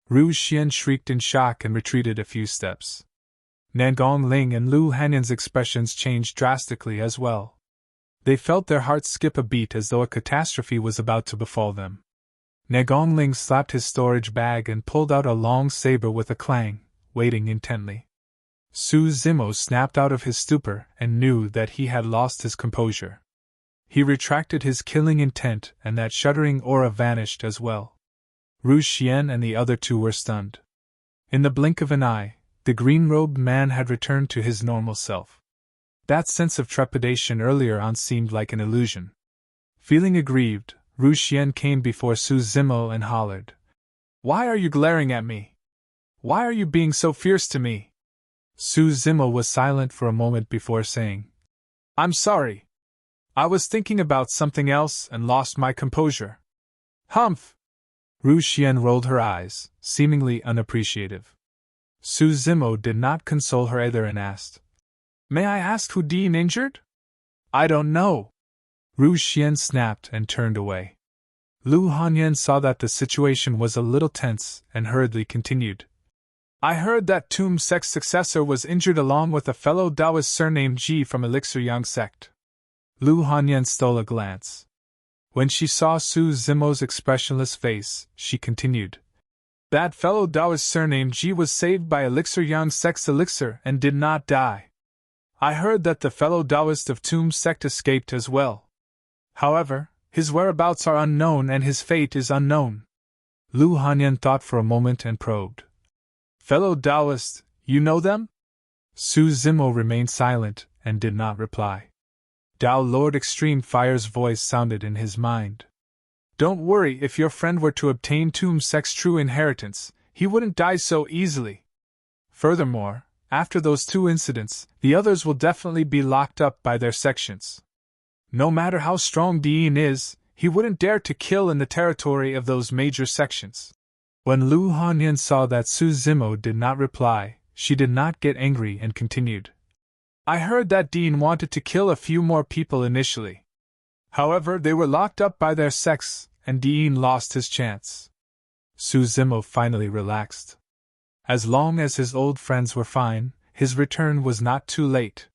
Ru Xian shrieked in shock and retreated a few steps. Nangong Ling and Lu Hanyan's expressions changed drastically as well. They felt their hearts skip a beat as though a catastrophe was about to befall them. Nangong Ling slapped his storage bag and pulled out a long saber with a clang, waiting intently. Su Zimo snapped out of his stupor and knew that he had lost his composure. He retracted his killing intent and that shuddering aura vanished as well. Ru Xian and the other two were stunned. In the blink of an eye, the green-robed man had returned to his normal self. That sense of trepidation earlier on seemed like an illusion. Feeling aggrieved, Ru Xian came before Su Zimo and hollered, "Why are you glaring at me? Why are you being so fierce to me?" Su Zimo was silent for a moment before saying, "I'm sorry. I was thinking about something else and lost my composure." "Humph!" Ru Xian rolled her eyes, seemingly unappreciative. Su Zimo did not console her either and asked, "May I ask who Jian injured?" "I don't know." Ru Xian snapped and turned away. Lu Hanyan saw that the situation was a little tense and hurriedly continued. "I heard that Tomb Sect's successor was injured along with a fellow Taoist surnamed Ji from Elixir Yang sect." Lu Hanyan stole a glance. When she saw Su Zimo's expressionless face, she continued. "That fellow Taoist surnamed Ji was saved by Elixir Yang sect's elixir and did not die. I heard that the fellow Taoist of Tomb Sect escaped as well. However, his whereabouts are unknown and his fate is unknown." Lu Hanyan thought for a moment and probed. "Fellow Taoist, you know them?" Su Zimo remained silent and did not reply. Tao Lord Extreme Fire's voice sounded in his mind. "Don't worry, if your friend were to obtain Tomb Sect's true inheritance, he wouldn't die so easily. Furthermore, after those two incidents, the others will definitely be locked up by their sections. No matter how strong Jian is, he wouldn't dare to kill in the territory of those major sections." When Lu Hanyan saw that Su Zimo did not reply, she did not get angry and continued. "I heard that Jian wanted to kill a few more people initially. However, they were locked up by their sects, and Jian lost his chance." Su Zimo finally relaxed. As long as his old friends were fine, his return was not too late.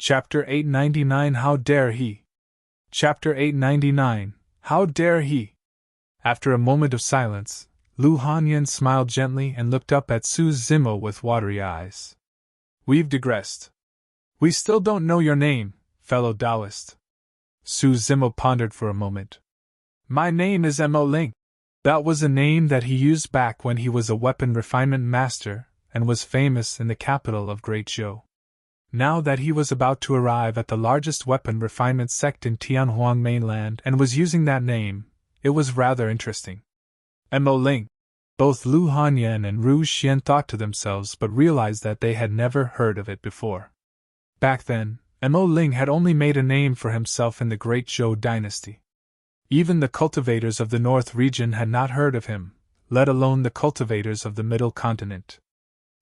Chapter 899 How Dare He? Chapter 899 How Dare He? After a moment of silence, Lu Hanyan smiled gently and looked up at Su Zimo with watery eyes. We've digressed. We still don't know your name, fellow Taoist. Su Zimo pondered for a moment. My name is Mo Ling. That was a name that he used back when he was a weapon refinement master and was famous in the capital of Great Zhou. Now that he was about to arrive at the largest weapon refinement sect in Tianhuang mainland and was using that name, it was rather interesting. Mo Ling. Both Lu Hanyan and Ru Xian thought to themselves but realized that they had never heard of it before. Back then, Mo Ling had only made a name for himself in the Great Zhou dynasty. Even the cultivators of the North region had not heard of him, let alone the cultivators of the Middle Continent.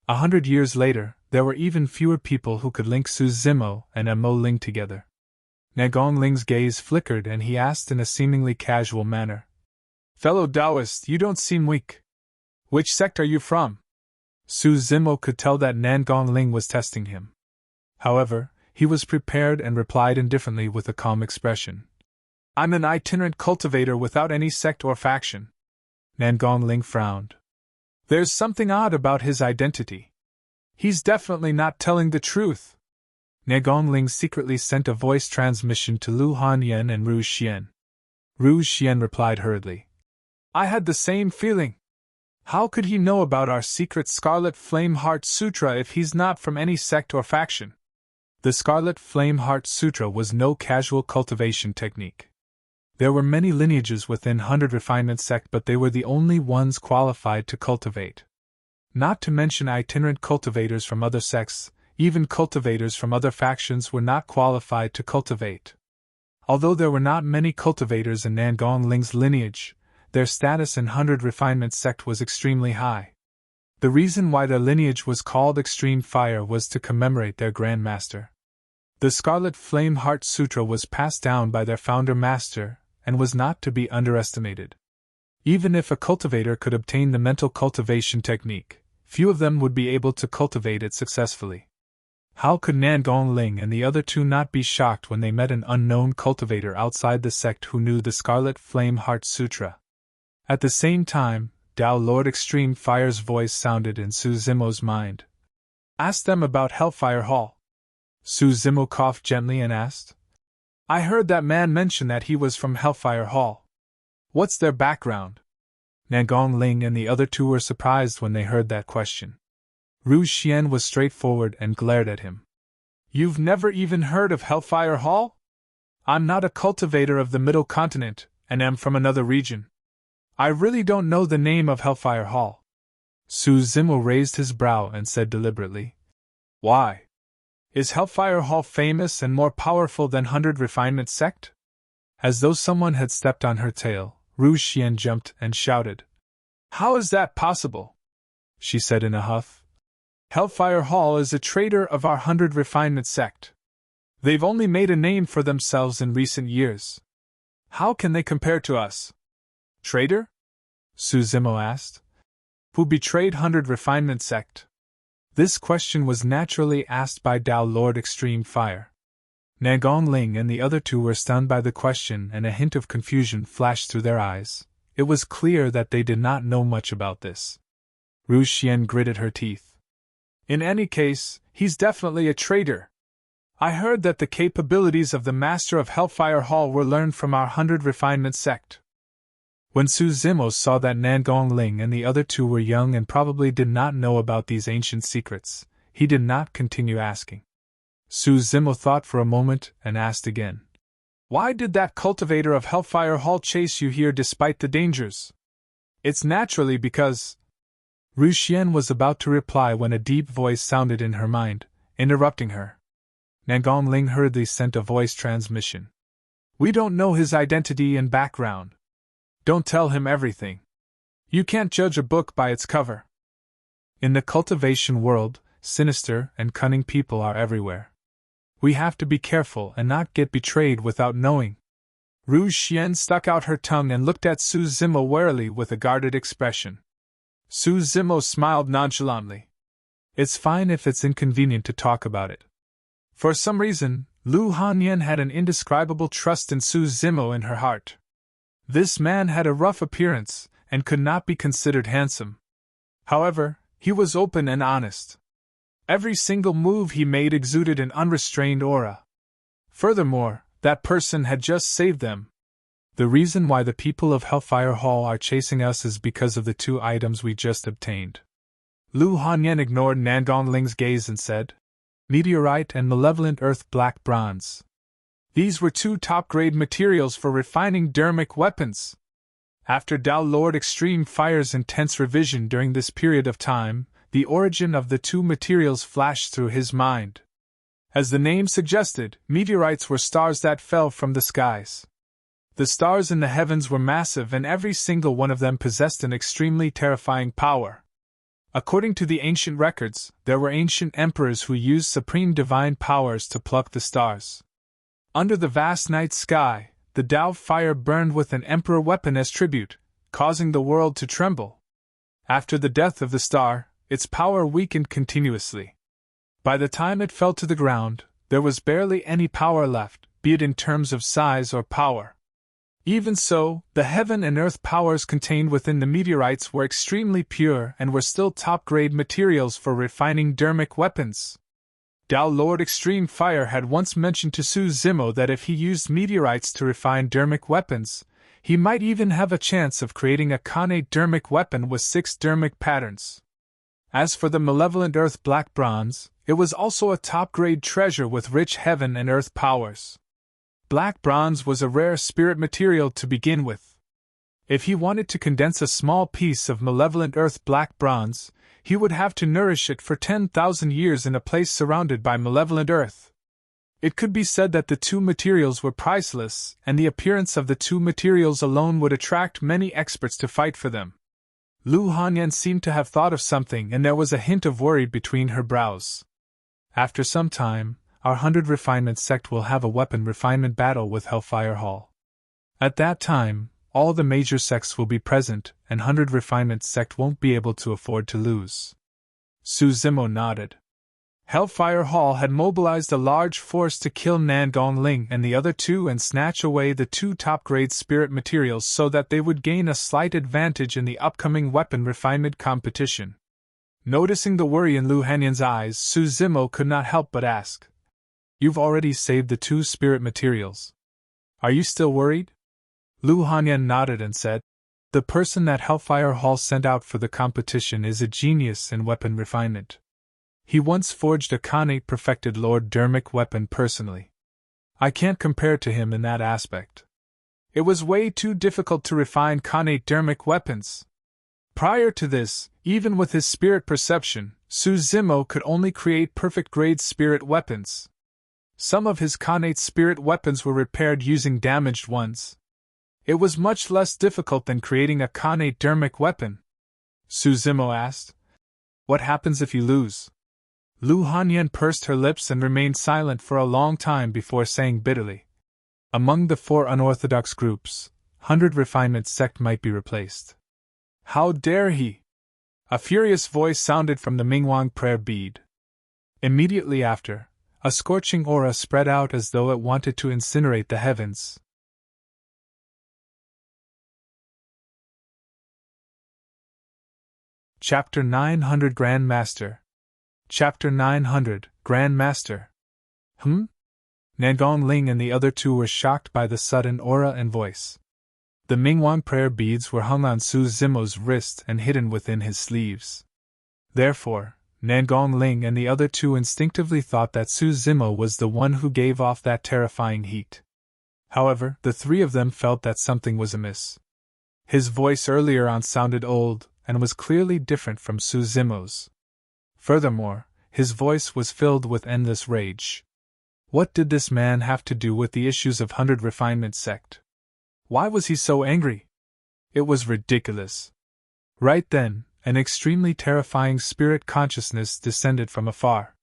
100 years later, there were even fewer people who could link Su Zimo and Mo Ling together. Nagong Ling's gaze flickered and he asked in a seemingly casual manner, Fellow Taoist, you don't seem weak. Which sect are you from? Su Zimo could tell that Nagong Ling was testing him. However, he was prepared and replied indifferently with a calm expression. I'm an itinerant cultivator without any sect or faction. Nagong Ling frowned. There's something odd about his identity. He's definitely not telling the truth. Nagong Ling secretly sent a voice transmission to Lu Hanyan and Ru Xian. Ru Xian replied hurriedly. I had the same feeling. How could he know about our secret Scarlet Flame Heart Sutra if he's not from any sect or faction? The Scarlet Flame Heart Sutra was no casual cultivation technique. There were many lineages within 100 Refinement sect, but they were the only ones qualified to cultivate. Not to mention itinerant cultivators from other sects, even cultivators from other factions were not qualified to cultivate. Although there were not many cultivators in Nagong Ling's lineage, their status in 100 Refinement sect was extremely high. The reason why their lineage was called Extreme Fire was to commemorate their Grandmaster. The Scarlet Flame Heart Sutra was passed down by their founder master, and was not to be underestimated. Even if a cultivator could obtain the mental cultivation technique, few of them would be able to cultivate it successfully. How could Nagong Ling and the other two not be shocked when they met an unknown cultivator outside the sect who knew the Scarlet Flame Heart Sutra? At the same time, Tao Lord Extreme Fire's voice sounded in Su Zimo's mind. Ask them about Hellfire Hall. Su Zimo coughed gently and asked. I heard that man mention that he was from Hellfire Hall. What's their background? Nagong Ling and the other two were surprised when they heard that question. Ru Xian was straightforward and glared at him. You've never even heard of Hellfire Hall? I'm not a cultivator of the Middle Continent, and am from another region. I really don't know the name of Hellfire Hall. Su Zimo raised his brow and said deliberately. Why? Is Hellfire Hall famous and more powerful than 100 Refinement sect? As though someone had stepped on her tail, Ru Xian jumped and shouted. How is that possible? She said in a huff. Hellfire Hall is a traitor of our 100 Refinement sect. They've only made a name for themselves in recent years. How can they compare to us? Traitor? Su Zimo asked. Who betrayed 100 Refinement sect? This question was naturally asked by Tao Lord Extreme Fire. Nagong Ling and the other two were stunned by the question, and a hint of confusion flashed through their eyes. It was clear that they did not know much about this. Ru Xian gritted her teeth. In any case, he's definitely a traitor. I heard that the capabilities of the Master of Hellfire Hall were learned from our 100 Refinement sect. When Su Zimo saw that Nagong Ling and the other two were young and probably did not know about these ancient secrets, he did not continue asking. Su Zimo thought for a moment and asked again. Why did that cultivator of Hellfire Hall chase you here despite the dangers? It's naturally because... Ru Xian was about to reply when a deep voice sounded in her mind, interrupting her. Nagong Ling hurriedly sent a voice transmission. We don't know his identity and background. Don't tell him everything. You can't judge a book by its cover. In the cultivation world, sinister and cunning people are everywhere. We have to be careful and not get betrayed without knowing. Ru Xian stuck out her tongue and looked at Su Zimo warily with a guarded expression. Su Zimo smiled nonchalantly. It's fine if it's inconvenient to talk about it. For some reason, Lu Hanyan had an indescribable trust in Su Zimo in her heart. This man had a rough appearance, and could not be considered handsome. However, he was open and honest. Every single move he made exuded an unrestrained aura. Furthermore, that person had just saved them. The reason why the people of Hellfire Hall are chasing us is because of the 2 items we just obtained. Lu Hanyan ignored Nangong-Ling's gaze and said, Meteorite and Malevolent Earth Black Bronze. These were 2 top-grade materials for refining dermic weapons. After Tao Lord Extreme Fire's intense revision during this period of time, the origin of the 2 materials flashed through his mind. As the name suggested, meteorites were stars that fell from the skies. The stars in the heavens were massive, and every single one of them possessed an extremely terrifying power. According to the ancient records, there were ancient emperors who used supreme divine powers to pluck the stars. Under the vast night sky, the Tao fire burned with an emperor weapon as tribute, causing the world to tremble. After the death of the star, its power weakened continuously. By the time it fell to the ground, there was barely any power left, be it in terms of size or power. Even so, the heaven and earth powers contained within the meteorites were extremely pure and were still top-grade materials for refining dermic weapons. Tao Lord Extreme Fire had once mentioned to Su Zimo that if he used meteorites to refine dermic weapons, he might even have a chance of creating a Khanate dermic weapon with 6 dermic patterns. As for the Malevolent Earth Black Bronze, it was also a top-grade treasure with rich heaven and earth powers. Black bronze was a rare spirit material to begin with. If he wanted to condense a small piece of Malevolent Earth Black Bronze, he would have to nourish it for 10,000 years in a place surrounded by malevolent earth. It could be said that the 2 materials were priceless, and the appearance of the 2 materials alone would attract many experts to fight for them. Lu Hanyan seemed to have thought of something, and there was a hint of worry between her brows. After some time, our 100 Refinement sect will have a weapon refinement battle with Hellfire Hall. At that time, all the major sects will be present, and 100 Refinement sect won't be able to afford to lose. Su Zimo nodded. Hellfire Hall had mobilized a large force to kill Nangong-Ling and the other 2 and snatch away the 2 top-grade spirit materials so that they would gain a slight advantage in the upcoming weapon refinement competition. Noticing the worry in Lu Hanyan's eyes, Su Zimo could not help but ask, "You've already saved the 2 spirit materials. Are you still worried?" Lu Hanyan nodded and said, "The person that Hellfire Hall sent out for the competition is a genius in weapon refinement. He once forged a Khanate perfected Lord dermic weapon personally. I can't compare to him in that aspect. It was way too difficult to refine Khanate dermic weapons." Prior to this, even with his spirit perception, Su Zimo could only create perfect-grade spirit weapons. Some of his Khanate spirit weapons were repaired using damaged ones. It was much less difficult than creating a Khanate dermic weapon. Su Zimo asked, "What happens if you lose?" Lu Hanyan pursed her lips and remained silent for a long time before saying bitterly, "Among the 4 unorthodox groups, 100 Refinement sect might be replaced." "How dare he!" A furious voice sounded from the Mingwang prayer bead. Immediately after, a scorching aura spread out as though it wanted to incinerate the heavens. Chapter 900 Grandmaster. Chapter 900 Grandmaster. Nangong-Ling and the other 2 were shocked by the sudden aura and voice. The Mingwang prayer beads were hung on Su Zimo's wrist and hidden within his sleeves. Therefore, Nangong-Ling and the other 2 instinctively thought that Su Zimo was the one who gave off that terrifying heat. However, the 3 of them felt that something was amiss. His voice earlier on sounded old, and was clearly different from Su Zimo's. Furthermore, his voice was filled with endless rage. What did this man have to do with the issues of 100 Refinement sect? Why was he so angry? It was ridiculous. Right then, an extremely terrifying spirit consciousness descended from afar.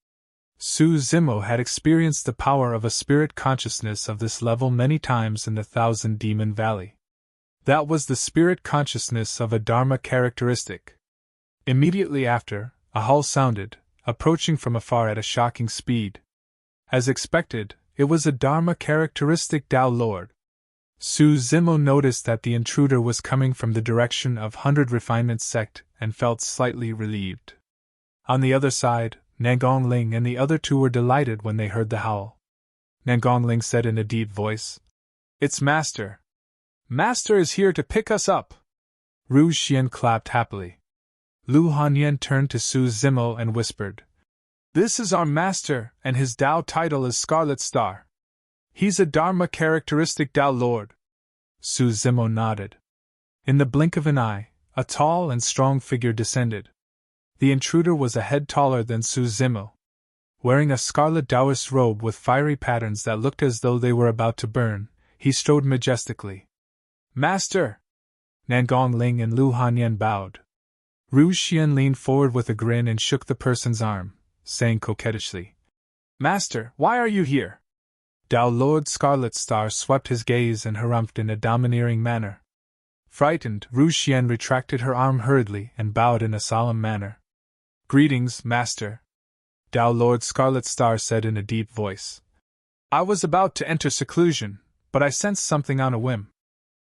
Su Zimo had experienced the power of a spirit consciousness of this level many times in the Thousand Demon Valley. That was the spirit consciousness of a Dharma characteristic. Immediately after, a howl sounded, approaching from afar at a shocking speed. As expected, it was a Dharma characteristic Tao Lord. Su Zimo noticed that the intruder was coming from the direction of 100 Refinement sect and felt slightly relieved. On the other side, Nangong Ling and the other two were delighted when they heard the howl. Nangong Ling said in a deep voice, "It's Master. Master is here to pick us up." Ru Xian clapped happily. Lu Hanyan turned to Su Zimo and whispered, "This is our master, and his Dao title is Scarlet Star. He's a Dharma characteristic Dao Lord." Su Zimo nodded. In the blink of an eye, a tall and strong figure descended. The intruder was a head taller than Su Zimo. Wearing a scarlet Taoist robe with fiery patterns that looked as though they were about to burn, he strode majestically. "Master!" Nangong Ling and Lu Hanyan bowed. Ru Xian leaned forward with a grin and shook the person's arm, saying coquettishly, "Master, why are you here?" Tao Lord Scarlet Star swept his gaze and harumphed in a domineering manner. Frightened, Ru Xian retracted her arm hurriedly and bowed in a solemn manner. "Greetings, Master," Tao Lord Scarlet Star said in a deep voice. "I was about to enter seclusion, but I sensed something on a whim.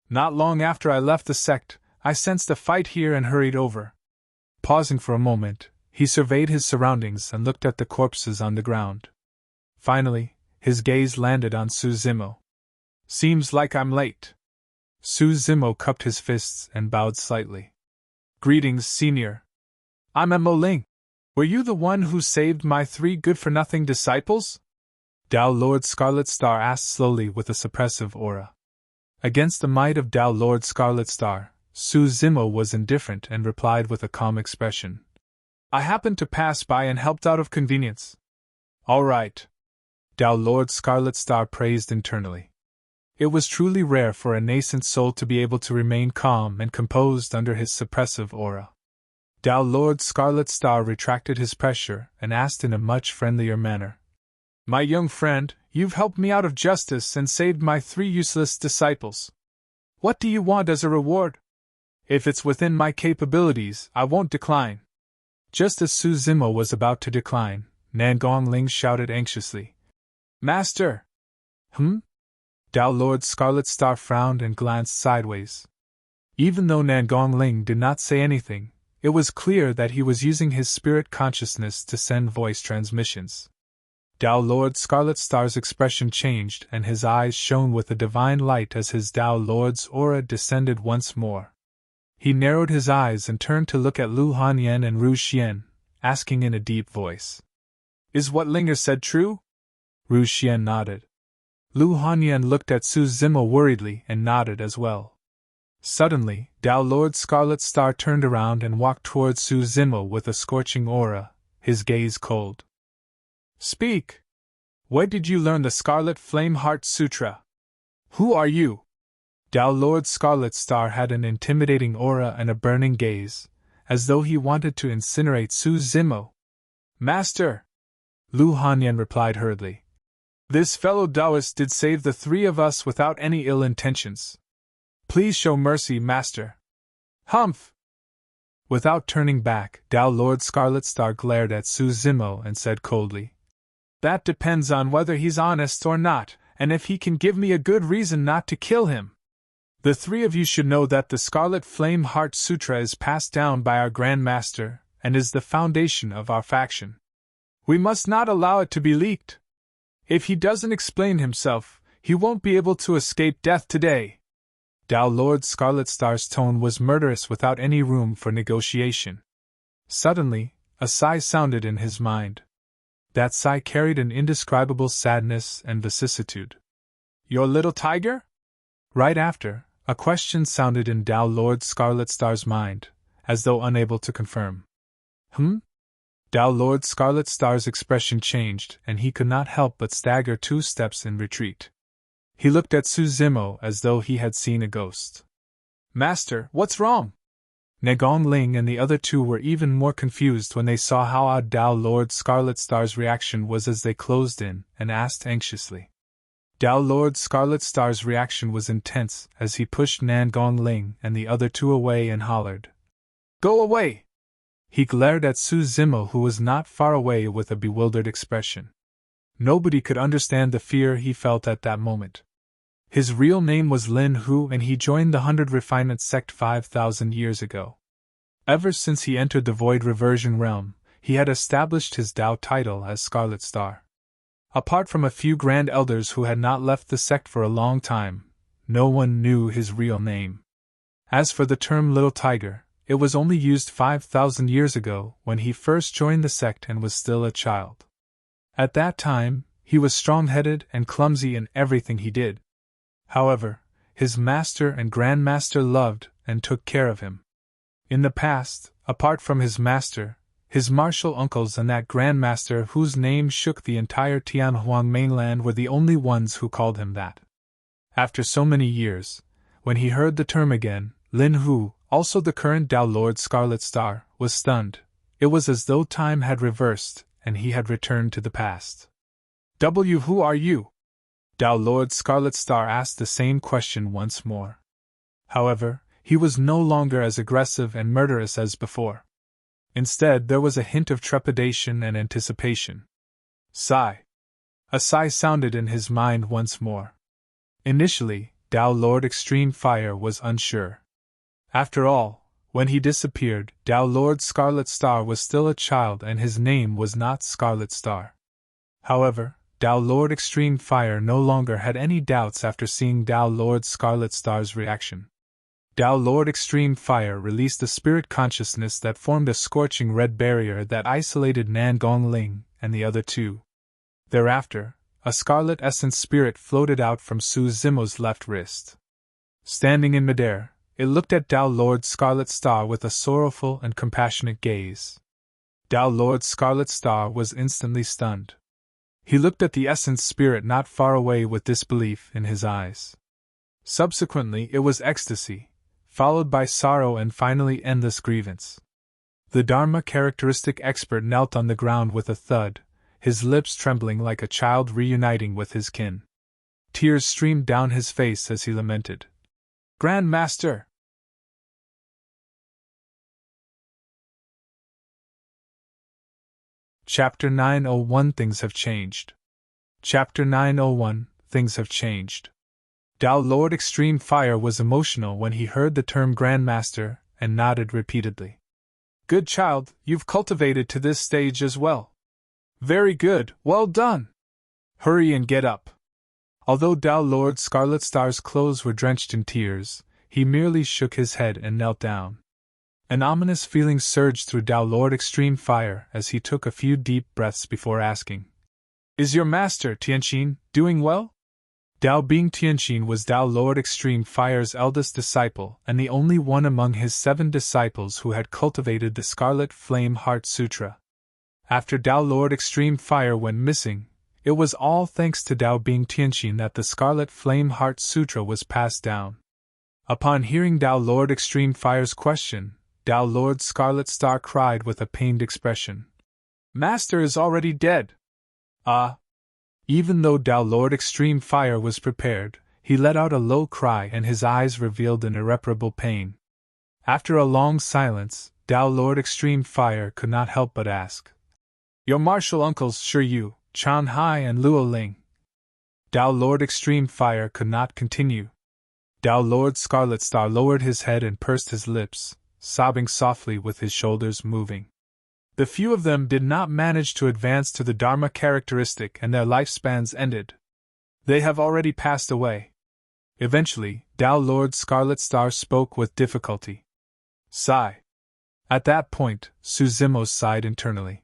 Not long after I left the sect, I sensed a fight here and hurried over." Pausing for a moment, he surveyed his surroundings and looked at the corpses on the ground. Finally, his gaze landed on Su Zimo. "Seems like I'm late." Su Zimo cupped his fists and bowed slightly. "Greetings, Senior. I'm Mo Ling. Were you the one who saved my 3 good-for-nothing disciples?" Tao Lord Scarlet Star asked slowly with a suppressive aura. Against the might of Tao Lord Scarlet Star, Su Zimo was indifferent and replied with a calm expression. "I happened to pass by and helped out of convenience." "All right," Tao Lord Scarlet Star praised internally. It was truly rare for a nascent soul to be able to remain calm and composed under his suppressive aura. Tao Lord Scarlet Star retracted his pressure and asked in a much friendlier manner, "My young friend, you've helped me out of justice and saved my 3 useless disciples. What do you want as a reward? If it's within my capabilities, I won't decline." Just as Su Zimo was about to decline, Nangong Ling shouted anxiously, "Master!" Tao Lord Scarlet Star frowned and glanced sideways. Even though Nangong Ling did not say anything, it was clear that he was using his spirit consciousness to send voice transmissions. Tao Lord Scarlet Star's expression changed and his eyes shone with a divine light as his Tao Lord's aura descended once more. He narrowed his eyes and turned to look at Lu Hanyan and Ru Xian, asking in a deep voice, "Is what Linger said true?" Ru Xian nodded. Lu Hanyan looked at Su Zimo worriedly and nodded as well. Suddenly, Tao Lord Scarlet Star turned around and walked towards Su Zimo with a scorching aura, his gaze cold. "Speak! Where did you learn the Scarlet Flame Heart Sutra? Who are you?" Tao Lord Scarlet Star had an intimidating aura and a burning gaze, as though he wanted to incinerate Su Zimo. "Master!" Lu Hanyan replied hurriedly. "This fellow Taoist did save the 3 of us without any ill intentions. Please show mercy, Master." "Humph!" Without turning back, Tao Lord Scarlet Star glared at Su Zimo and said coldly, "That depends on whether he's honest or not, and if he can give me a good reason not to kill him. The 3 of you should know that the Scarlet Flame Heart Sutra is passed down by our Grandmaster, and is the foundation of our faction. We must not allow it to be leaked. If he doesn't explain himself, he won't be able to escape death today." Tao Lord Scarlet Star's tone was murderous without any room for negotiation. Suddenly, a sigh sounded in his mind. That sigh carried an indescribable sadness and vicissitude. "Your little tiger?" Right after, a question sounded in Tao Lord Scarlet Star's mind, as though unable to confirm. Tao Lord Scarlet Star's expression changed and he could not help but stagger 2 steps in retreat. He looked at Su Zimo as though he had seen a ghost. "Master, what's wrong?" Nangong Ling and the other 2 were even more confused when they saw how odd Tao Lord Scarlet Star's reaction was as they closed in and asked anxiously. Tao Lord Scarlet Star's reaction was intense as he pushed Nangong Ling and the other 2 away and hollered, "Go away!" He glared at Su Zimo, who was not far away, with a bewildered expression. Nobody could understand the fear he felt at that moment. His real name was Lin Hu, and he joined the 100 Refinement sect 5,000 years ago. Ever since he entered the Void Reversion realm, he had established his Tao title as Scarlet Star. Apart from a few Grand Elders who had not left the sect for a long time, no one knew his real name. As for the term Little Tiger, it was only used 5,000 years ago when he first joined the sect and was still a child. At that time, he was strong-headed and clumsy in everything he did. However, his master and Grandmaster loved and took care of him. In the past, apart from his master, his martial uncles and that Grandmaster whose name shook the entire Tianhuang mainland were the only ones who called him that. After so many years, when he heard the term again, Lin Hu, also the current Tao Lord Scarlet Star, was stunned. It was as though time had reversed, and he had returned to the past. Who are you? Tao Lord Scarlet Star asked the same question once more. However, he was no longer as aggressive and murderous as before. Instead, there was a hint of trepidation and anticipation. Sigh. A sigh sounded in his mind once more. Initially, Tao Lord Extreme Fire was unsure. After all, when he disappeared, Tao Lord Scarlet Star was still a child and his name was not Scarlet Star. However, Tao Lord Extreme Fire no longer had any doubts after seeing Tao Lord Scarlet Star's reaction. Tao Lord Extreme Fire released a spirit consciousness that formed a scorching red barrier that isolated Nan Gongling and the other two. Thereafter, a scarlet essence spirit floated out from Su Zimo's left wrist. Standing in midair, it looked at Tao Lord Scarlet Star with a sorrowful and compassionate gaze. Tao Lord Scarlet Star was instantly stunned. He looked at the essence spirit not far away with disbelief in his eyes. Subsequently, it was ecstasy, followed by sorrow and finally endless grievance. The Dharma characteristic expert knelt on the ground with a thud, his lips trembling like a child reuniting with his kin. Tears streamed down his face as he lamented. Grandmaster! Chapter 901 Things Have Changed. Chapter 901 Things Have Changed. Tao Lord Extreme Fire was emotional when he heard the term Grandmaster and nodded repeatedly. Good child, you've cultivated to this stage as well. Very good, well done! Hurry and get up. Although Tao Lord Scarlet Star's clothes were drenched in tears, he merely shook his head and knelt down. An ominous feeling surged through Tao Lord Extreme Fire as he took a few deep breaths before asking, Is your master, Tianqin, doing well? Tao Bing Tianqin was Tao Lord Extreme Fire's eldest disciple and the only one among his 7 disciples who had cultivated the Scarlet Flame Heart Sutra. After Tao Lord Extreme Fire went missing, it was all thanks to Tao Bing Tianqin that the Scarlet Flame Heart Sutra was passed down. Upon hearing Tao Lord Extreme Fire's question, Tao Lord Scarlet Star cried with a pained expression. Master is already dead. Ah! Even though Tao Lord Extreme Fire was prepared, he let out a low cry and his eyes revealed an irreparable pain. After a long silence, Tao Lord Extreme Fire could not help but ask, Your martial uncles Shi Yu, Chan Hai and Luo Ling. Tao Lord Extreme Fire could not continue. Tao Lord Scarlet Star lowered his head and pursed his lips, sobbing softly with his shoulders moving. The few of them did not manage to advance to the Dharma characteristic and their lifespans ended. They have already passed away. Eventually, Tao Lord Scarlet Star spoke with difficulty. Sigh. At that point, Su Zimo sighed internally.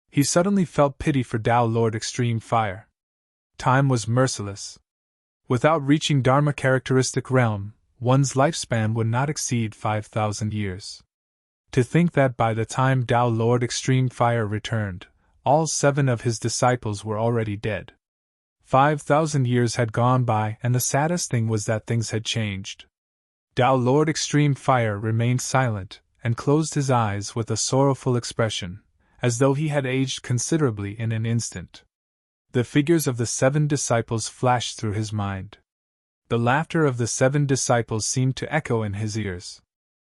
He suddenly felt pity for Tao Lord Extreme Fire. Time was merciless. Without reaching Dharma characteristic realm, one's lifespan would not exceed 5,000 years. To think that by the time Tao Lord Extreme Fire returned, all 7 of his disciples were already dead. 5,000 years had gone by and the saddest thing was that things had changed. Tao Lord Extreme Fire remained silent and closed his eyes with a sorrowful expression, as though he had aged considerably in an instant. The figures of the 7 disciples flashed through his mind. The laughter of the 7 disciples seemed to echo in his ears.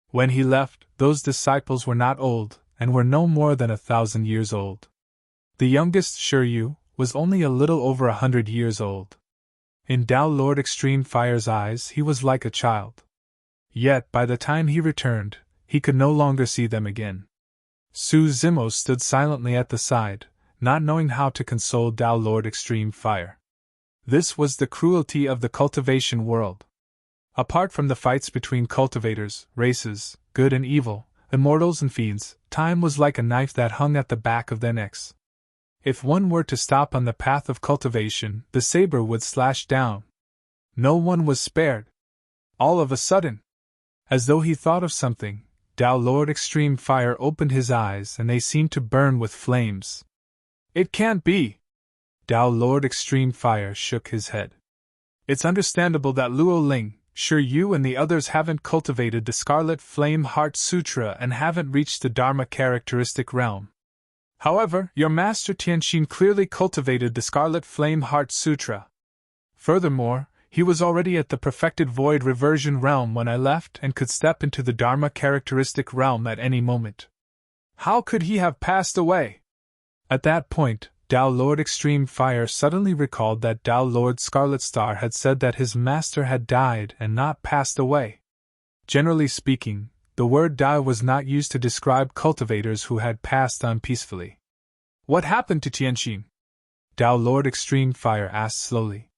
When he left, those disciples were not old, and were no more than 1,000 years old. The youngest, Shi Yu, was only a little over 100 years old. In Tao Lord Extreme Fire's eyes, he was like a child. Yet, by the time he returned, he could no longer see them again. Su Zimo stood silently at the side, not knowing how to console Tao Lord Extreme Fire. This was the cruelty of the cultivation world. Apart from the fights between cultivators, races, good and evil, immortals and fiends, time was like a knife that hung at the back of their necks. If one were to stop on the path of cultivation, the saber would slash down. No one was spared. All of a sudden, as though he thought of something, Tao Lord Extreme Fire opened his eyes and they seemed to burn with flames. It can't be! Tao Lord Extreme Fire shook his head. It's understandable that Luo Ling, sure you and the others haven't cultivated the Scarlet Flame Heart Sutra and haven't reached the Dharma characteristic realm. However, your master Tianxin clearly cultivated the Scarlet Flame Heart Sutra. Furthermore, he was already at the perfected void reversion realm when I left and could step into the Dharma characteristic realm at any moment. How could he have passed away? At that point, Tao Lord Extreme Fire suddenly recalled that Tao Lord Scarlet Star had said that his master had died and not passed away. Generally speaking, the word die was not used to describe cultivators who had passed on peacefully. What happened to Tianxin? Tao Lord Extreme Fire asked slowly.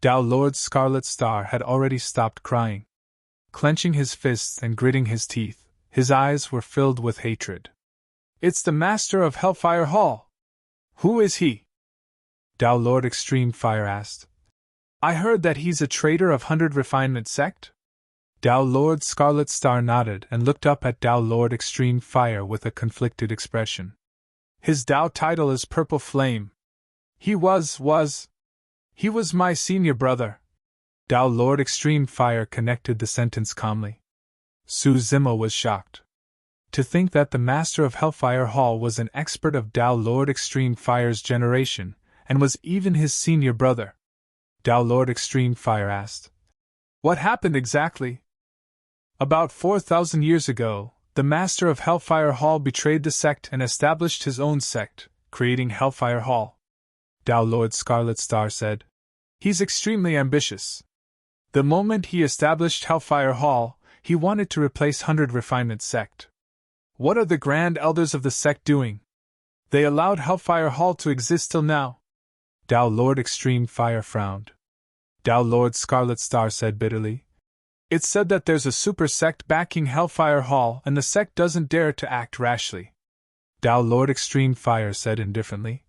Tao Lord Scarlet Star had already stopped crying. Clenching his fists and gritting his teeth, his eyes were filled with hatred. It's the master of Hellfire Hall! Who is he? Tao Lord Extreme Fire asked. I heard that he's a traitor of 100 Refinement sect? Tao Lord Scarlet Star nodded and looked up at Tao Lord Extreme Fire with a conflicted expression. His Tao title is Purple Flame. He was my senior brother. Tao Lord Extreme Fire connected the sentence calmly. Su Zimo was shocked. To think that the master of Hellfire Hall was an expert of Tao Lord Extreme Fire's generation, and was even his senior brother. Tao Lord Extreme Fire asked. What happened exactly? About 4,000 years ago, the master of Hellfire Hall betrayed the sect and established his own sect, creating Hellfire Hall. Tao Lord Scarlet Star said. He's extremely ambitious. The moment he established Hellfire Hall, he wanted to replace 100 Refinement sect. What are the Grand Elders of the sect doing? They allowed Hellfire Hall to exist till now. Tao Lord Extreme Fire frowned. Tao Lord Scarlet Star said bitterly. It's said that there's a super sect backing Hellfire Hall and the sect doesn't dare to act rashly. Tao Lord Extreme Fire said indifferently.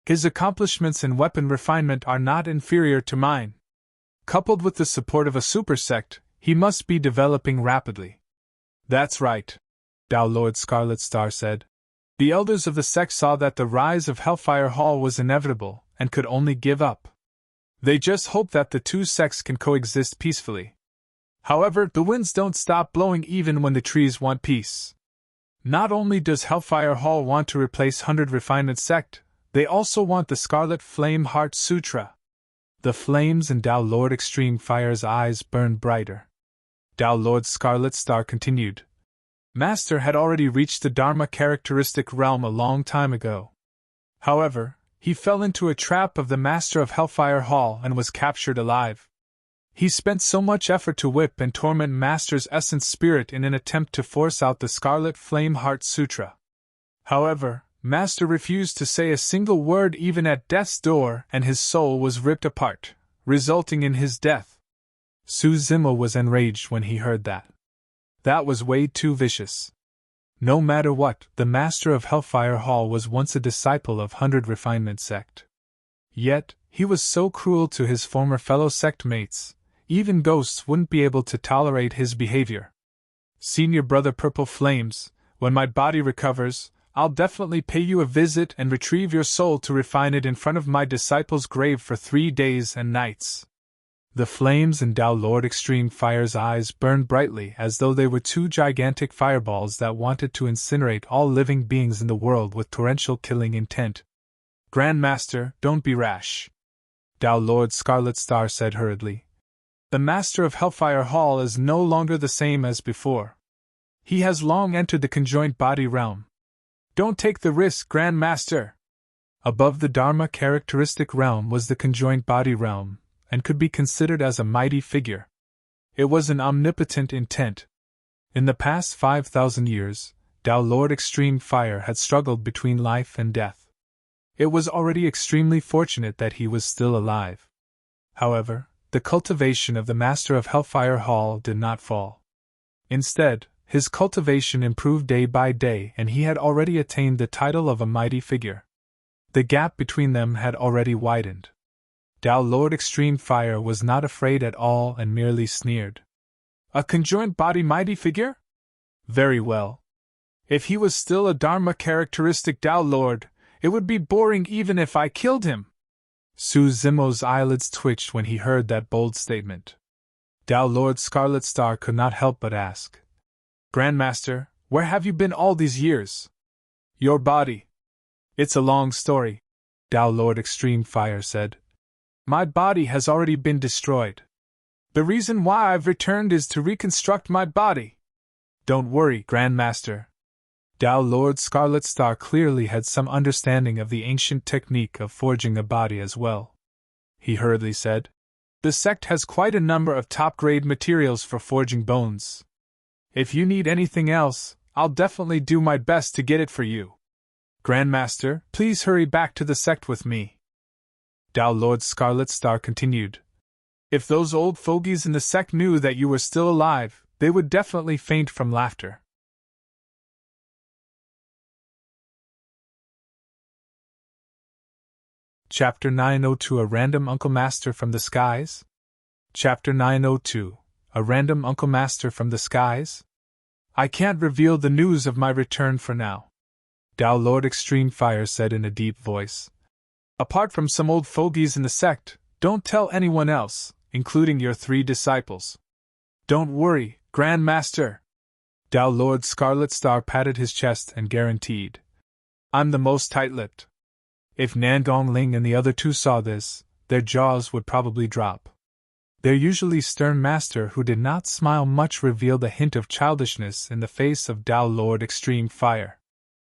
His accomplishments in weapon refinement are not inferior to mine. Coupled with the support of a super sect, he must be developing rapidly. That's right, Tao Lord Scarlet Star said. The elders of the sect saw that the rise of Hellfire Hall was inevitable and could only give up. They just hope that the two sects can coexist peacefully. However, the winds don't stop blowing even when the trees want peace. Not only does Hellfire Hall want to replace 100 Refinement sect, they also want the Scarlet Flame Heart Sutra. The flames in Tao Lord Extreme Fire's eyes burned brighter. Tao Lord Scarlet Star continued. Master had already reached the Dharma characteristic realm a long time ago. However, he fell into a trap of the Master of Hellfire Hall and was captured alive. He spent so much effort to whip and torment Master's essence spirit in an attempt to force out the Scarlet Flame Heart Sutra. However, Master refused to say a single word even at death's door and his soul was ripped apart, resulting in his death. Su Zimo was enraged when he heard that. That was way too vicious. No matter what, the Master of Hellfire Hall was once a disciple of 100 Refinement sect. Yet, he was so cruel to his former fellow sect mates. Even ghosts wouldn't be able to tolerate his behavior. Senior Brother Purple Flames, when my body recovers, I'll definitely pay you a visit and retrieve your soul to refine it in front of my disciple's grave for 3 days and nights. The flames in Tao Lord Extreme Fire's eyes burned brightly as though they were two gigantic fireballs that wanted to incinerate all living beings in the world with torrential killing intent. Grandmaster, don't be rash. Tao Lord Scarlet Star said hurriedly. The Master of Hellfire Hall is no longer the same as before. He has long entered the conjoined body realm. Don't take the risk, Grandmaster. Above the Dharma characteristic realm was the conjoined body realm, and could be considered as a mighty figure. It was an omnipotent intent. In the past 5,000 years, Tao Lord Extreme Fire had struggled between life and death. It was already extremely fortunate that he was still alive. However, the cultivation of the Master of Hellfire Hall did not fall. Instead, his cultivation improved day by day, and he had already attained the title of a mighty figure. The gap between them had already widened. Tao Lord Extreme Fire was not afraid at all and merely sneered. A conjoined body mighty figure? Very well. If he was still a Dharma characteristic Tao Lord, it would be boring even if I killed him. Su Zimo's eyelids twitched when he heard that bold statement. Tao Lord Scarlet Star could not help but ask, Grandmaster, where have you been all these years? Your body. It's a long story, Tao Lord Extreme Fire said. My body has already been destroyed. The reason why I've returned is to reconstruct my body. Don't worry, Grandmaster. Tao Lord Scarlet Star clearly had some understanding of the ancient technique of forging a body as well. He hurriedly said, The sect has quite a number of top-grade materials for forging bones. If you need anything else, I'll definitely do my best to get it for you. Grandmaster, please hurry back to the sect with me. Tao Lord Scarlet Star continued. If those old fogies in the sect knew that you were still alive, they would definitely faint from laughter. Chapter 902 A Random Uncle Master from the Skies? Chapter 902 A Random Uncle Master from the Skies? I can't reveal the news of my return for now, Tao Lord Extreme Fire said in a deep voice. Apart from some old fogies in the sect, don't tell anyone else, including your 3 disciples. Don't worry, Grandmaster. Tao Lord Scarlet Star patted his chest and guaranteed. I'm the most tight-lipped. If Nandong Ling and the other 2 saw this, their jaws would probably drop. Their usually stern master, who did not smile much, revealed a hint of childishness in the face of Tao Lord Extreme Fire.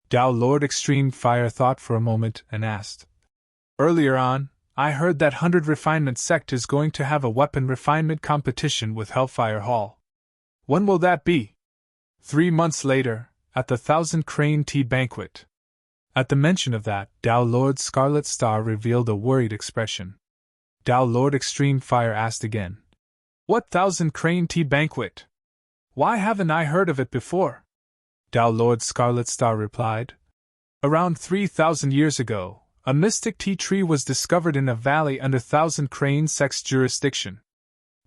Tao Lord Extreme Fire thought for a moment and asked, Earlier on, I heard that 100 Refinement sect is going to have a weapon refinement competition with Hellfire Hall. When will that be? 3 months later, at the 1,000 Crane Tea Banquet. At the mention of that, Tao Lord Scarlet Star revealed a worried expression. Tao Lord Extreme Fire asked again, What 1,000 Crane Tea Banquet? Why haven't I heard of it before? Tao Lord Scarlet Star replied, Around 3,000 years ago, a mystic tea tree was discovered in a valley under 1,000 Crane Sect's jurisdiction.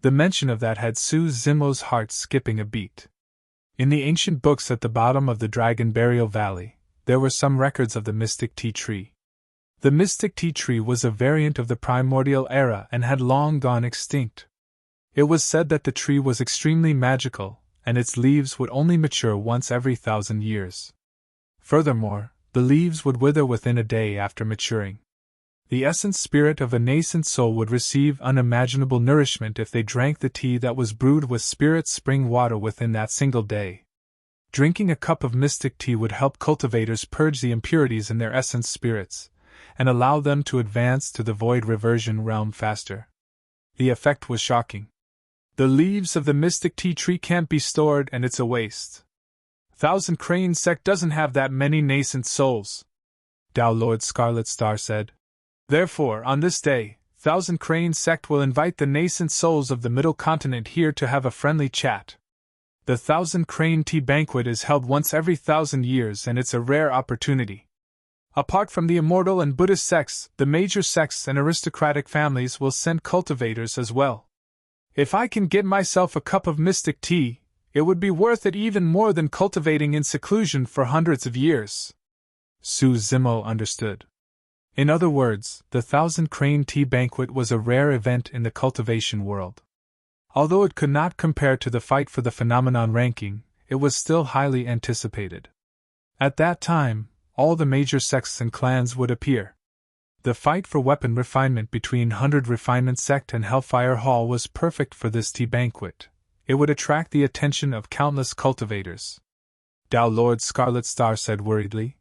The mention of that had Su Zimo's heart skipping a beat. In the ancient books at the bottom of the Dragon Burial Valley, there were some records of the mystic tea tree. The mystic tea tree was a variant of the primordial era and had long gone extinct. It was said that the tree was extremely magical, and its leaves would only mature once every 1,000 years. Furthermore, the leaves would wither within a day after maturing. The essence spirit of a nascent soul would receive unimaginable nourishment if they drank the tea that was brewed with spirit spring water within that single day. Drinking a cup of mystic tea would help cultivators purge the impurities in their essence spirits, and allow them to advance to the void reversion realm faster. The effect was shocking. The leaves of the mystic tea tree can't be stored and it's a waste. 1,000 Crane Sect doesn't have that many nascent souls, Tao Lord Scarlet Star said. Therefore, on this day, 1,000 Crane Sect will invite the nascent souls of the Middle Continent here to have a friendly chat. The 1,000 Crane Tea Banquet is held once every 1,000 years and it's a rare opportunity. Apart from the immortal and Buddhist sects, the major sects and aristocratic families will send cultivators as well. If I can get myself a cup of mystic tea, it would be worth it even more than cultivating in seclusion for hundreds of years. Su Zimo understood. In other words, the 1,000 Crane Tea Banquet was a rare event in the cultivation world. Although it could not compare to the fight for the phenomenon ranking, it was still highly anticipated. At that time, all the major sects and clans would appear. The fight for weapon refinement between 100 Refinement Sect and Hellfire Hall was perfect for this tea banquet. It would attract the attention of countless cultivators. Tao Lord Scarlet Star said worriedly,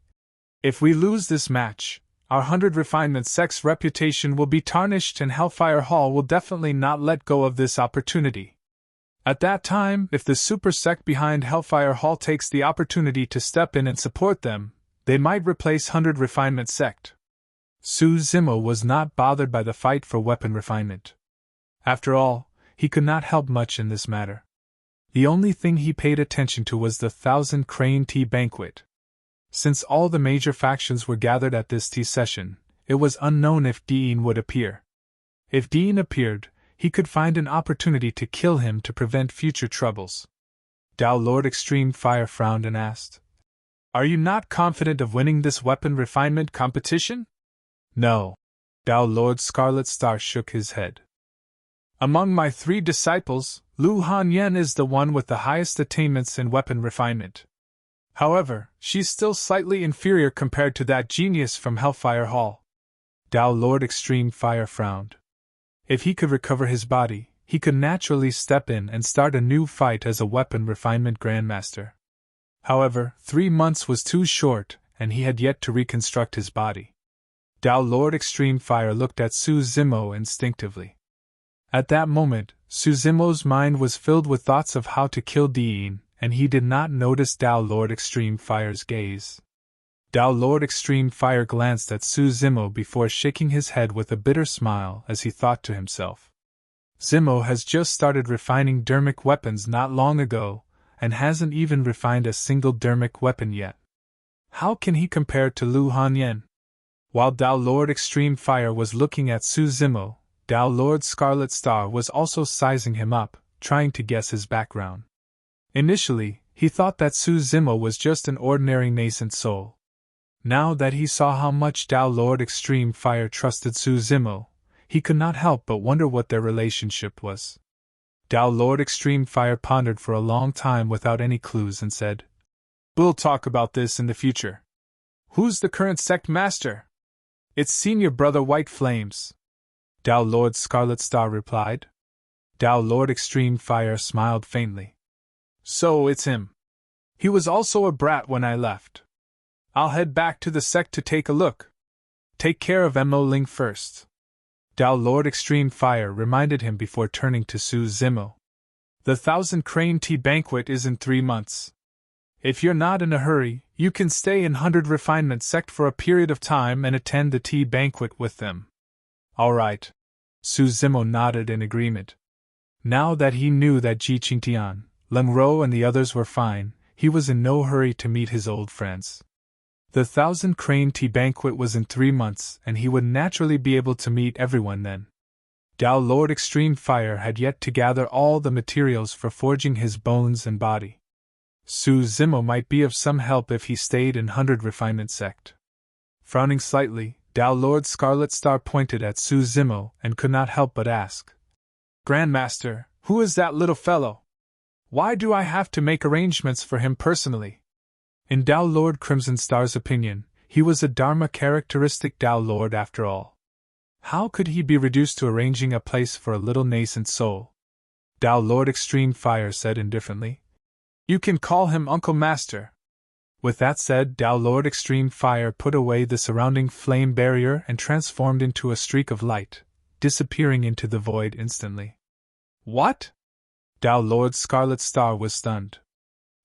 If we lose this match, our 100 Refinement sect's reputation will be tarnished and Hellfire Hall will definitely not let go of this opportunity. At that time, if the super sect behind Hellfire Hall takes the opportunity to step in and support them, they might replace 100 Refinement sect. Su Zimo was not bothered by the fight for weapon refinement. After all, he could not help much in this matter. The only thing he paid attention to was the 1,000 Crane Tea Banquet. Since all the major factions were gathered at this tea session, it was unknown if Jian would appear. If Jian appeared, he could find an opportunity to kill him to prevent future troubles. Dao Lord Extreme Fire frowned and asked, "Are you not confident of winning this weapon refinement competition?" "No." Dao Lord Scarlet Star shook his head. "Among my 3 disciples, Lu Hanyan is the one with the highest attainments in weapon refinement. However, she's still slightly inferior compared to that genius from Hellfire Hall." Dao Lord Extreme Fire frowned. If he could recover his body, he could naturally step in and start a new fight as a weapon refinement Grandmaster. However, 3 months was too short, and he had yet to reconstruct his body. Dao Lord Extreme Fire looked at Su Zimo instinctively. At that moment, Su Zimo's mind was filled with thoughts of how to kill Jian, and he did not notice Dao Lord Extreme Fire's gaze. Dao Lord Extreme Fire glanced at Su Zimo before shaking his head with a bitter smile as he thought to himself. Zimo has just started refining dermic weapons not long ago, and hasn't even refined a single dermic weapon yet. How can he compare to Lu Hanyan? While Dao Lord Extreme Fire was looking at Su Zimo, Dao Lord Scarlet Star was also sizing him up, trying to guess his background. Initially, he thought that Su Zimo was just an ordinary nascent soul. Now that he saw how much Dao Lord Extreme Fire trusted Su Zimo, he could not help but wonder what their relationship was. Dao Lord Extreme Fire pondered for a long time without any clues and said, "We'll talk about this in the future. Who's the current sect master?" "It's senior brother White Flames," Dao Lord Scarlet Star replied. Dao Lord Extreme Fire smiled faintly. "So it's him. He was also a brat when I left. I'll head back to the sect to take a look. Take care of Mo Ling first," Dao Lord Extreme Fire reminded him before turning to Su Zimo. "The 1,000 Crane Tea Banquet is in 3 months. If you're not in a hurry, you can stay in 100 Refinement sect for a period of time and attend the tea banquet with them." "All right." Su Zimo nodded in agreement. Now that he knew that Ji Qingtian, Leng Ro and the others were fine, he was in no hurry to meet his old friends. The 1,000 Crane Tea Banquet was in 3 months, and he would naturally be able to meet everyone then. Dao Lord Extreme Fire had yet to gather all the materials for forging his bones and body. Su Zimo might be of some help if he stayed in 100 Refinement sect. Frowning slightly, Dao Lord Scarlet Star pointed at Su Zimo and could not help but ask, "Grandmaster, who is that little fellow? Why do I have to make arrangements for him personally?" In Dao Lord Crimson Star's opinion, he was a Dharma characteristic Dao Lord after all. How could he be reduced to arranging a place for a little nascent soul? Dao Lord Extreme Fire said indifferently, "You can call him Uncle Master." With that said, Dao Lord Extreme Fire put away the surrounding flame barrier and transformed into a streak of light, disappearing into the void instantly. "What?" Dao Lord Scarlet Star was stunned.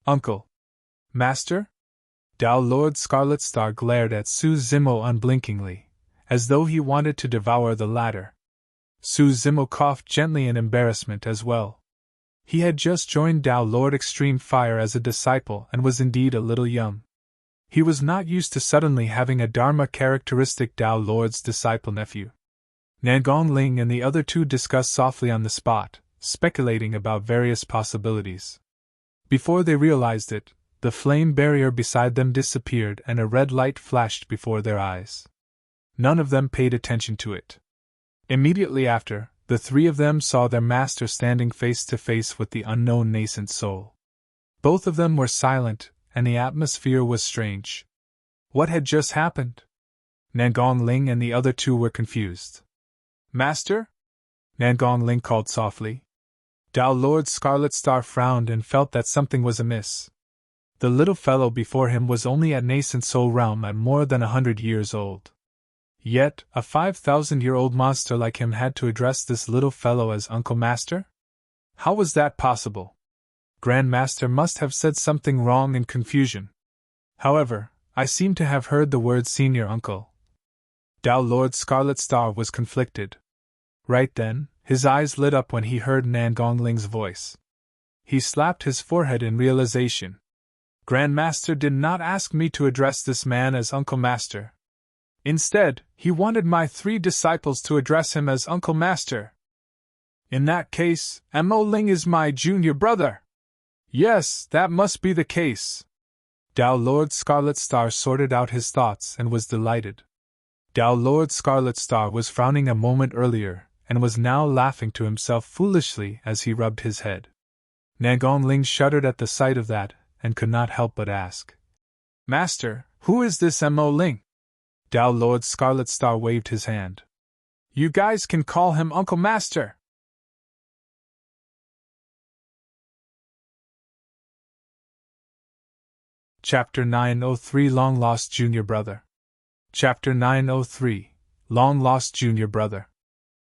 "Uncle? Master?" Dao Lord Scarlet Star glared at Su Zimo unblinkingly, as though he wanted to devour the latter. Su Zimo coughed gently in embarrassment as well. He had just joined Dao Lord Extreme Fire as a disciple and was indeed a little young. He was not used to suddenly having a Dharma characteristic Dao Lord's disciple nephew. Nangong Ling and the other 2 discussed softly on the spot, speculating about various possibilities. Before they realized it, the flame barrier beside them disappeared and a red light flashed before their eyes. None of them paid attention to it. Immediately after, the 3 of them saw their master standing face to face with the unknown nascent soul. Both of them were silent, and the atmosphere was strange. What had just happened? Nangong Ling and the other 2 were confused. "Master?" Nangong Ling called softly. Dao Lord Scarlet Star frowned and felt that something was amiss. The little fellow before him was only at nascent soul realm at more than 100 years old. Yet, a 5,000-year-old monster like him had to address this little fellow as Uncle Master? How was that possible? Grandmaster must have said something wrong in confusion. However, I seem to have heard the word senior uncle. Tao Lord Scarlet Star was conflicted. Right then, his eyes lit up when he heard Nan Gongling's voice. He slapped his forehead in realization. Grandmaster did not ask me to address this man as Uncle Master. Instead, he wanted my 3 disciples to address him as Uncle Master. In that case, Mo Ling is my junior brother. Yes, that must be the case. Tao Lord Scarlet Star sorted out his thoughts and was delighted. Tao Lord Scarlet Star was frowning a moment earlier, and was now laughing to himself foolishly as he rubbed his head. Nan Gongling shuddered at the sight of that, and could not help but ask, Master, who is this Mo Ling? Tao Lord Scarlet Star waved his hand. You guys can call him Uncle Master. Chapter 903 Long Lost Junior Brother. Chapter 903 Long Lost Junior Brother.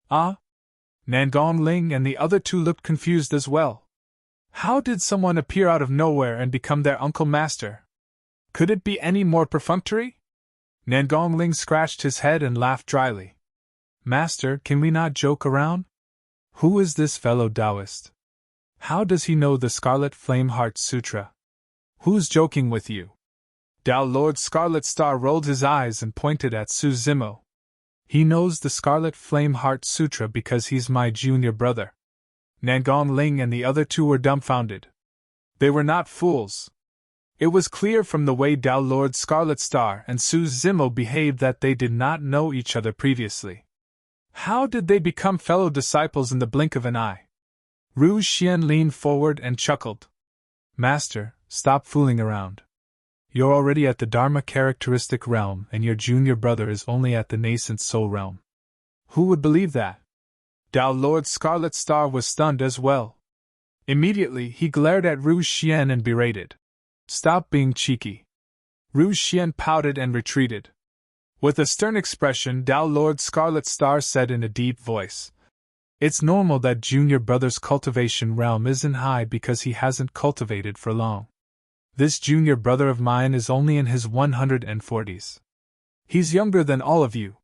Ah? Nan Gongling and the other 2 looked confused as well. How did someone appear out of nowhere and become their Uncle Master? Could it be any more perfunctory? Nan Gongling scratched his head and laughed dryly. Master, can we not joke around? Who is this fellow Taoist? How does he know the Scarlet Flame Heart Sutra? Who's joking with you? Tao Lord Scarlet Star rolled his eyes and pointed at Su Zimo. He knows the Scarlet Flame Heart Sutra because he's my junior brother. Nan Gongling and the other 2 were dumbfounded. They were not fools. It was clear from the way Tao Lord Scarlet Star and Su Zimo behaved that they did not know each other previously. How did they become fellow disciples in the blink of an eye? Ru Xian leaned forward and chuckled. Master, stop fooling around. You're already at the Dharma characteristic realm and your junior brother is only at the nascent soul realm. Who would believe that? Tao Lord Scarlet Star was stunned as well. Immediately he glared at Ru Xian and berated. Stop being cheeky. Ru Xian pouted and retreated. With a stern expression, Tao Lord Scarlet Star said in a deep voice, It's normal that junior brother's cultivation realm isn't high because he hasn't cultivated for long. This junior brother of mine is only in his 140s. He's younger than all of you.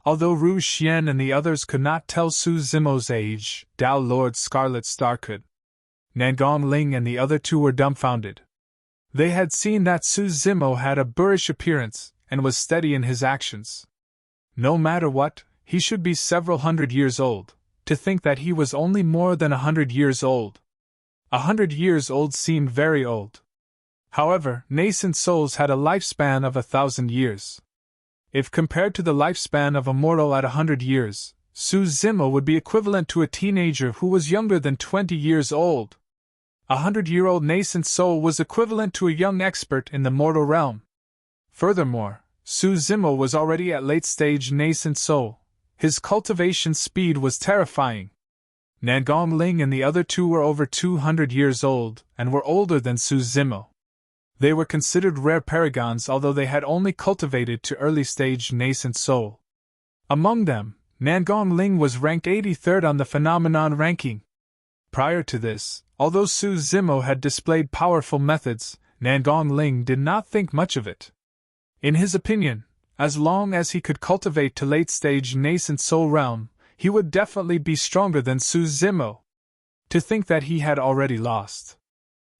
Although Ru Xian and the others could not tell Su Zimo's age, Tao Lord Scarlet Star could. Nan Gongling and the other 2 were dumbfounded. They had seen that Su Zimo had a boorish appearance and was steady in his actions. No matter what, he should be several hundred years old. To think that he was only more than 100 years old. 100 years old seemed very old. However, nascent souls had a lifespan of 1,000 years. If compared to the lifespan of a mortal at 100 years, Su Zimo would be equivalent to a teenager who was younger than 20 years old. A 100-year-old nascent soul was equivalent to a young expert in the mortal realm. Furthermore, Su Zimo was already at late-stage nascent soul. His cultivation speed was terrifying. Nan Gongling and the other 2 were over 200 years old and were older than Su Zimo. They were considered rare paragons although they had only cultivated to early-stage nascent soul. Among them, Nan Gongling was ranked 83rd on the phenomenon ranking. Prior to this, although Su Zimo had displayed powerful methods, Nan Gongling did not think much of it. In his opinion, as long as he could cultivate to late-stage nascent soul realm, he would definitely be stronger than Su Zimo. To think that he had already lost.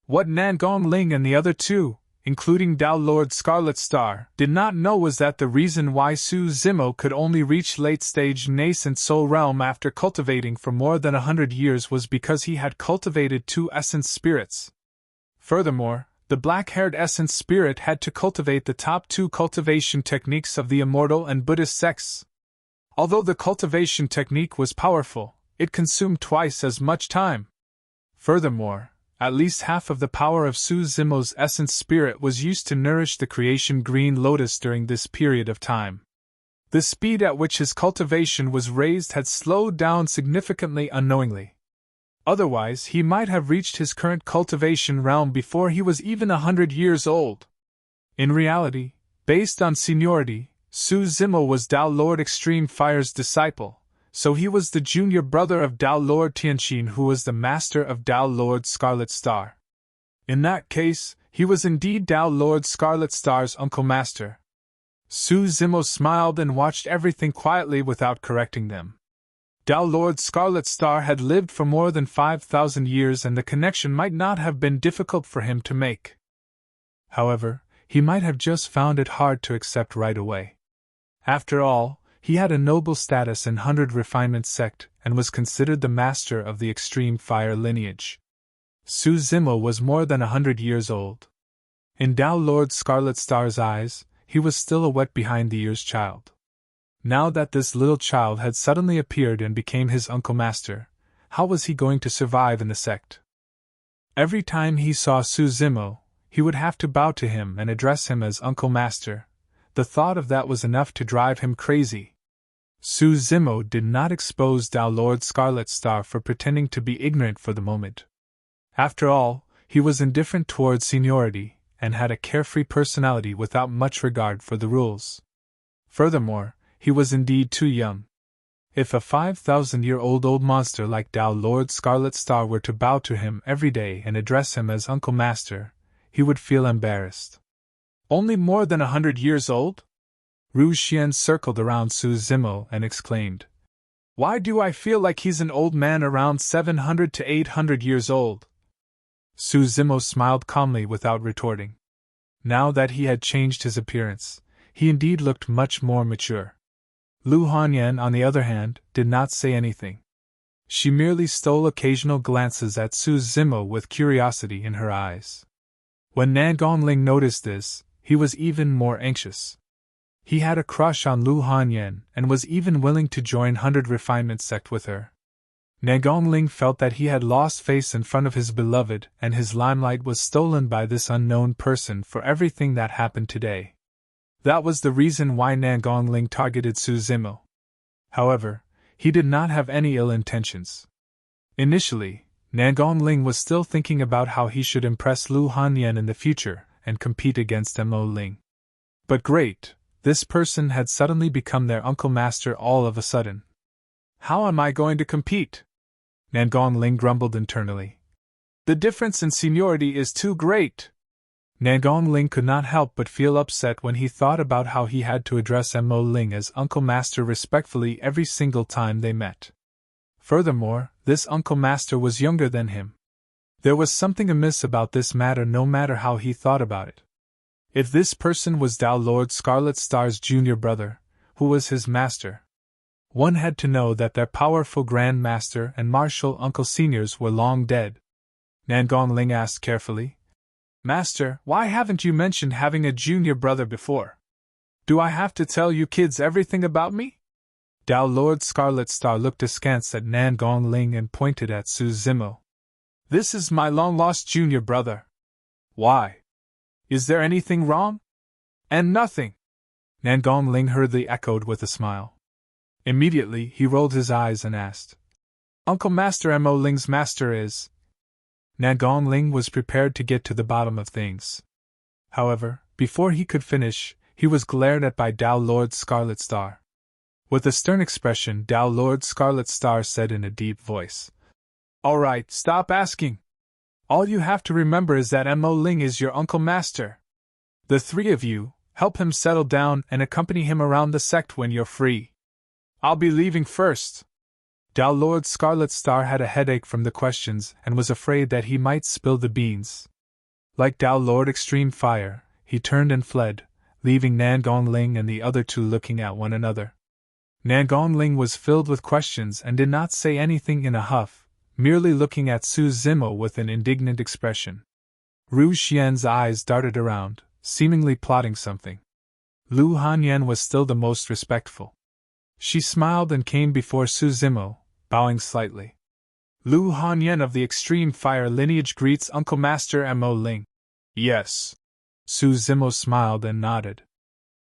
What Nan Gongling and the other 2, including Tao Lord Scarlet Star, did not know was that the reason why Su Zimo could only reach late-stage nascent soul realm after cultivating for more than 100 years was because he had cultivated 2 essence spirits. Furthermore, the black-haired essence spirit had to cultivate the top 2 cultivation techniques of the immortal and Buddhist sects. Although the cultivation technique was powerful, it consumed twice as much time. Furthermore, at least half of the power of Su Zimo's essence spirit was used to nourish the creation green lotus during this period of time. The speed at which his cultivation was raised had slowed down significantly unknowingly. Otherwise, he might have reached his current cultivation realm before he was even 100 years old. In reality, based on seniority, Su Zimo was Tao Lord Extreme Fire's disciple, so he was the junior brother of Tao Lord Tianqin, who was the master of Tao Lord Scarlet Star. In that case, he was indeed Tao Lord Scarlet Star's Uncle Master. Su Zimo smiled and watched everything quietly without correcting them. Tao Lord Scarlet Star had lived for more than 5,000 years, and the connection might not have been difficult for him to make. However, he might have just found it hard to accept right away. After all, he had a noble status in 100 Refinement sect and was considered the master of the Extreme Fire lineage. Su Zimo was more than 100 years old. In Tao Lord Scarlet Star's eyes, he was still a wet-behind-the-ears child. Now that this little child had suddenly appeared and became his Uncle Master, how was he going to survive in the sect? Every time he saw Su Zimo, he would have to bow to him and address him as Uncle Master. The thought of that was enough to drive him crazy. Su Zimo did not expose Tao Lord Scarlet Star for pretending to be ignorant for the moment. After all, he was indifferent towards seniority, and had a carefree personality without much regard for the rules. Furthermore, he was indeed too young. If a 5,000-year-old old monster like Tao Lord Scarlet Star were to bow to him every day and address him as Uncle Master, he would feel embarrassed. Only more than 100 years old? Ru Xian circled around Su Zimo and exclaimed, "Why do I feel like he's an old man around 700 to 800 years old?" Su Zimo smiled calmly without retorting. Now that he had changed his appearance, he indeed looked much more mature. Lu Hanyan, on the other hand, did not say anything. She merely stole occasional glances at Su Zimo with curiosity in her eyes. When Nan Gongling noticed this, he was even more anxious. He had a crush on Lu Hanyan and was even willing to join 100 Refinement sect with her. Nan Gongling felt that he had lost face in front of his beloved, and his limelight was stolen by this unknown person for everything that happened today. That was the reason why Nan Gongling targeted Su Zimo. However, he did not have any ill intentions. Initially, Nan Gongling was still thinking about how he should impress Lu Hanyan in the future and compete against Mo Ling. But great, this person had suddenly become their Uncle Master all of a sudden. How am I going to compete? Nan Gongling grumbled internally. The difference in seniority is too great. Nan Gongling could not help but feel upset when he thought about how he had to address Mo Ling as Uncle Master respectfully every single time they met. Furthermore, this Uncle Master was younger than him. There was something amiss about this matter no matter how he thought about it. If this person was Tao Lord Scarlet Star's junior brother, who was his master? One had to know that their powerful Grandmaster and martial uncle seniors were long dead. Nan Gongling asked carefully, "Master, why haven't you mentioned having a junior brother before? Do I have to tell you kids everything about me?" Tao Lord Scarlet Star looked askance at Nan Gongling and pointed at Su Zimo. "This is my long-lost junior brother." "Why? Is there anything wrong?" "And nothing," Nan Gongling hurriedly echoed with a smile. Immediately he rolled his eyes and asked, "Uncle Master Mo Ling's master is?" Nan Gongling was prepared to get to the bottom of things. However, before he could finish, he was glared at by Tao Lord Scarlet Star. With a stern expression, Tao Lord Scarlet Star said in a deep voice, "All right, stop asking. All you have to remember is that Mo Ling is your Uncle Master. The three of you, help him settle down and accompany him around the sect when you're free. I'll be leaving first." Tao Lord Scarlet Star had a headache from the questions and was afraid that he might spill the beans. Like Tao Lord Extreme Fire, he turned and fled, leaving Nan Gongling and the other two looking at one another. Nan Gongling was filled with questions and did not say anything in a huff, merely looking at Su Zimo with an indignant expression. Ru Xian's eyes darted around, seemingly plotting something. Lu Hanyan was still the most respectful. She smiled and came before Su Zimo, bowing slightly. "Lu Hanyan of the Extreme Fire lineage greets Uncle Master Mo Ling." "Yes." Su Zimo smiled and nodded.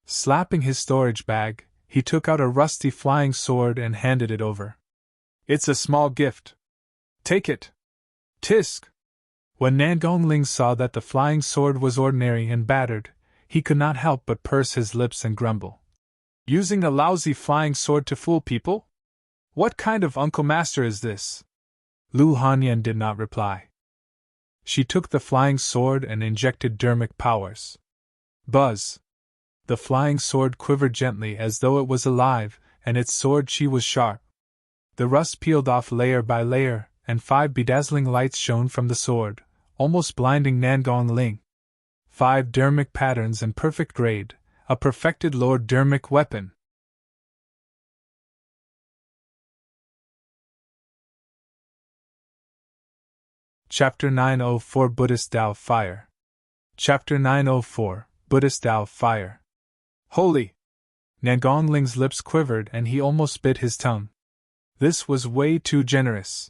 Slapping his storage bag, he took out a rusty flying sword and handed it over. "It's a small gift. Take it." Tisk! When Nan Gongling saw that the flying sword was ordinary and battered, he could not help but purse his lips and grumble. Using a lousy flying sword to fool people? What kind of Uncle Master is this? Lu Hanyan did not reply. She took the flying sword and injected dermic powers. Buzz! The flying sword quivered gently as though it was alive, and its sword she was sharp. The rust peeled off layer by layer, and 5 bedazzling lights shone from the sword, almost blinding Nangong Ling. 5 dermic patterns and perfect grade, a perfected Lord dermic weapon. Chapter 904 Buddhist Tao Fire. Chapter 904 Buddhist Tao Fire. Holy! Nangong Ling's lips quivered and he almost bit his tongue. This was way too generous.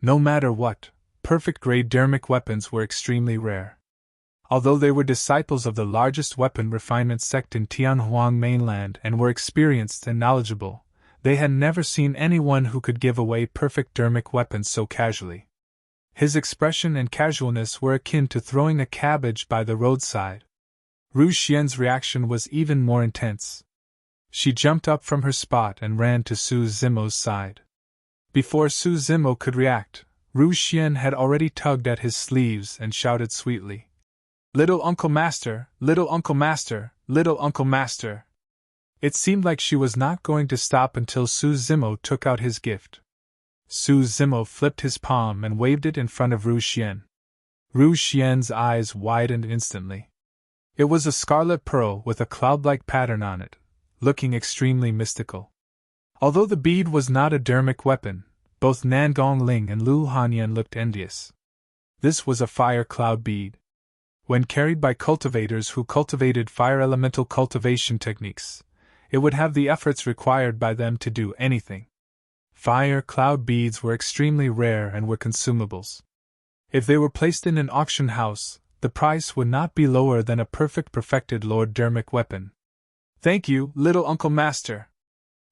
No matter what, perfect grade dermic weapons were extremely rare. Although they were disciples of the largest weapon refinement sect in Tianhuang mainland and were experienced and knowledgeable, they had never seen anyone who could give away perfect dermic weapons so casually. His expression and casualness were akin to throwing a cabbage by the roadside. Ru Xian's reaction was even more intense. She jumped up from her spot and ran to Su Zimo's side. Before Su Zimo could react, Ru Xian had already tugged at his sleeves and shouted sweetly, "Little Uncle Master, little Uncle Master, little Uncle Master." It seemed like she was not going to stop until Su Zimo took out his gift. Su Zimo flipped his palm and waved it in front of Ru Xian. Ru Xian's eyes widened instantly. It was a scarlet pearl with a cloud-like pattern on it, looking extremely mystical. Although the bead was not a dermic weapon, both Nangong Ling and Lu Hanyan looked envious. This was a fire cloud bead. When carried by cultivators who cultivated fire elemental cultivation techniques, it would have the efforts required by them to do anything. Fire cloud beads were extremely rare and were consumables. If they were placed in an auction house, the price would not be lower than a perfected Lord dermic weapon. "Thank you, little Uncle Master."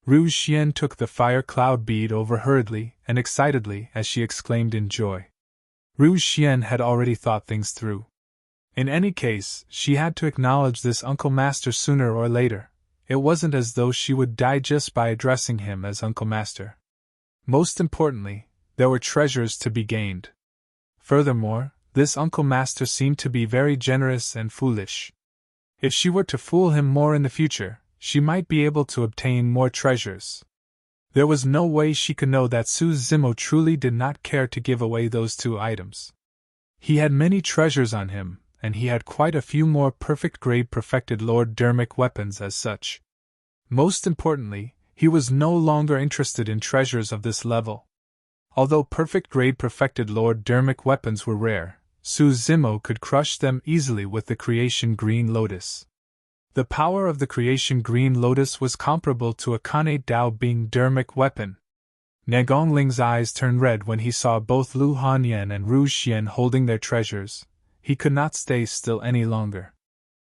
Ru Xian took the fire cloud bead over hurriedly and excitedly as she exclaimed in joy. Ru Xian had already thought things through. In any case, she had to acknowledge this Uncle Master sooner or later. It wasn't as though she would die just by addressing him as Uncle Master. Most importantly, there were treasures to be gained. Furthermore, this Uncle Master seemed to be very generous and foolish. If she were to fool him more in the future, she might be able to obtain more treasures. There was no way she could know that Su Zimo truly did not care to give away those 2 items. He had many treasures on him, and he had quite a few more perfect-grade perfected Lord dermic weapons as such. Most importantly, he was no longer interested in treasures of this level. Although perfect-grade perfected Lord dermic weapons were rare, Su Zimo could crush them easily with the Creation Green Lotus. The power of the Creation Green Lotus was comparable to a Khanate Dao Bing dermic weapon. Nangong Ling's eyes turned red when he saw both Lu Hanyan and Ru Xian holding their treasures. He could not stay still any longer.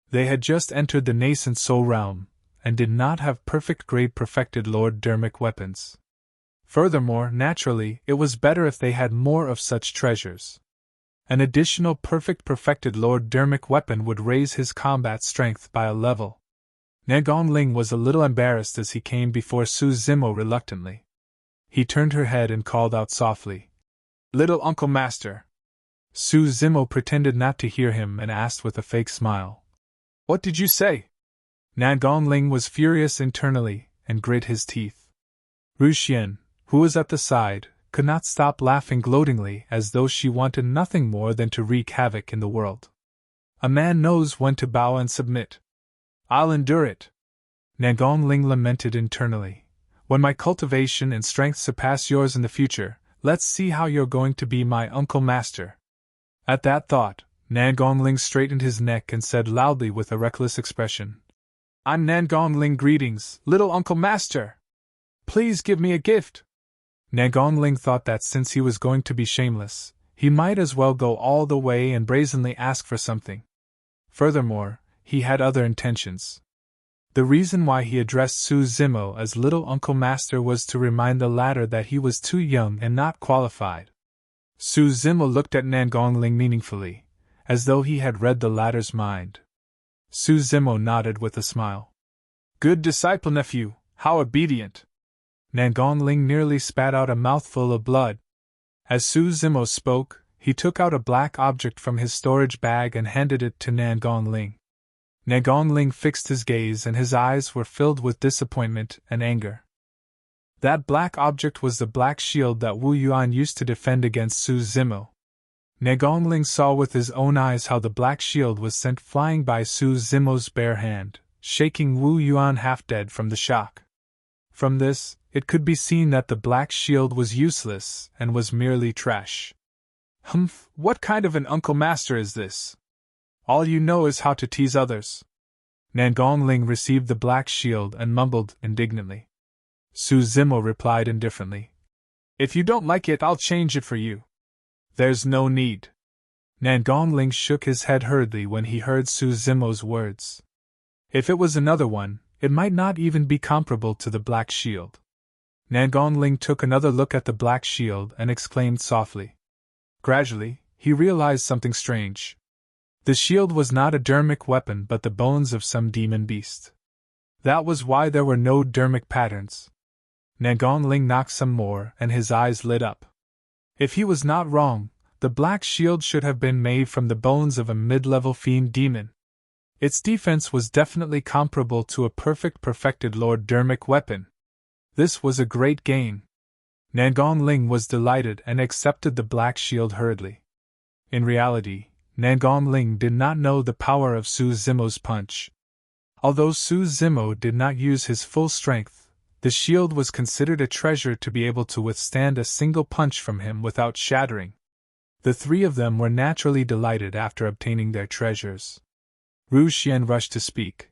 They had just entered the nascent soul realm, and did not have perfect-grade perfected Lord dermic weapons. Furthermore, naturally, it was better if they had more of such treasures. An additional perfected Lord dermic weapon would raise his combat strength by a level. Nangong Ling was a little embarrassed as he came before Su Zimo reluctantly. He turned her head and called out softly, "Little Uncle Master." Su Zimo pretended not to hear him and asked with a fake smile, "What did you say?" Nangong Ling was furious internally and grit his teeth. Ru Xian, who was at the side, could not stop laughing gloatingly as though she wanted nothing more than to wreak havoc in the world. A man knows when to bow and submit. "I'll endure it," Nangong Ling lamented internally. "When my cultivation and strength surpass yours in the future, let's see how you're going to be my Uncle Master." At that thought, Nangong Ling straightened his neck and said loudly with a reckless expression, "I'm Nangong Ling. Greetings, little Uncle Master. Please give me a gift." Nangong Ling thought that since he was going to be shameless, he might as well go all the way and brazenly ask for something. Furthermore, he had other intentions. The reason why he addressed Su Zimo as little Uncle Master was to remind the latter that he was too young and not qualified. Su Zimo looked at Nangong Ling meaningfully, as though he had read the latter's mind. Su Zimo nodded with a smile. Good disciple nephew, how obedient! Nangongling nearly spat out a mouthful of blood. As Su Zimo spoke, he took out a black object from his storage bag and handed it to Nangongling. Nangongling fixed his gaze and his eyes were filled with disappointment and anger. That black object was the black shield that Wu Yuan used to defend against Su Zimo. Nangongling saw with his own eyes how the black shield was sent flying by Su Zimo's bare hand, shaking Wu Yuan half dead from the shock. From this, it could be seen that the black shield was useless and was merely trash. Humph, what kind of an Uncle Master is this? All you know is how to tease others. Nangongling received the black shield and mumbled indignantly. Su Zimo replied indifferently. If you don't like it, I'll change it for you. There's no need. Nangongling shook his head hurriedly when he heard Su Zimo's words. If it was another one, it might not even be comparable to the black shield. Nangongling took another look at the black shield and exclaimed softly. Gradually, he realized something strange. The shield was not a dermic weapon but the bones of some demon beast. That was why there were no dermic patterns. Nangongling knocked some more and his eyes lit up. If he was not wrong, the black shield should have been made from the bones of a mid-level fiend demon. Its defense was definitely comparable to a perfected Lord Dermic weapon. This was a great gain. Nangongling was delighted and accepted the black shield hurriedly. In reality, Nangongling did not know the power of Su Zimo's punch. Although Su Zimo did not use his full strength, the shield was considered a treasure to be able to withstand a single punch from him without shattering. The three of them were naturally delighted after obtaining their treasures. Ru Xian rushed to speak.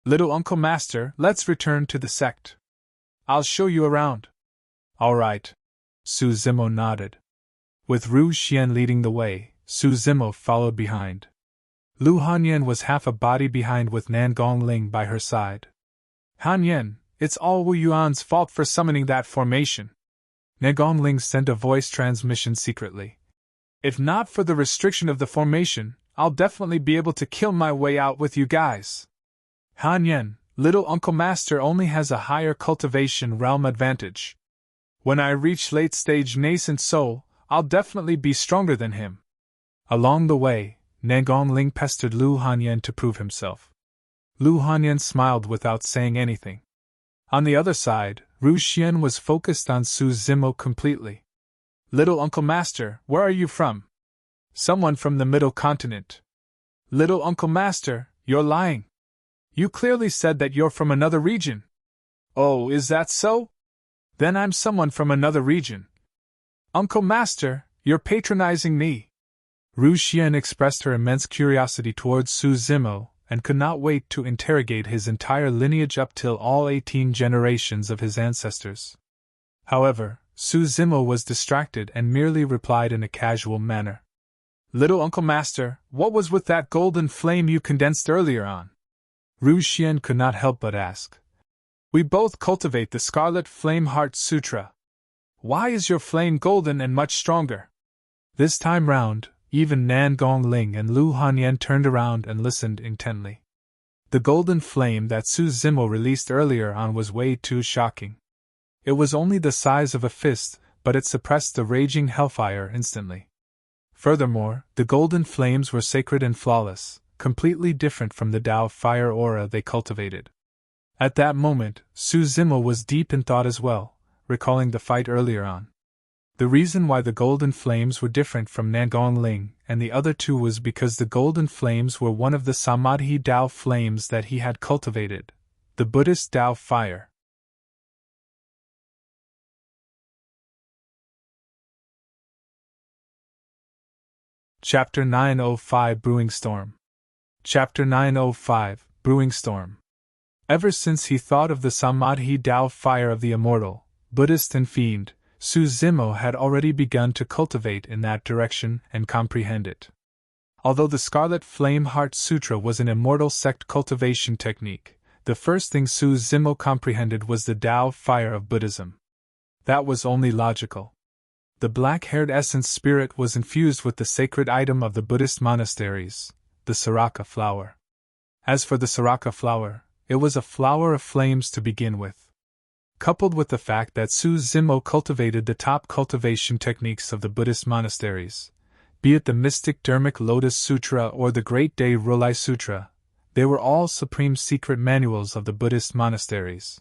Little Uncle Master, let's return to the sect. I'll show you around. All right. Su Zimo nodded. With Ru Xian leading the way, Su Zimo followed behind. Lu Hanyan was half a body behind with Nangongling by her side. Hanyan, it's all Wu Yuan's fault for summoning that formation. Nangongling sent a voice transmission secretly. If not for the restriction of the formation, I'll definitely be able to kill my way out with you guys. Hanyan, little Uncle Master only has a higher cultivation realm advantage. When I reach late-stage nascent soul, I'll definitely be stronger than him. Along the way, Nangongling pestered Lu Hanyan to prove himself. Lu Hanyan smiled without saying anything. On the other side, Ru Xian was focused on Su Zimo completely. Little Uncle Master, where are you from? Someone from the Middle Continent. Little Uncle Master, you're lying. You clearly said that you're from another region. Oh, is that so? Then I'm someone from another region. Uncle Master, you're patronizing me. Ru Xian expressed her immense curiosity towards Su Zimo, and could not wait to interrogate his entire lineage up till all 18 generations of his ancestors. However, Su Zimo was distracted and merely replied in a casual manner. Little Uncle Master, what was with that golden flame you condensed earlier on? Ru Xian could not help but ask. We both cultivate the Scarlet Flame Heart Sutra. Why is your flame golden and much stronger? This time round, even Nangongling and Lu Hanyan turned around and listened intently. The golden flame that Su Zimo released earlier on was way too shocking. It was only the size of a fist, but it suppressed the raging hellfire instantly. Furthermore, the golden flames were sacred and flawless, completely different from the Tao fire aura they cultivated. At that moment, Su Zimo was deep in thought as well, recalling the fight earlier on. The reason why the golden flames were different from Nangongling and the other two was because the golden flames were one of the Samadhi Tao flames that he had cultivated, the Buddhist Tao fire. Chapter 905 Brewing Storm. Chapter 905 Brewing Storm. Ever since he thought of the Samadhi Tao fire of the immortal, Buddhist and fiend, Su Zimo had already begun to cultivate in that direction and comprehend it. Although the Scarlet Flame Heart Sutra was an immortal sect cultivation technique, the first thing Su Zimo comprehended was the Tao fire of Buddhism. That was only logical. The black-haired essence spirit was infused with the sacred item of the Buddhist monasteries, the Saraka flower. As for the Saraka flower, It was a flower of flames to begin with. Coupled with the fact that Su Zimo cultivated the top cultivation techniques of the Buddhist monasteries, be it the Mystic Dharmic Lotus Sutra or the Great Day Rolai Sutra, they were all supreme secret manuals of the Buddhist monasteries.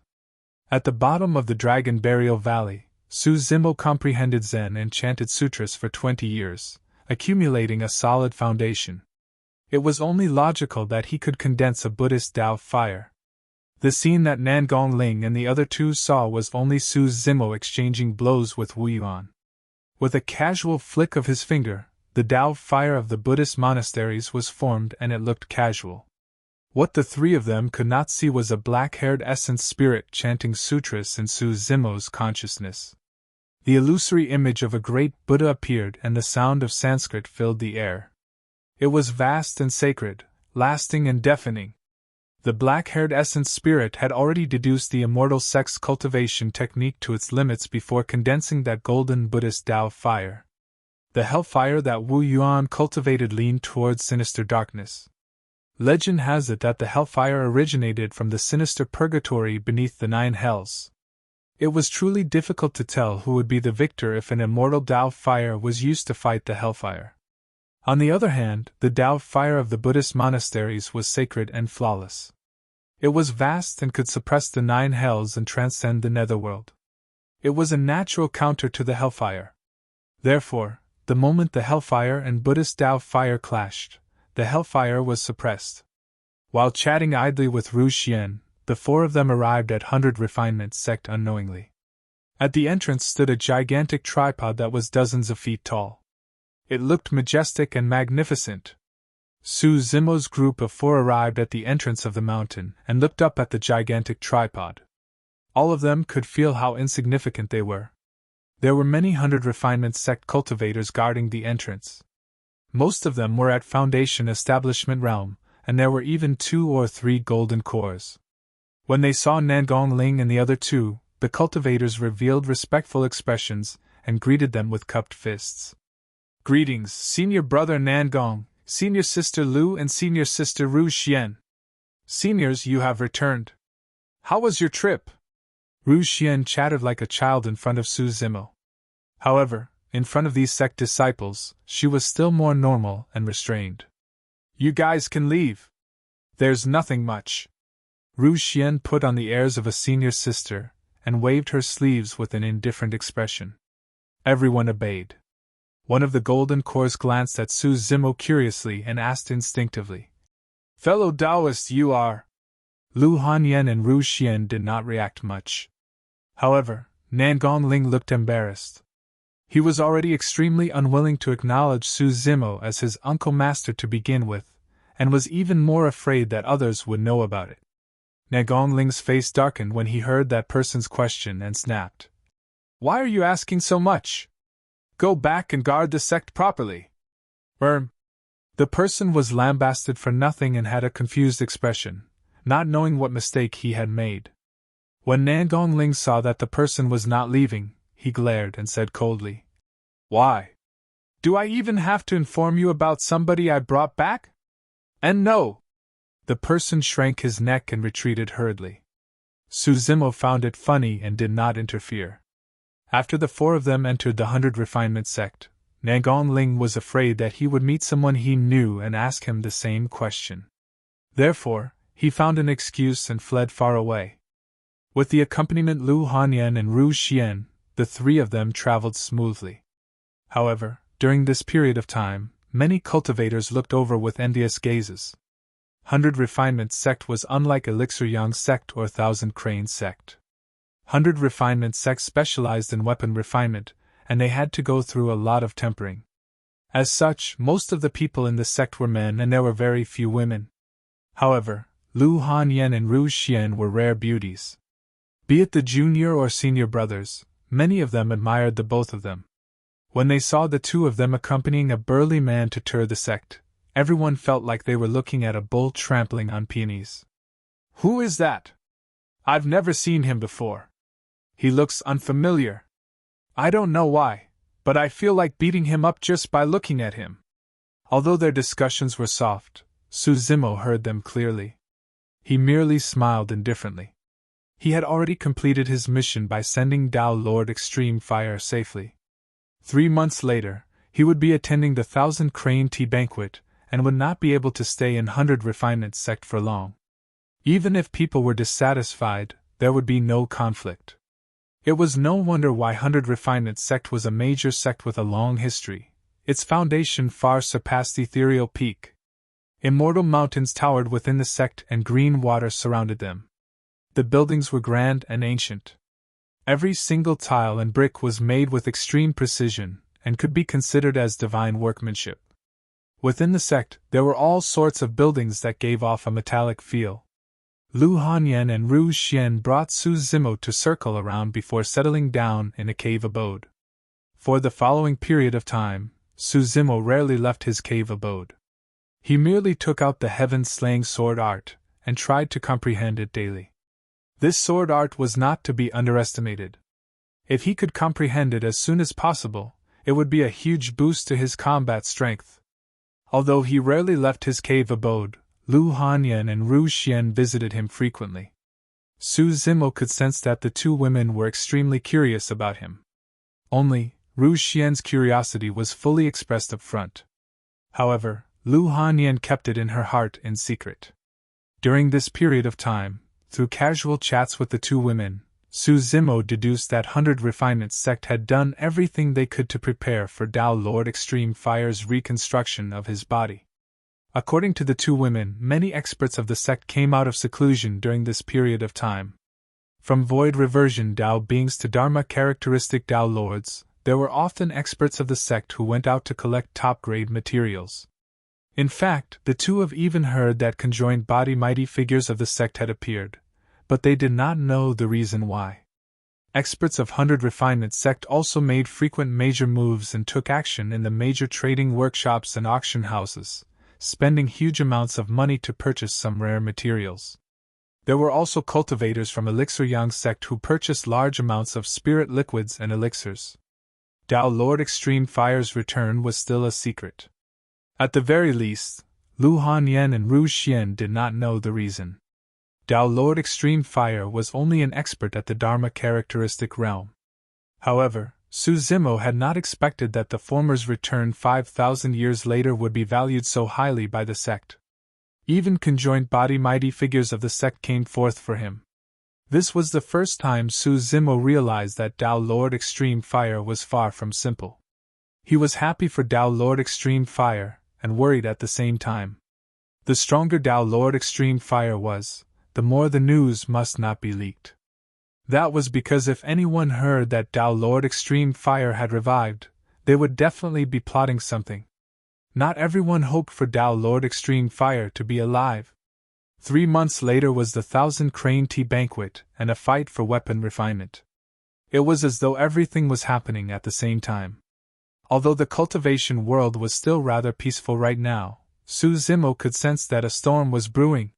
At the bottom of the Dragon Burial Valley, Su Zimo comprehended Zen and chanted sutras for 20 years, accumulating a solid foundation. It was only logical that he could condense a Buddhist Tao fire. The scene that Nangong Ling and the other two saw was only Su Zimo exchanging blows with Wu Yuan. With a casual flick of his finger, the Tao fire of the Buddhist monasteries was formed and it looked casual. What the three of them could not see was a black-haired essence spirit chanting sutras in Su Zimo's consciousness. The illusory image of a great Buddha appeared and the sound of Sanskrit filled the air. It was vast and sacred, lasting and deafening. The black-haired essence spirit had already deduced the immortal sex cultivation technique to its limits before condensing that golden Buddhist Tao fire. The hellfire that Wu Yuan cultivated leaned towards sinister darkness. Legend has it that the hellfire originated from the sinister purgatory beneath the 9 hells. It was truly difficult to tell who would be the victor if an immortal Tao fire was used to fight the hellfire. On the other hand, the Tao fire of the Buddhist monasteries was sacred and flawless. It was vast and could suppress the 9 hells and transcend the netherworld. It was a natural counter to the hellfire. Therefore, the moment the hellfire and Buddhist Tao fire clashed, the hellfire was suppressed. While chatting idly with Ru Xian, the 4 of them arrived at 100 Refinement Sect unknowingly. At the entrance stood a gigantic tripod that was dozens of feet tall. It looked majestic and magnificent. Su Zimo's group of 4 arrived at the entrance of the mountain and looked up at the gigantic tripod. All of them could feel how insignificant they were. There were many 100 Refinement Sect cultivators guarding the entrance. Most of them were at Foundation Establishment realm, and there were even 2 or 3 golden cores. When they saw Nangong Ling and the other 2, the cultivators revealed respectful expressions and greeted them with cupped fists. Greetings, Senior Brother Nangong, Senior Sister Lu and Senior Sister Ru Xian. Seniors, you have returned. How was your trip? Ru Xian chattered like a child in front of Su Zimo. However, in front of these sect disciples, she was still more normal and restrained. You guys can leave. There's nothing much. Ru Xian put on the airs of a senior sister and waved her sleeves with an indifferent expression. Everyone obeyed. One of the golden cores glanced at Su Zimo curiously and asked instinctively, Fellow Taoist you are? Lu Hanyan and Ru Xian did not react much. However, Nangong Ling looked embarrassed. He was already extremely unwilling to acknowledge Su Zimo as his uncle master to begin with, and was even more afraid that others would know about it. Nangong Ling's face darkened when he heard that person's question and snapped. Why are you asking so much? Go back and guard the sect properly. The person was lambasted for nothing and had a confused expression, not knowing what mistake he had made. When Nangong Ling saw that the person was not leaving, he glared and said coldly, Why? Do I even have to inform you about somebody I brought back? And no! The person shrank his neck and retreated hurriedly. Su Zimo found it funny and did not interfere. After the 4 of them entered the 100 Refinement Sect, Nangong Ling was afraid that he would meet someone he knew and ask him the same question. Therefore, he found an excuse and fled far away. With the accompaniment Lu Hanyan and Ru Xian, the 3 of them traveled smoothly. However, during this period of time, many cultivators looked over with envious gazes. 100 Refinement Sect was unlike Elixir Yang Sect or Thousand Crane Sect. 100 Refinement Sect specialized in weapon refinement, and they had to go through a lot of tempering. As such, most of the people in the sect were men and there were very few women. However, Lu Hanyan and Ru Xian were rare beauties. Be it the junior or senior brothers, many of them admired the both of them. When they saw the 2 of them accompanying a burly man to tour the sect, everyone felt like they were looking at a bull trampling on peonies. Who is that? I've never seen him before. He looks unfamiliar. I don't know why, but I feel like beating him up just by looking at him. Although their discussions were soft, Su Zimo heard them clearly. He merely smiled indifferently. He had already completed his mission by sending Tao Lord Extreme Fire safely. 3 months later, he would be attending the 1,000 Crane Tea Banquet, and would not be able to stay in 100 Refinement sect for long. Even if people were dissatisfied, there would be no conflict. It was no wonder why 100 Refinement sect was a major sect with a long history. Its foundation far surpassed Ethereal Peak. Immortal mountains towered within the sect and green water surrounded them. The buildings were grand and ancient. Every single tile and brick was made with extreme precision, and could be considered as divine workmanship. Within the sect, there were all sorts of buildings that gave off a metallic feel. Lu Hanyan and Ru Xian brought Su Zimo to circle around before settling down in a cave abode. For the following period of time, Su Zimo rarely left his cave abode. He merely took out the heaven-slaying sword art, and tried to comprehend it daily. This sword art was not to be underestimated. If he could comprehend it as soon as possible, it would be a huge boost to his combat strength. Although he rarely left his cave abode, Lu Hanyan and Ru Xian visited him frequently. Su Zimo could sense that the two women were extremely curious about him. Only, Ru Xian's curiosity was fully expressed up front. However, Lu Hanyan kept it in her heart in secret. During this period of time, through casual chats with the two women, Su Zimo deduced that 100 Refinement sect had done everything they could to prepare for Tao Lord Extreme Fire's reconstruction of his body. According to the two women, many experts of the sect came out of seclusion during this period of time. From void reversion Tao beings to Dharma characteristic Tao Lords, there were often experts of the sect who went out to collect top-grade materials. In fact, the two have even heard that conjoined body mighty figures of the sect had appeared, but they did not know the reason why. Experts of 100 Refinement sect also made frequent major moves and took action in the major trading workshops and auction houses, spending huge amounts of money to purchase some rare materials. There were also cultivators from Elixir Yang sect who purchased large amounts of spirit liquids and elixirs. Tao Lord Extreme Fire's return was still a secret. At the very least, Lu Hanyan and Ru Xian did not know the reason. Tao Lord Extreme Fire was only an expert at the Dharma characteristic realm. However, Su Zimo had not expected that the former's return 5,000 years later would be valued so highly by the sect. Even conjoined body mighty figures of the sect came forth for him. This was the first time Su Zimo realized that Tao Lord Extreme Fire was far from simple. He was happy for Tao Lord Extreme Fire, and worried at the same time. The stronger Tao Lord Extreme Fire was, the more the news must not be leaked. That was because if anyone heard that Tao Lord Extreme Fire had revived, they would definitely be plotting something. Not everyone hoped for Tao Lord Extreme Fire to be alive. 3 months later was the 1,000 Crane Tea Banquet and a fight for weapon refinement. It was as though everything was happening at the same time. Although the cultivation world was still rather peaceful right now, Su Zimo could sense that a storm was brewing.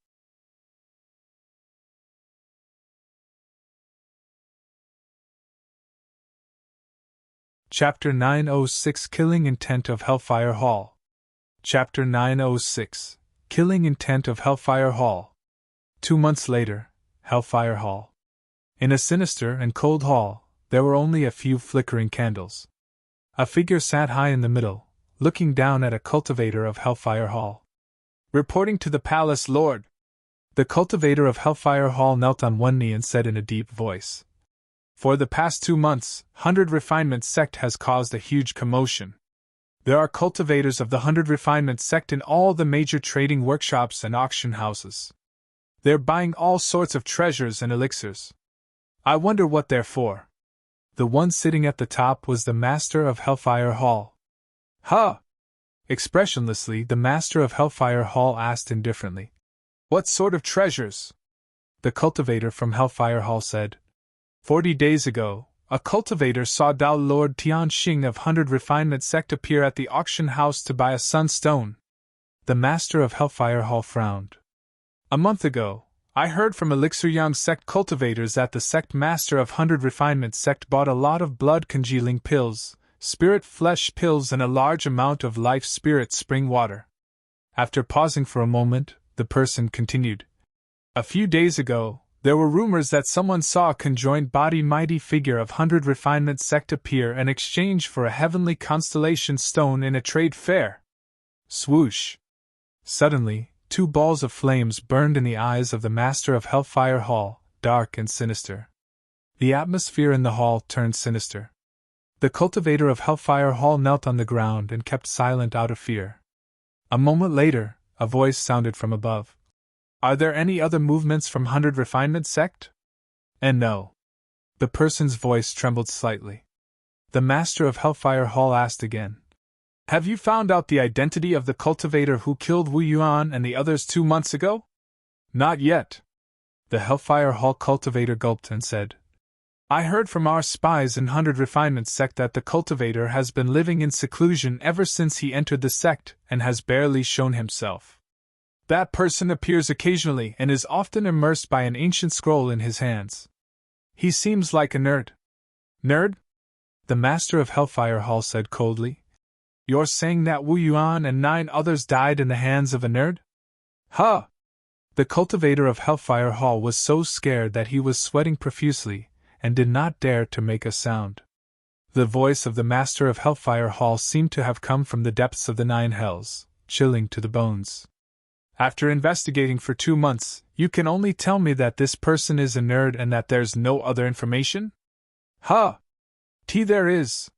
Chapter 906 Killing Intent of Hellfire Hall. Chapter 906 Killing Intent of Hellfire Hall. 2 months later, Hellfire Hall. In a sinister and cold hall, there were only a few flickering candles. A figure sat high in the middle, looking down at a cultivator of Hellfire Hall. Reporting to the palace, Lord. The cultivator of Hellfire Hall knelt on one knee and said in a deep voice, For the past 2 months, 100 Refinement sect has caused a huge commotion. There are cultivators of the 100 Refinement sect in all the major trading workshops and auction houses. They're buying all sorts of treasures and elixirs. I wonder what they're for. The one sitting at the top was the master of Hellfire Hall. Huh! Expressionlessly, the master of Hellfire Hall asked indifferently. What sort of treasures? The cultivator from Hellfire Hall said. 40 days ago, a cultivator saw Tao Lord Tianxing of 100 Refinement sect appear at the auction house to buy a sunstone. The master of Hellfire Hall frowned. A month ago, I heard from Elixir Yang sect cultivators that the sect master of 100 Refinement sect bought a lot of blood congealing pills, spirit flesh pills, and a large amount of life spirit spring water. After pausing for a moment, the person continued. A few days ago, there were rumors that someone saw a conjoined body mighty figure of 100 Refinement sect appear in exchange for a heavenly constellation stone in a trade fair. Swoosh! Suddenly, 2 balls of flames burned in the eyes of the Master of Hellfire Hall, dark and sinister. The atmosphere in the hall turned sinister. The cultivator of Hellfire Hall knelt on the ground and kept silent out of fear. A moment later, a voice sounded from above. Are there any other movements from 100 Refinement sect? And no. The person's voice trembled slightly. The Master of Hellfire Hall asked again. Have you found out the identity of the cultivator who killed Wu Yuan and the others 2 months ago? Not yet. The Hellfire Hall cultivator gulped and said. I heard from our spies in 100 Refinement sect that the cultivator has been living in seclusion ever since he entered the sect and has barely shown himself. That person appears occasionally and is often immersed by an ancient scroll in his hands. He seems like a nerd. Nerd? The Master of Hellfire Hall said coldly. You're saying that Wu Yuan and 9 others died in the hands of a nerd? Huh! The cultivator of Hellfire Hall was so scared that he was sweating profusely and did not dare to make a sound. The voice of the Master of Hellfire Hall seemed to have come from the depths of the 9 hells, chilling to the bones. After investigating for 2 months, you can only tell me that this person is a nerd and that there's no other information? Huh! There is.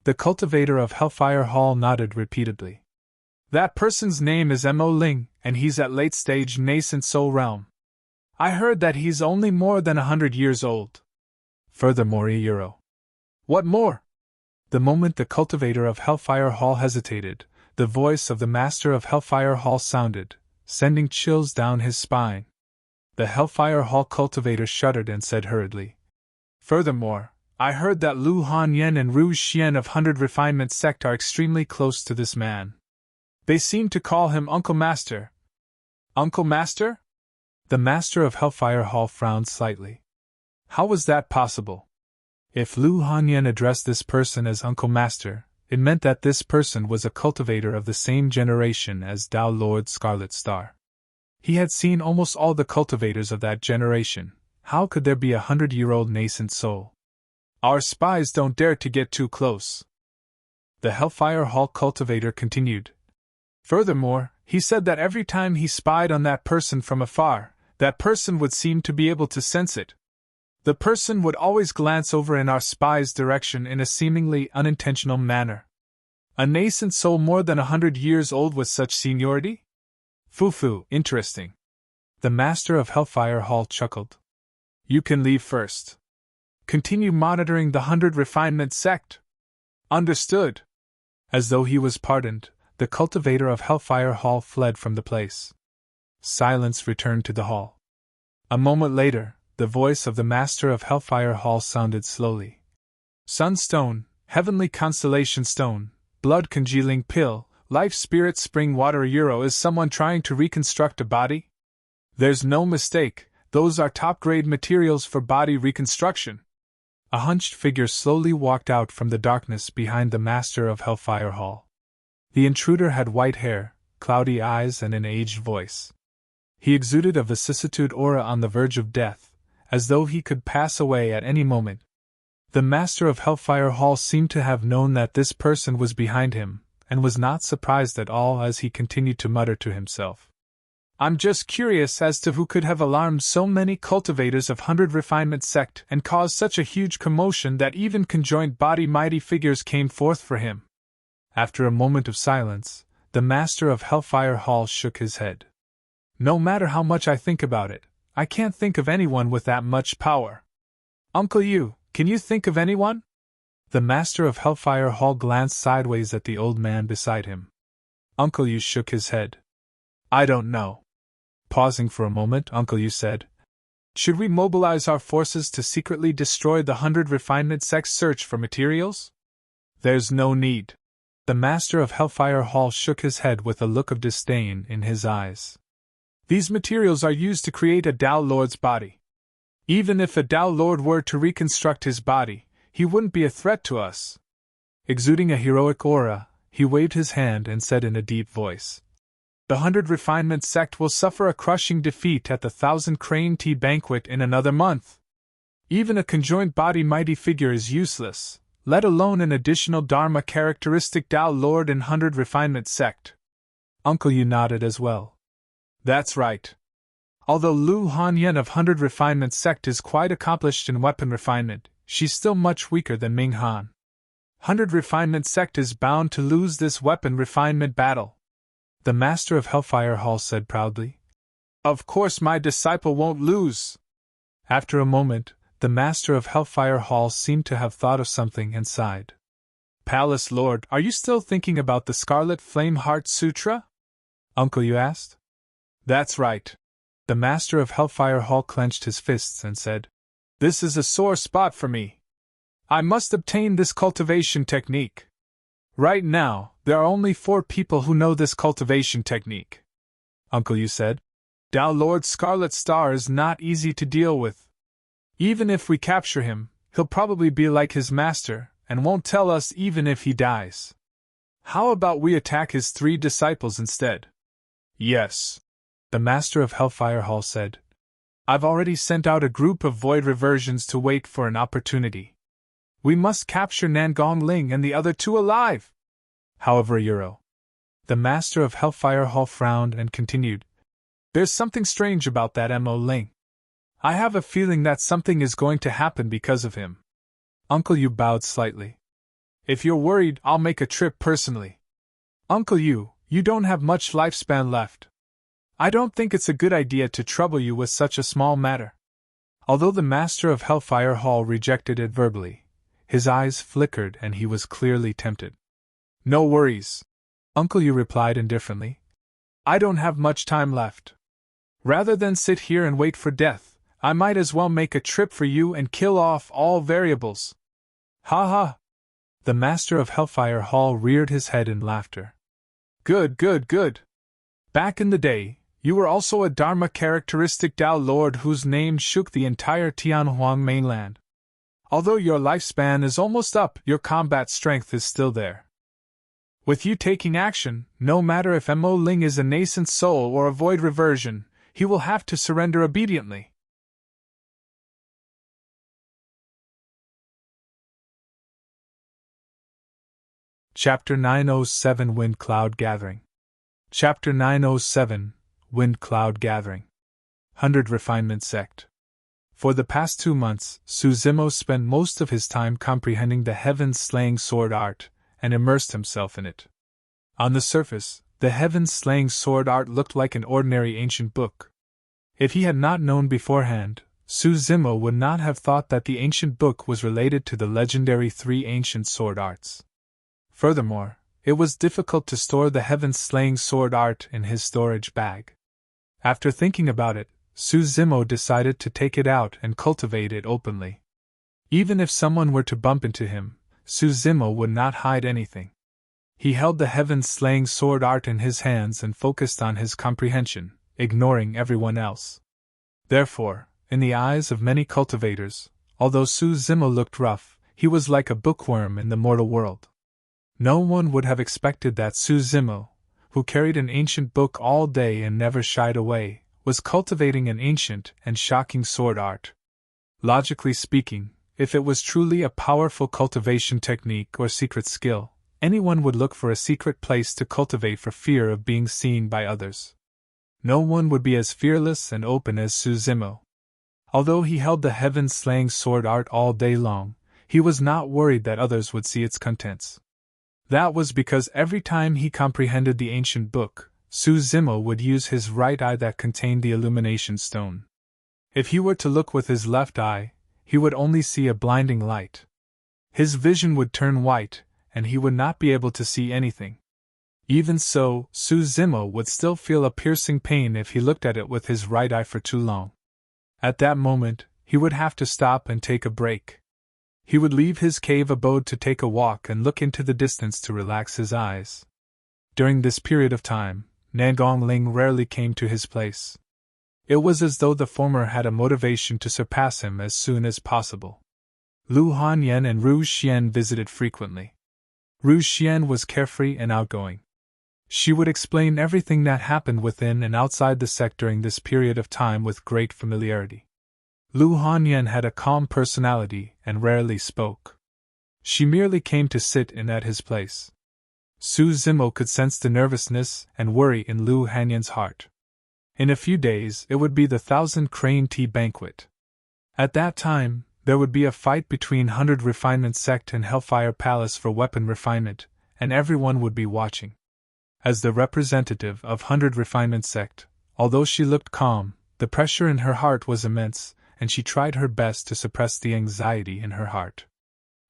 The cultivator of Hellfire Hall nodded repeatedly. That person's name is Mo Ling, and he's at late-stage nascent soul realm. I heard that he's only more than 100 years old. Furthermore, Euro. What more? The moment the cultivator of Hellfire Hall hesitated, the voice of the Master of Hellfire Hall sounded, sending chills down his spine. The Hellfire Hall cultivator shuddered and said hurriedly. Furthermore, I heard that Lu Han-yen and Ru Xian of 100 Refinement sect are extremely close to this man. They seem to call him Uncle Master. Uncle Master? The Master of Hellfire Hall frowned slightly. How was that possible? If Lu Han-yen addressed this person as Uncle Master, it meant that this person was a cultivator of the same generation as Dao Lord Scarlet Star. He had seen almost all the cultivators of that generation. How could there be a 100-year-old nascent soul? Our spies don't dare to get too close. The Hellfire Hall cultivator continued. Furthermore, he said that every time he spied on that person from afar, that person would seem to be able to sense it. The person would always glance over in our spy's direction in a seemingly unintentional manner. A nascent soul more than 100 years old with such seniority? Foo-foo, interesting. The Master of Hellfire Hall chuckled. You can leave first. Continue monitoring the 100 Refinement sect. Understood. As though he was pardoned, the cultivator of Hellfire Hall fled from the place. Silence returned to the hall. A moment later, the voice of the Master of Hellfire Hall sounded slowly. Sunstone, Heavenly Constellation Stone, Blood Congealing Pill, Life Spirit Spring Water Euro. Is someone trying to reconstruct a body? There's no mistake, those are top-grade materials for body reconstruction. A hunched figure slowly walked out from the darkness behind the Master of Hellfire Hall. The intruder had white hair, cloudy eyes, and an aged voice. He exuded a vicissitude aura on the verge of death, as though he could pass away at any moment. The Master of Hellfire Hall seemed to have known that this person was behind him, and was not surprised at all as he continued to mutter to himself. I'm just curious as to who could have alarmed so many cultivators of 100 Refinement sect and caused such a huge commotion that even conjoined body mighty figures came forth for him. After a moment of silence, the Master of Hellfire Hall shook his head. No matter how much I think about it, I can't think of anyone with that much power. Uncle Yu, can you think of anyone? The Master of Hellfire Hall glanced sideways at the old man beside him. Uncle Yu shook his head. I don't know. Pausing for a moment, Uncle Yu said, should we mobilize our forces to secretly destroy the 100 Refinement sect's search for materials? There's no need. The Master of Hellfire Hall shook his head with a look of disdain in his eyes. These materials are used to create a Dao Lord's body. Even if a Dao Lord were to reconstruct his body, he wouldn't be a threat to us. Exuding a heroic aura, he waved his hand and said in a deep voice, The 100 Refinement sect will suffer a crushing defeat at the 1,000 Crane Tea Banquet in another month. Even a conjoined body mighty figure is useless, let alone an additional Dharma characteristic Tao Lord in 100 Refinement sect. Uncle Yu nodded as well. That's right. Although Lu Hanyan of 100 Refinement sect is quite accomplished in weapon refinement, she's still much weaker than Ming Han. 100 Refinement sect is bound to lose this weapon refinement battle. The Master of Hellfire Hall said proudly. Of course my disciple won't lose. After a moment, the Master of Hellfire Hall seemed to have thought of something and sighed. Palace Lord, are you still thinking about the Scarlet Flame Heart Sutra? Uncle Yu asked. That's right. The Master of Hellfire Hall clenched his fists and said, This is a sore spot for me. I must obtain this cultivation technique. Right now, there are only 4 people who know this cultivation technique. Uncle Yu said, Tao Lord Scarlet Star is not easy to deal with. Even if we capture him, he'll probably be like his master, and won't tell us even if he dies. How about we attack his 3 disciples instead? Yes. The Master of Hellfire Hall said. I've already sent out a group of void reversions to wait for an opportunity. We must capture Nangong Ling and the other 2 alive. However, the Master of Hellfire Hall frowned and continued. There's something strange about that Mo Ling. I have a feeling that something is going to happen because of him. Uncle Yu bowed slightly. If you're worried, I'll make a trip personally. Uncle Yu, you don't have much lifespan left. I don't think it's a good idea to trouble you with such a small matter. Although the Master of Hellfire Hall rejected it verbally, his eyes flickered and he was clearly tempted. No worries, Uncle Yu replied indifferently. I don't have much time left. Rather than sit here and wait for death, I might as well make a trip for you and kill off all variables. Ha ha! The Master of Hellfire Hall reared his head in laughter. Good, good, good. Back in the day, you were also a Dharma characteristic Tao Lord whose name shook the entire Tianhuang mainland. Although your lifespan is almost up, your combat strength is still there. With you taking action, no matter if Mo Ling is a nascent soul or a void reversion, he will have to surrender obediently. Chapter 907 Wind Cloud Gathering. Chapter 907 Wind Cloud Gathering. 100 Refinement Sect. For the past 2 months, Suzimo spent most of his time comprehending the heaven-slaying sword art, and immersed himself in it. On the surface, the heaven-slaying sword art looked like an ordinary ancient book. If he had not known beforehand, Suzimo would not have thought that the ancient book was related to the legendary 3 ancient sword arts. Furthermore, it was difficult to store the heaven-slaying sword art in his storage bag. After thinking about it, Suzimo decided to take it out and cultivate it openly. Even if someone were to bump into him, Suzimo would not hide anything. He held the heaven-slaying sword art in his hands and focused on his comprehension, ignoring everyone else. Therefore, in the eyes of many cultivators, although Suzimo looked rough, he was like a bookworm in the mortal world. No one would have expected that Suzimo, who carried an ancient book all day and never shied away, was cultivating an ancient and shocking sword art. Logically speaking, if it was truly a powerful cultivation technique or secret skill, anyone would look for a secret place to cultivate for fear of being seen by others. No one would be as fearless and open as Suzimo. Although he held the heaven-slaying sword art all day long, he was not worried that others would see its contents. That was because every time he comprehended the ancient book, Suzimo would use his right eye that contained the illumination stone. If he were to look with his left eye, he would only see a blinding light. His vision would turn white, and he would not be able to see anything. Even so, Suzimo would still feel a piercing pain if he looked at it with his right eye for too long. At that moment, he would have to stop and take a break. He would leave his cave abode to take a walk and look into the distance to relax his eyes. During this period of time, Nangong Ling rarely came to his place. It was as though the former had a motivation to surpass him as soon as possible. Lu Hanyan and Ru Xian visited frequently. Ru Xian was carefree and outgoing. She would explain everything that happened within and outside the sect during this period of time with great familiarity. Lu Hanyan had a calm personality and rarely spoke. She merely came to sit in at his place. Su Zimo could sense the nervousness and worry in Lu Hanyan's heart. In a few days it would be the 1,000 Crane Tea Banquet. At that time, there would be a fight between 100 Refinement Sect and Hellfire Palace for weapon refinement, and everyone would be watching. As the representative of 100 Refinement Sect, although she looked calm, the pressure in her heart was immense, and she tried her best to suppress the anxiety in her heart.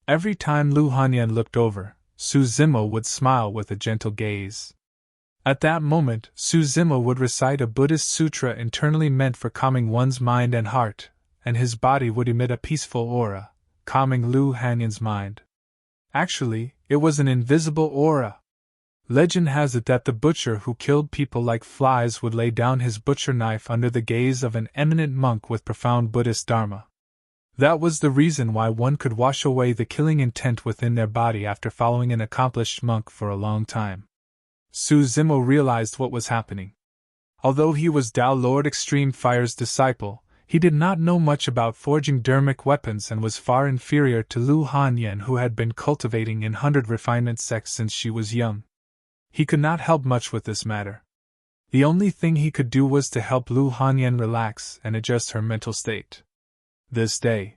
Every time Lu Hanyan looked over, Su Zimo would smile with a gentle gaze. At that moment, Su Zimo would recite a Buddhist sutra internally meant for calming one's mind and heart, and his body would emit a peaceful aura, calming Lu Hanyan's mind. Actually, it was an invisible aura. Legend has it that the butcher who killed people like flies would lay down his butcher knife under the gaze of an eminent monk with profound Buddhist dharma. That was the reason why one could wash away the killing intent within their body after following an accomplished monk for a long time. Su Zimo realized what was happening. Although he was Tao Lord Extreme Fire's disciple, he did not know much about forging dermic weapons and was far inferior to Lu Hanyan, who had been cultivating in 100 Refinement Sects since she was young. He could not help much with this matter. The only thing he could do was to help Lu Hanyan relax and adjust her mental state. This day,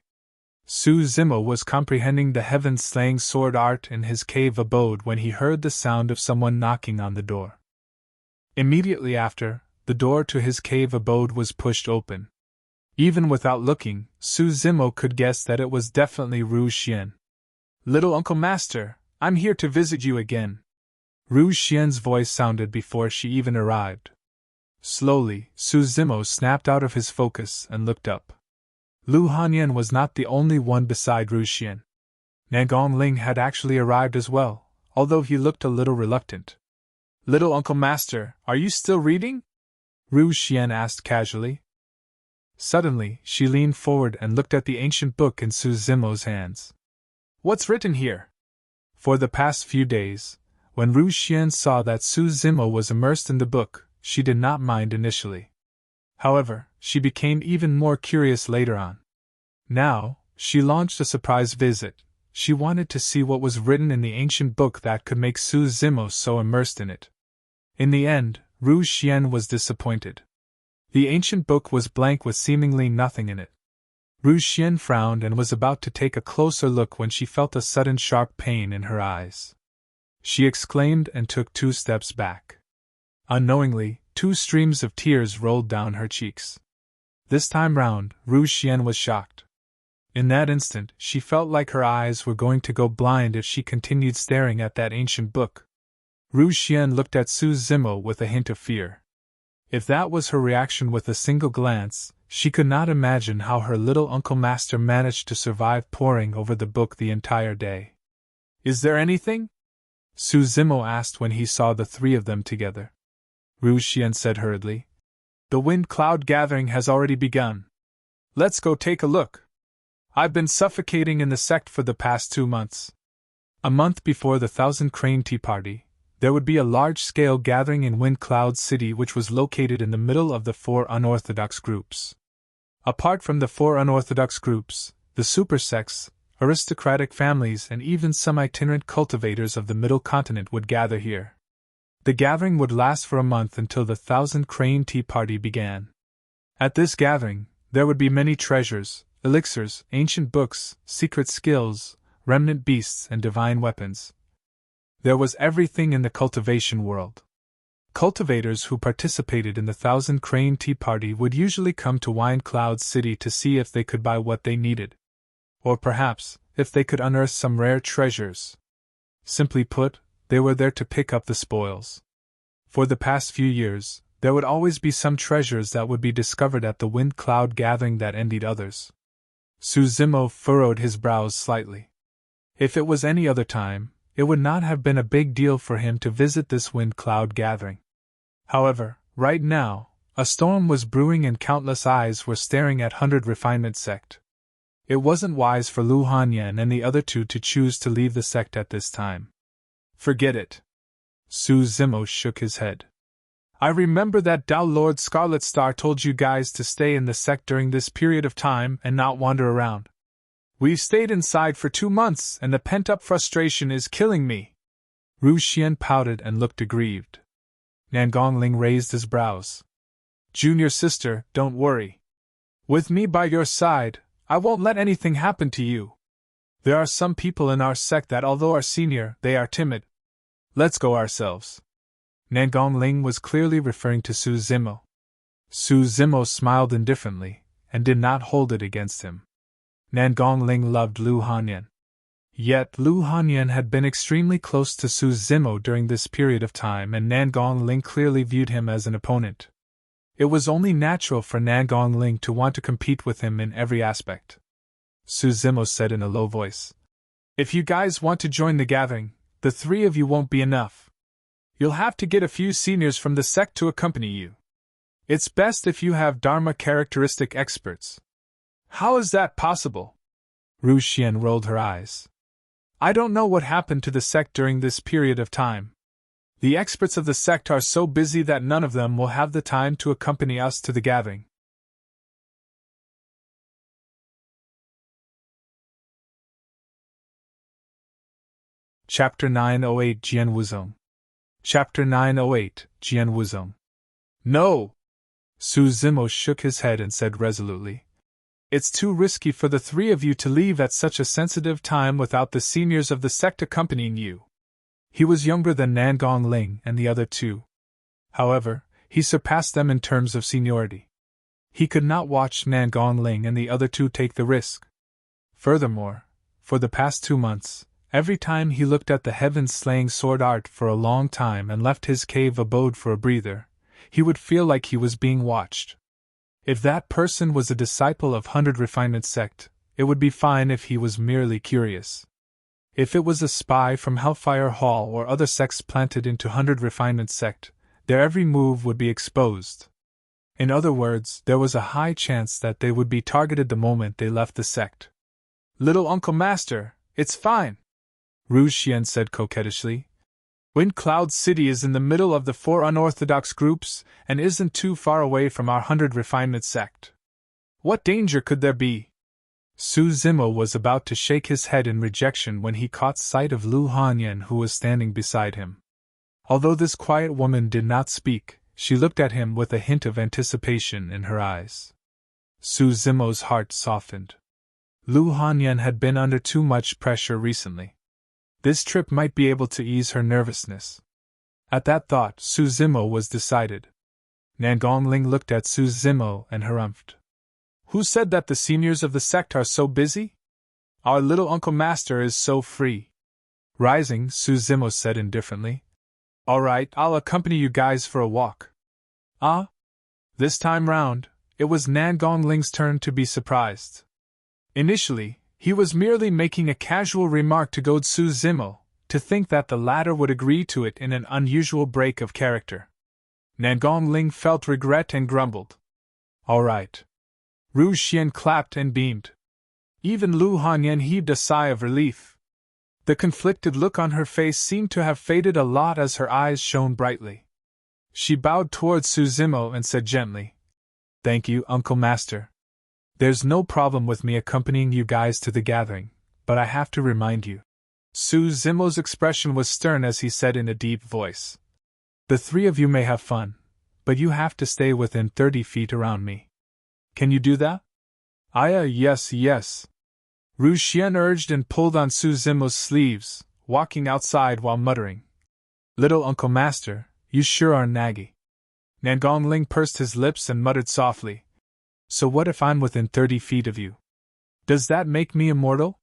Su Zimo was comprehending the heaven-slaying sword art in his cave abode when he heard the sound of someone knocking on the door. Immediately after, the door to his cave abode was pushed open. Even without looking, Su Zimo could guess that it was definitely Ru Xian. "Little Uncle Master, I'm here to visit you again." Ru Xian's voice sounded before she even arrived. Slowly, Su Zimo snapped out of his focus and looked up. Lu Hanyan was not the only one beside Ru Xian. Nangong Ling had actually arrived as well, although he looked a little reluctant. "Little Uncle Master, are you still reading?" Ru Xian asked casually. Suddenly, she leaned forward and looked at the ancient book in Su Zimo's hands. "What's written here?" For the past few days, when Ru Xian saw that Su Zimo was immersed in the book, she did not mind initially. However, she became even more curious later on. Now, she launched a surprise visit. She wanted to see what was written in the ancient book that could make Su Zimo so immersed in it. In the end, Ru Xian was disappointed. The ancient book was blank with seemingly nothing in it. Ru Xian frowned and was about to take a closer look when she felt a sudden sharp pain in her eyes. She exclaimed and took 2 steps back. Unknowingly, 2 streams of tears rolled down her cheeks. This time round, Ru Xian was shocked. In that instant, she felt like her eyes were going to go blind if she continued staring at that ancient book. Ru Xian looked at Su Zimo with a hint of fear. If that was her reaction with a single glance, she could not imagine how her little Uncle Master managed to survive poring over the book the entire day. "Is there anything?" Su Zimo asked when he saw the 3 of them together. Ru Xian said hurriedly, "The wind cloud gathering has already begun. Let's go take a look. I've been suffocating in the sect for the past 2 months." A month before the 1,000 Crane Tea Party, there would be a large-scale gathering in Wind Cloud City, which was located in the middle of the 4 unorthodox groups. Apart from the 4 unorthodox groups, the super sects, aristocratic families and even some itinerant cultivators of the Middle Continent would gather here. The gathering would last for a month until the 1,000 Crane Tea Party began. At this gathering, there would be many treasures, elixirs, ancient books, secret skills, remnant beasts and divine weapons. There was everything in the cultivation world. Cultivators who participated in the 1,000 Crane Tea Party would usually come to Wine Cloud City to see if they could buy what they needed. Or perhaps, if they could unearth some rare treasures. Simply put, they were there to pick up the spoils. For the past few years, there would always be some treasures that would be discovered at the Wind Cloud gathering that envied others. Su Zimo furrowed his brows slightly. If it was any other time, it would not have been a big deal for him to visit this Wind Cloud gathering. However, right now, a storm was brewing and countless eyes were staring at 100 Refinement Sect. It wasn't wise for Lu Hanyan and the other 2 to choose to leave the sect at this time. Forget it. Su Zimo shook his head. I remember that Tao Lord Scarlet Star told you guys to stay in the sect during this period of time and not wander around. We've stayed inside for 2 months and the pent-up frustration is killing me. Ru Xian pouted and looked aggrieved. Nan Gongling raised his brows. Junior sister, don't worry. With me by your side, I won't let anything happen to you. There are some people in our sect that although are senior, they are timid. Let's go ourselves. Nan Gongling was clearly referring to Su Zimo. Su Zimo smiled indifferently, and did not hold it against him. Nan Gongling loved Lu Hanyan. Yet Lu Hanyan had been extremely close to Su Zimo during this period of time, and Nan Gongling clearly viewed him as an opponent. It was only natural for Nan Gongling to want to compete with him in every aspect. Su Zimo said in a low voice, If you guys want to join the gathering, the 3 of you won't be enough. You'll have to get a few seniors from the sect to accompany you. It's best if you have Dharma characteristic experts. How is that possible? Ru Xian rolled her eyes. I don't know what happened to the sect during this period of time. The experts of the sect are so busy that none of them will have the time to accompany us to the gathering. Chapter 908 Jian Wuzong. Chapter 908 Jian Wuzong. No! Su Zimo shook his head and said resolutely. It's too risky for the 3 of you to leave at such a sensitive time without the seniors of the sect accompanying you. He was younger than Nan Gongling and the other 2. However, he surpassed them in terms of seniority. He could not watch Nan Gongling and the other 2 take the risk. Furthermore, for the past 2 months, every time he looked at the heaven-slaying sword art for a long time and left his cave abode for a breather, he would feel like he was being watched. If that person was a disciple of 100 Refinement sect, it would be fine if he was merely curious. If it was a spy from Hellfire Hall or other sects planted into 100 Refinement sect, their every move would be exposed. In other words, there was a high chance that they would be targeted the moment they left the sect. Little Uncle Master, it's fine, Ru Xian said coquettishly. Wind Cloud City is in the middle of the 4 unorthodox groups and isn't too far away from our 100 Refinement sect. What danger could there be? Su Zimo was about to shake his head in rejection when he caught sight of Lu Hanyan, who was standing beside him. Although this quiet woman did not speak, she looked at him with a hint of anticipation in her eyes. Su Zimo's heart softened. Lu Hanyan had been under too much pressure recently. This trip might be able to ease her nervousness. At that thought, Su Zimo was decided. Nan Gongling looked at Su Zimo and harumphed. Who said that the seniors of the sect are so busy? Our little Uncle Master is so free. Rising, Su Zimo said indifferently. All right, I'll accompany you guys for a walk. Ah? This time round, it was Nan Gongling's turn to be surprised. Initially, he was merely making a casual remark to goad Su Zimo, to think that the latter would agree to it in an unusual break of character. Nan Gongling felt regret and grumbled. All right. Ru Xian clapped and beamed. Even Lu Hanyan heaved a sigh of relief. The conflicted look on her face seemed to have faded a lot as her eyes shone brightly. She bowed towards Su Zimo and said gently, Thank you, Uncle Master. There's no problem with me accompanying you guys to the gathering, but I have to remind you. Su Zimo's expression was stern as he said in a deep voice. The 3 of you may have fun, but you have to stay within 30 feet around me. Can you do that? Yes. Ru Xian urged and pulled on Su Zimo's sleeves, walking outside while muttering. Little Uncle Master, you sure are naggy. Nan Gongling pursed his lips and muttered softly. So what if I'm within 30 feet of you? Does that make me immortal?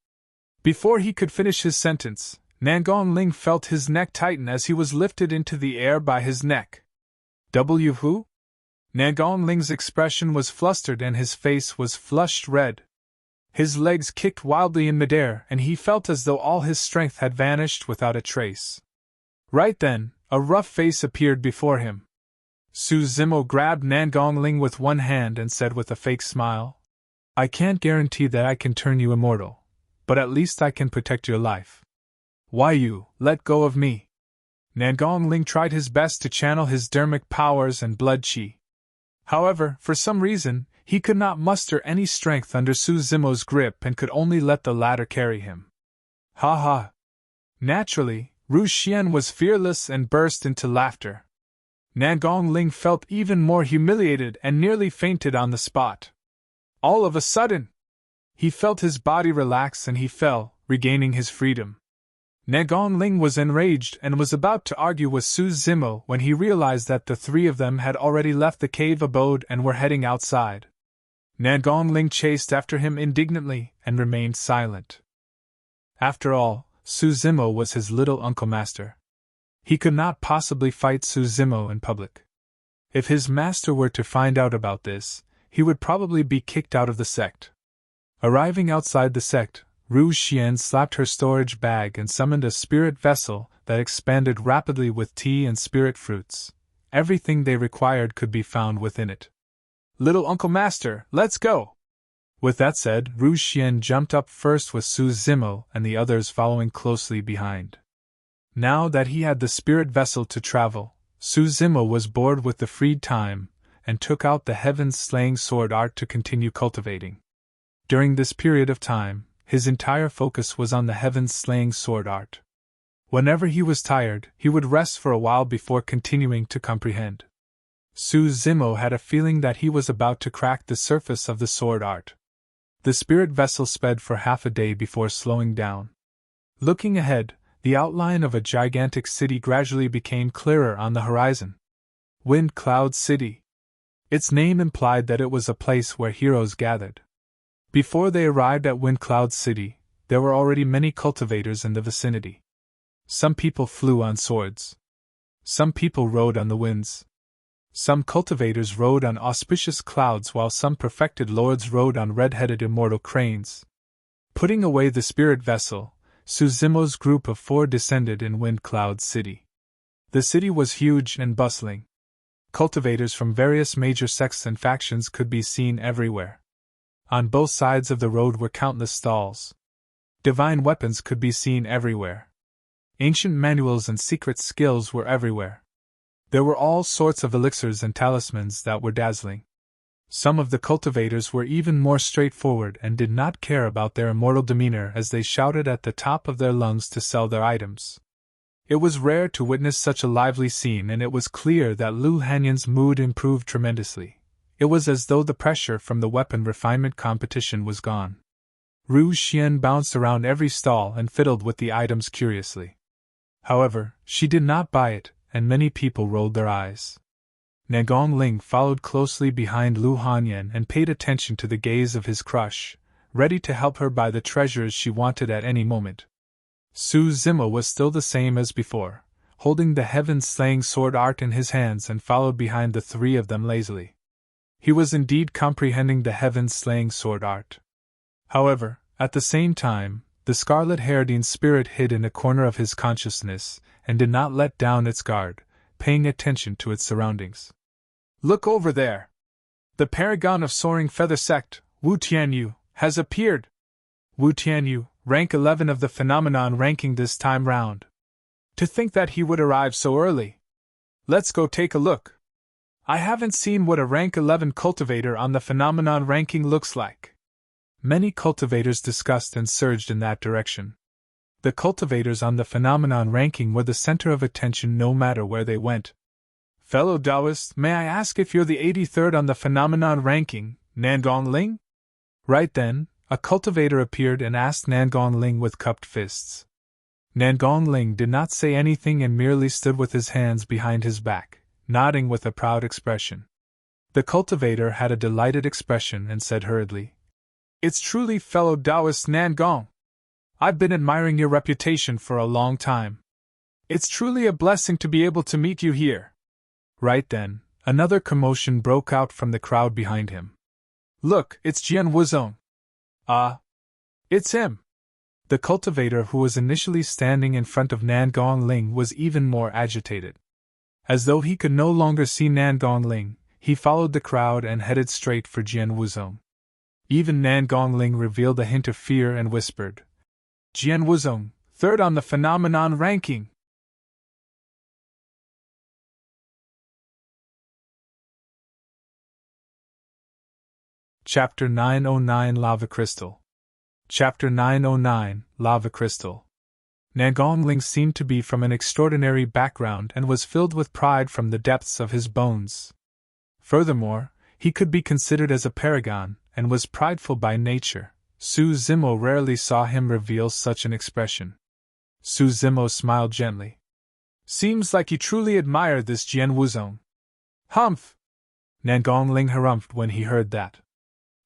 Before he could finish his sentence, Nan Gongling felt his neck tighten as he was lifted into the air by his neck. Who? Nan Gongling's expression was flustered and his face was flushed red. His legs kicked wildly in midair and he felt as though all his strength had vanished without a trace. Right then, a rough face appeared before him. Su Zimo grabbed Nan Gongling with one hand and said with a fake smile, I can't guarantee that I can turn you immortal, but at least I can protect your life. Why you, let go of me. Nangong Ling tried his best to channel his dermic powers and blood qi. However, for some reason, he could not muster any strength under Su Zimo's grip and could only let the latter carry him. Ha ha! Naturally, Ru Xian was fearless and burst into laughter. Nangong Ling felt even more humiliated and nearly fainted on the spot. All of a sudden, he felt his body relax and he fell, regaining his freedom. Nangong Ling was enraged and was about to argue with Su Zimo when he realized that the three of them had already left the cave abode and were heading outside. Nangong Ling chased after him indignantly and remained silent. After all, Su Zimo was his little uncle master. He could not possibly fight Su Zimo in public. If his master were to find out about this, he would probably be kicked out of the sect. Arriving outside the sect, Ru Xian slapped her storage bag and summoned a spirit vessel that expanded rapidly with tea and spirit fruits. Everything they required could be found within it. Little Uncle Master, let's go! With that said, Ru Xian jumped up first with Su Zimo and the others following closely behind. Now that he had the spirit vessel to travel, Su Zimo was bored with the freed time and took out the heaven-slaying sword art to continue cultivating. During this period of time, his entire focus was on the heaven-slaying sword art. Whenever he was tired, he would rest for a while before continuing to comprehend. Su Zimo had a feeling that he was about to crack the surface of the sword art. The spirit vessel sped for half a day before slowing down. Looking ahead, the outline of a gigantic city gradually became clearer on the horizon. Wind Cloud City. Its name implied that it was a place where heroes gathered. Before they arrived at Wind Cloud City, there were already many cultivators in the vicinity. Some people flew on swords. Some people rode on the winds. Some cultivators rode on auspicious clouds while some perfected lords rode on red-headed immortal cranes. Putting away the spirit vessel, Su Zimo's group of 4 descended in Wind Cloud City. The city was huge and bustling. Cultivators from various major sects and factions could be seen everywhere. On both sides of the road were countless stalls. Divine weapons could be seen everywhere. Ancient manuals and secret skills were everywhere. There were all sorts of elixirs and talismans that were dazzling. Some of the cultivators were even more straightforward and did not care about their immortal demeanor as they shouted at the top of their lungs to sell their items. It was rare to witness such a lively scene, and it was clear that Lu Hanyan's mood improved tremendously. It was as though the pressure from the weapon refinement competition was gone. Ru Xian bounced around every stall and fiddled with the items curiously. However, she did not buy it, and many people rolled their eyes. Nangong Ling followed closely behind Lu Hanyan and paid attention to the gaze of his crush, ready to help her buy the treasures she wanted at any moment. Su Zimo was still the same as before, holding the heaven-slaying sword art in his hands and followed behind the 3 of them lazily. He was indeed comprehending the heaven-slaying sword art. However, at the same time, the scarlet-haired spirit hid in a corner of his consciousness and did not let down its guard, paying attention to its surroundings. Look over there! The paragon of soaring feather sect, Wu Tianyu, has appeared! Wu Tianyu, rank 11 of the phenomenon ranking this time round. To think that he would arrive so early! Let's go take a look. I haven't seen what a rank 11 cultivator on the phenomenon ranking looks like. Many cultivators discussed and surged in that direction. The cultivators on the phenomenon ranking were the center of attention no matter where they went. Fellow Taoist, may I ask if you're the 83rd on the phenomenon ranking, Nangong Ling? Right then, a cultivator appeared and asked Nangong Ling with cupped fists. Nangong Ling did not say anything and merely stood with his hands behind his back, nodding with a proud expression. The cultivator had a delighted expression and said hurriedly, "It's truly fellow Taoist Nangong. I've been admiring your reputation for a long time. It's truly a blessing to be able to meet you here." Right then, another commotion broke out from the crowd behind him. "Look, it's Jian Wuzong." "Ah, it's him." The cultivator who was initially standing in front of Nangong Ling was even more agitated. As though he could no longer see Nangong Ling, he followed the crowd and headed straight for Jian Wuzong. Even Nangong Ling revealed a hint of fear and whispered, "Jian Wuzong, 3rd on the phenomenon ranking." Chapter 909 Lava Crystal. Chapter 909 Lava Crystal. Nangongling seemed to be from an extraordinary background and was filled with pride from the depths of his bones. Furthermore, he could be considered as a paragon, and was prideful by nature. Su Zimo rarely saw him reveal such an expression. Su Zimo smiled gently. Seems like you truly admire this Jian Wuzong. Humph! Nangongling harumphed when he heard that.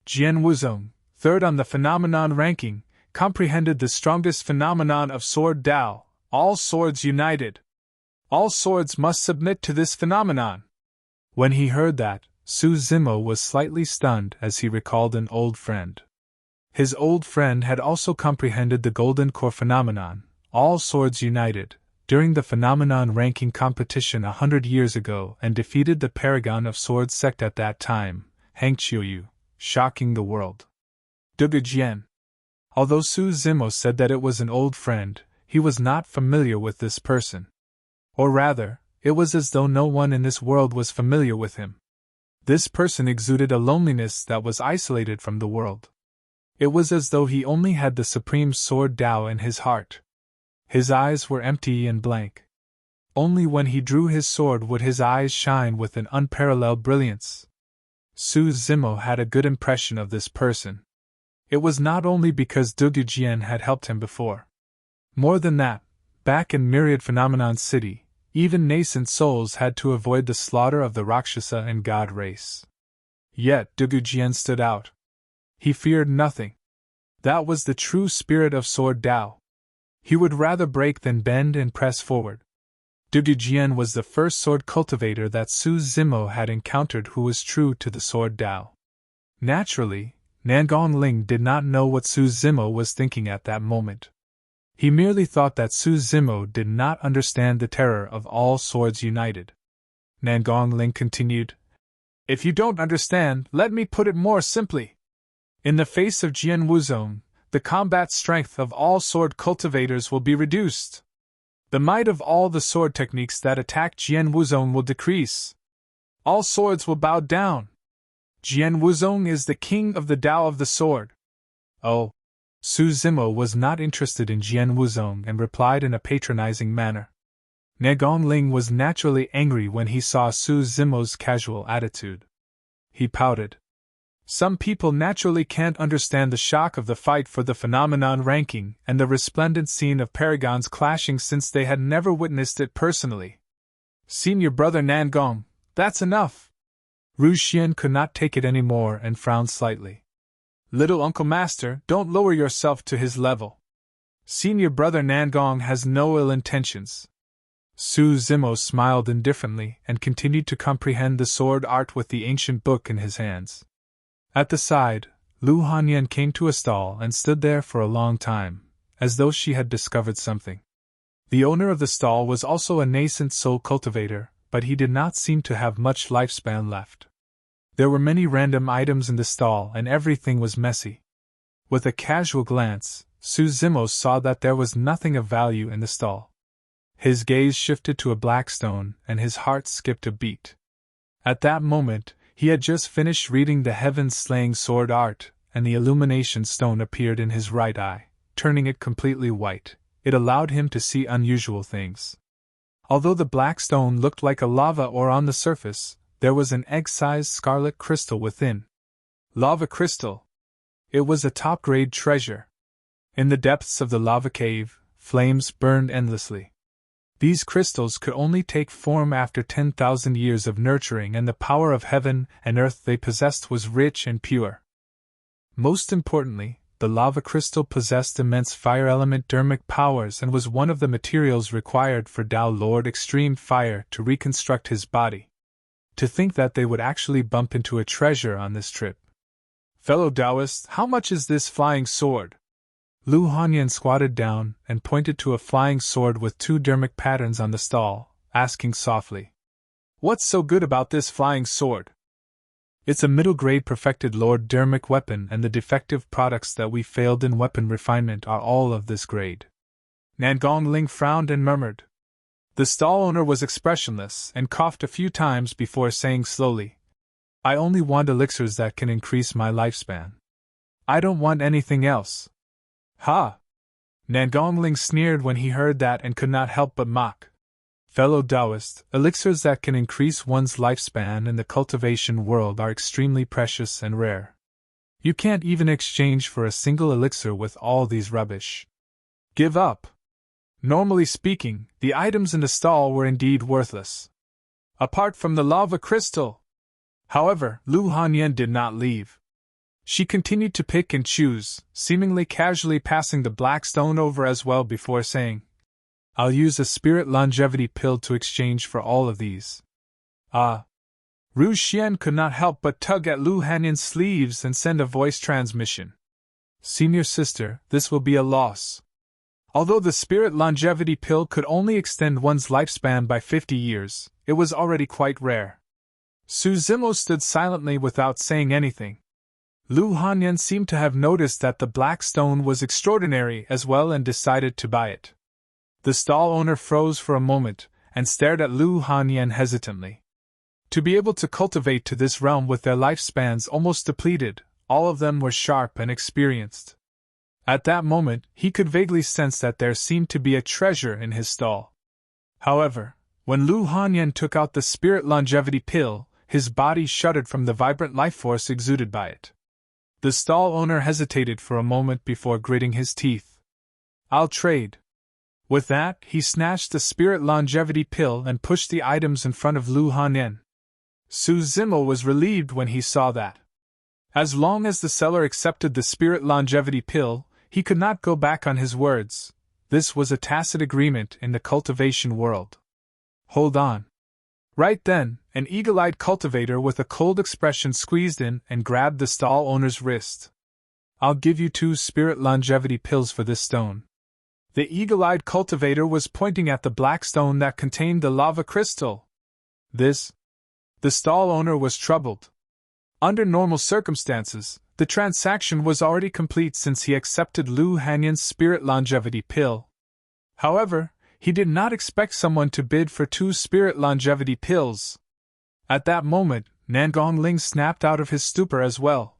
Jian Wuzong, third on the phenomenon ranking, comprehended the strongest phenomenon of Sword Dao, all swords united. All swords must submit to this phenomenon. When he heard that, Su Zimo was slightly stunned as he recalled an old friend. His old friend had also comprehended the Golden Core phenomenon, all swords united, during the phenomenon ranking competition 100 years ago and defeated the paragon of swords sect at that time, Hang Qiuyu, shocking the world. Dugu Jian. Although Su Zimo said that it was an old friend, he was not familiar with this person. Or rather, it was as though no one in this world was familiar with him. This person exuded a loneliness that was isolated from the world. It was as though he only had the supreme sword Dao in his heart. His eyes were empty and blank. Only when he drew his sword would his eyes shine with an unparalleled brilliance. Su Zimo had a good impression of this person. It was not only because Dugu Jian had helped him before. More than that, back in Myriad Phenomenon City, even nascent souls had to avoid the slaughter of the Rakshasa and God race. Yet Dugu Jian stood out. He feared nothing. That was the true spirit of Sword Dao. He would rather break than bend and press forward. Dugu Jian was the first sword cultivator that Su Zimo had encountered who was true to the Sword Dao. Naturally, Nangongling did not know what Su Zimo was thinking at that moment. He merely thought that Su Zimo did not understand the terror of all swords united. Nangongling continued, "If you don't understand, let me put it more simply. In the face of Jian Wuzong, the combat strength of all sword cultivators will be reduced. The might of all the sword techniques that attack Jian Wuzong will decrease. All swords will bow down. Jian Wuzong is the king of the Tao of the sword." Oh. Su Zimo was not interested in Jian Wuzong and replied in a patronizing manner. Nangongling was naturally angry when he saw Su Zimo's casual attitude. He pouted. Some people naturally can't understand the shock of the fight for the phenomenon ranking and the resplendent scene of paragons clashing since they had never witnessed it personally. Senior brother Nangong, that's enough. Ru Xian could not take it any more and frowned slightly. Little Uncle Master, don't lower yourself to his level. Senior brother Nangong has no ill intentions. Su Zimo smiled indifferently and continued to comprehend the sword art with the ancient book in his hands. At the side, Lu Hanyan came to a stall and stood there for a long time, as though she had discovered something. The owner of the stall was also a nascent soul cultivator, but he did not seem to have much lifespan left. There were many random items in the stall and everything was messy. With a casual glance, Su Zimo saw that there was nothing of value in the stall. His gaze shifted to a black stone and his heart skipped a beat. At that moment, he had just finished reading the heaven-slaying sword art, and the illumination stone appeared in his right eye, turning it completely white. It allowed him to see unusual things. Although the black stone looked like a lava ore on the surface, there was an egg-sized scarlet crystal within. Lava crystal! It was a top-grade treasure. In the depths of the lava cave, flames burned endlessly. These crystals could only take form after 10,000 years of nurturing, and the power of heaven and earth they possessed was rich and pure. Most importantly, the lava crystal possessed immense fire element dermic powers and was one of the materials required for Tao Lord Extreme Fire to reconstruct his body. To think that they would actually bump into a treasure on this trip. Fellow Taoists, how much is this flying sword? Lu Hanyan squatted down and pointed to a flying sword with 2 dermic patterns on the stall, asking softly, "What's so good about this flying sword?" "It's a middle-grade perfected Lord dermic weapon, and the defective products that we failed in weapon refinement are all of this grade." Nangongling frowned and murmured. The stall owner was expressionless and coughed a few times before saying slowly, I only want elixirs that can increase my lifespan. I don't want anything else. Ha! Nangongling sneered when he heard that and could not help but mock. Fellow Taoist, elixirs that can increase one's lifespan in the cultivation world are extremely precious and rare. You can't even exchange for a single elixir with all these rubbish. Give up. Normally speaking, the items in the stall were indeed worthless. Apart from the lava crystal. However, Lu Hanyan did not leave. She continued to pick and choose, seemingly casually passing the black stone over as well before saying, I'll use a spirit longevity pill to exchange for all of these. Ah. Ru Xian could not help but tug at Lu Hanyan's sleeves and send a voice transmission. Senior sister, this will be a loss. Although the spirit longevity pill could only extend one's lifespan by 50 years, it was already quite rare. Su Zimo stood silently without saying anything. Lu Hanyan seemed to have noticed that the black stone was extraordinary as well and decided to buy it. The stall owner froze for a moment and stared at Lu Hanyan hesitantly. To be able to cultivate to this realm with their lifespans almost depleted, all of them were sharp and experienced. At that moment, he could vaguely sense that there seemed to be a treasure in his stall. However, when Lu Hanyan took out the spirit longevity pill, his body shuddered from the vibrant life force exuded by it. The stall owner hesitated for a moment before gritting his teeth. I'll trade. With that, he snatched the spirit longevity pill and pushed the items in front of Lu Hanyan. Su Zimo was relieved when he saw that. As long as the seller accepted the spirit longevity pill, he could not go back on his words. This was a tacit agreement in the cultivation world. Hold on. Right then, an eagle-eyed cultivator with a cold expression squeezed in and grabbed the stall owner's wrist. I'll give you 2 spirit longevity pills for this stone. The eagle-eyed cultivator was pointing at the black stone that contained the lava crystal. This? The stall owner was troubled. Under normal circumstances, the transaction was already complete since he accepted Lu Hanyan's spirit longevity pill. However, he did not expect someone to bid for 2 spirit longevity pills. At that moment, Nangongling snapped out of his stupor as well.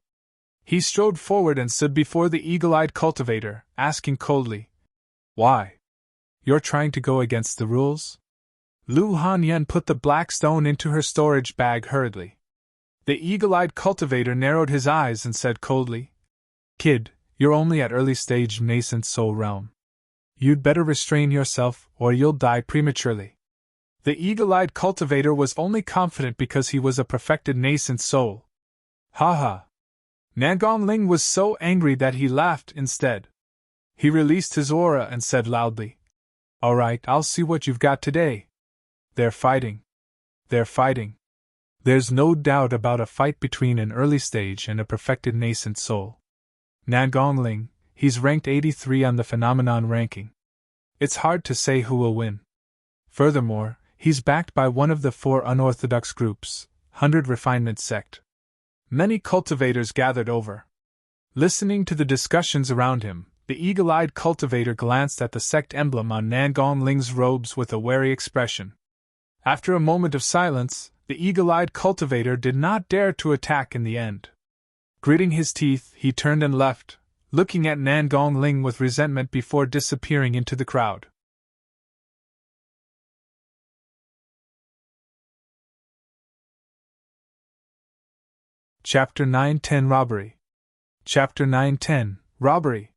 He strode forward and stood before the eagle-eyed cultivator, asking coldly, Why? You're trying to go against the rules? Lu Hanyan put the black stone into her storage bag hurriedly. The eagle-eyed cultivator narrowed his eyes and said coldly, Kid, you're only at early stage nascent soul realm. You'd better restrain yourself or you'll die prematurely. The eagle-eyed cultivator was only confident because he was a perfected nascent soul. Ha ha! Nangongling was so angry that he laughed instead. He released his aura and said loudly, All right, I'll see what you've got today. They're fighting. They're fighting. There's no doubt about a fight between an early stage and a perfected nascent soul. Nangongling, he's ranked 83 on the phenomenon ranking. It's hard to say who will win. Furthermore, he's backed by one of the 4 unorthodox groups, 100 Refinement Sect. Many cultivators gathered over. Listening to the discussions around him, the eagle-eyed cultivator glanced at the sect emblem on Nangongling's robes with a wary expression. After a moment of silence, the eagle-eyed cultivator did not dare to attack in the end. Gritting his teeth, he turned and left, looking at Nangongling with resentment before disappearing into the crowd. Chapter 9-10 Robbery. Chapter 9-10 Robbery.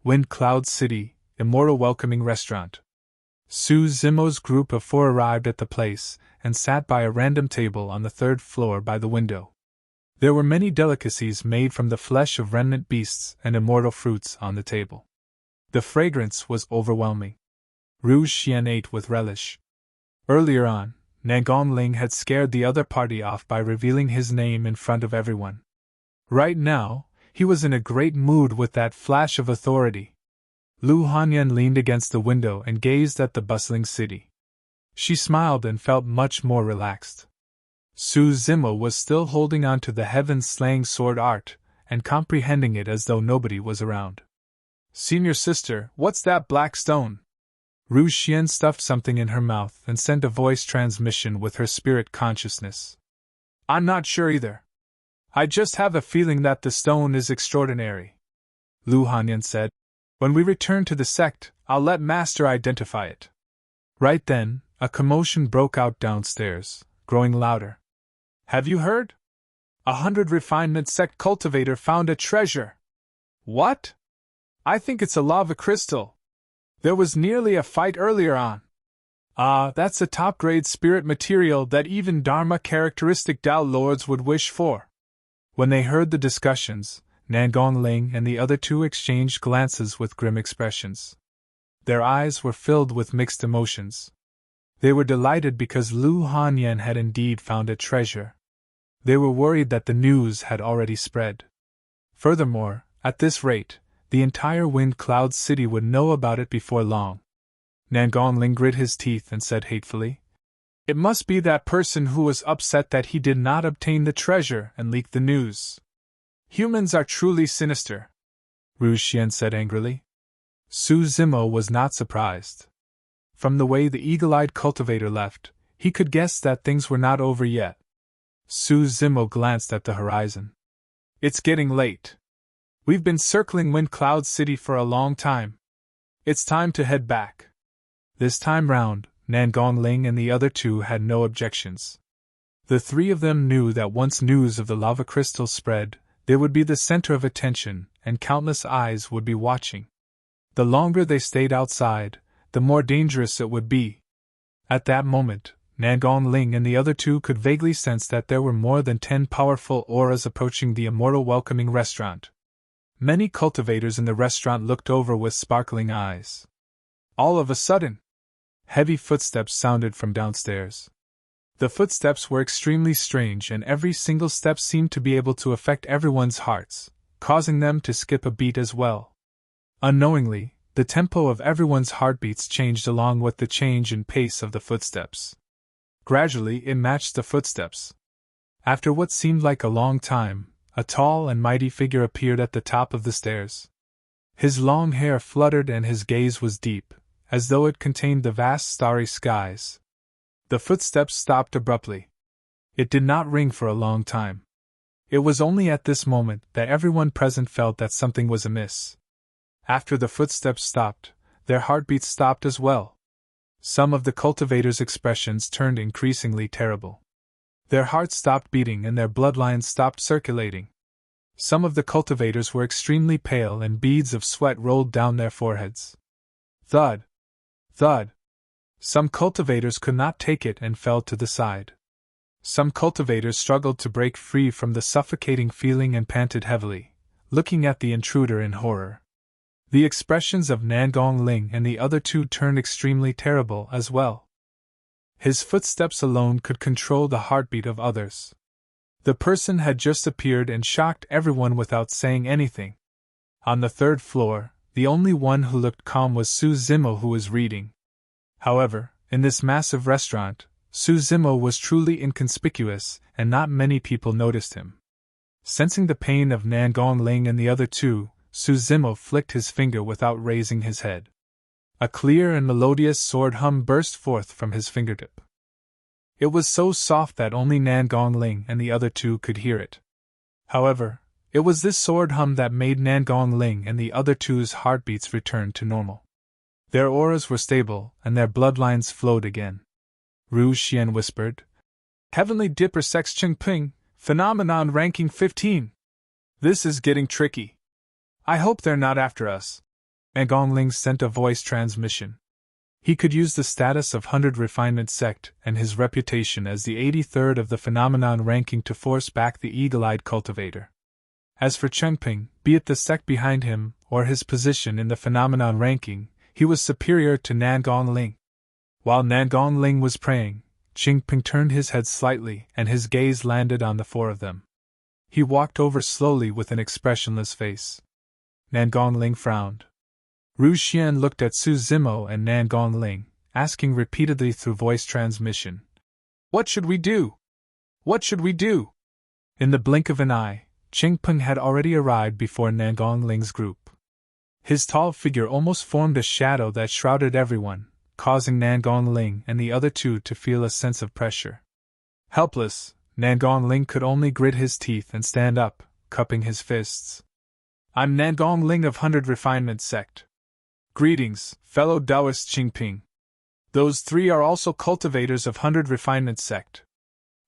Wind Cloud City, Immortal Welcoming Restaurant. Su Zimo's group of 4 arrived at the place and sat by a random table on the 3rd floor by the window. There were many delicacies made from the flesh of remnant beasts and immortal fruits on the table. The fragrance was overwhelming. Ru Xian ate with relish. Earlier on, Nangongling had scared the other party off by revealing his name in front of everyone. Right now, he was in a great mood with that flash of authority. Lu Hanyan leaned against the window and gazed at the bustling city. She smiled and felt much more relaxed. Su Zimo was still holding on to the heaven-slaying sword art, and comprehending it as though nobody was around. Senior sister, what's that black stone? Ru Xian stuffed something in her mouth and sent a voice transmission with her spirit consciousness. I'm not sure either. I just have a feeling that the stone is extraordinary, Lu Hanyan said. When we return to the sect, I'll let Master identify it. Right then, a commotion broke out downstairs, growing louder. Have you heard? 100 refinement sect cultivator found a treasure. What? I think it's a lava crystal. There was nearly a fight earlier on. That's a top-grade spirit material that even Dharma characteristic Tao lords would wish for. When they heard the discussions, Nangong Ling and the other two exchanged glances with grim expressions. Their eyes were filled with mixed emotions. They were delighted because Lu Hanyan had indeed found a treasure. They were worried that the news had already spread. Furthermore, at this rate, the entire Wind Cloud City would know about it before long. Nangong Ling grit his teeth and said hatefully, "It must be that person who was upset that he did not obtain the treasure and leak the news. Humans are truly sinister," Ru Xian said angrily. Su Zimo was not surprised. From the way the eagle-eyed cultivator left, he could guess that things were not over yet. Su Zimo glanced at the horizon. "It's getting late. We've been circling Wind Cloud City for a long time. It's time to head back." This time round, Nangong Ling and the other two had no objections. The three of them knew that once news of the lava crystal spread, they would be the center of attention, and countless eyes would be watching. The longer they stayed outside, the more dangerous it would be. At that moment, Nangong Ling and the other two could vaguely sense that there were more than 10 powerful auras approaching the immortal welcoming restaurant. Many cultivators in the restaurant looked over with sparkling eyes. All of a sudden, heavy footsteps sounded from downstairs. The footsteps were extremely strange, and every single step seemed to be able to affect everyone's hearts, causing them to skip a beat as well. Unknowingly, the tempo of everyone's heartbeats changed along with the change in pace of the footsteps. Gradually, it matched the footsteps. After what seemed like a long time, a tall and mighty figure appeared at the top of the stairs. His long hair fluttered and his gaze was deep, as though it contained the vast starry skies. The footsteps stopped abruptly. It did not ring for a long time. It was only at this moment that everyone present felt that something was amiss. After the footsteps stopped, their heartbeats stopped as well. Some of the cultivators' expressions turned increasingly terrible. Their hearts stopped beating and their bloodlines stopped circulating. Some of the cultivators were extremely pale and beads of sweat rolled down their foreheads. Thud! Thud! Some cultivators could not take it and fell to the side. Some cultivators struggled to break free from the suffocating feeling and panted heavily, looking at the intruder in horror. The expressions of Nangong Ling and the other two turned extremely terrible as well. His footsteps alone could control the heartbeat of others. The person had just appeared and shocked everyone without saying anything. On the third floor, the only one who looked calm was Su Zimo, who was reading. However, in this massive restaurant, Su Zimo was truly inconspicuous, and not many people noticed him. Sensing the pain of Nangong Ling and the other two, Su Zimo flicked his finger without raising his head. A clear and melodious sword hum burst forth from his fingertip. It was so soft that only Nangong Ling and the other two could hear it. However, it was this sword hum that made Nangong Ling and the other two's heartbeats return to normal. Their auras were stable, and their bloodlines flowed again. Ru Xian whispered, "Heavenly Dipper Sex Chengping, phenomenon ranking 15. This is getting tricky. I hope they're not after us." Nangong Ling sent a voice transmission. He could use the status of 100 refinement sect and his reputation as the 83rd of the phenomenon ranking to force back the eagle-eyed cultivator. As for Chengping, be it the sect behind him or his position in the phenomenon ranking, he was superior to Nangong Ling. While Nangong Ling was praying, Chengping turned his head slightly and his gaze landed on the four of them. He walked over slowly with an expressionless face. Nangong Ling frowned. Ru Xian looked at Su Zimo and Nangong Ling, asking repeatedly through voice transmission, "What should we do? What should we do?" In the blink of an eye, Chengping had already arrived before Nangong Ling's group. His tall figure almost formed a shadow that shrouded everyone, causing Nangong Ling and the other two to feel a sense of pressure. Helpless, Nangong Ling could only grit his teeth and stand up, cupping his fists. I'm Nangong Ling of 100 Refinement Sect. Greetings, fellow Taoist Qingping. Those three are also cultivators of 100 Refinement Sect.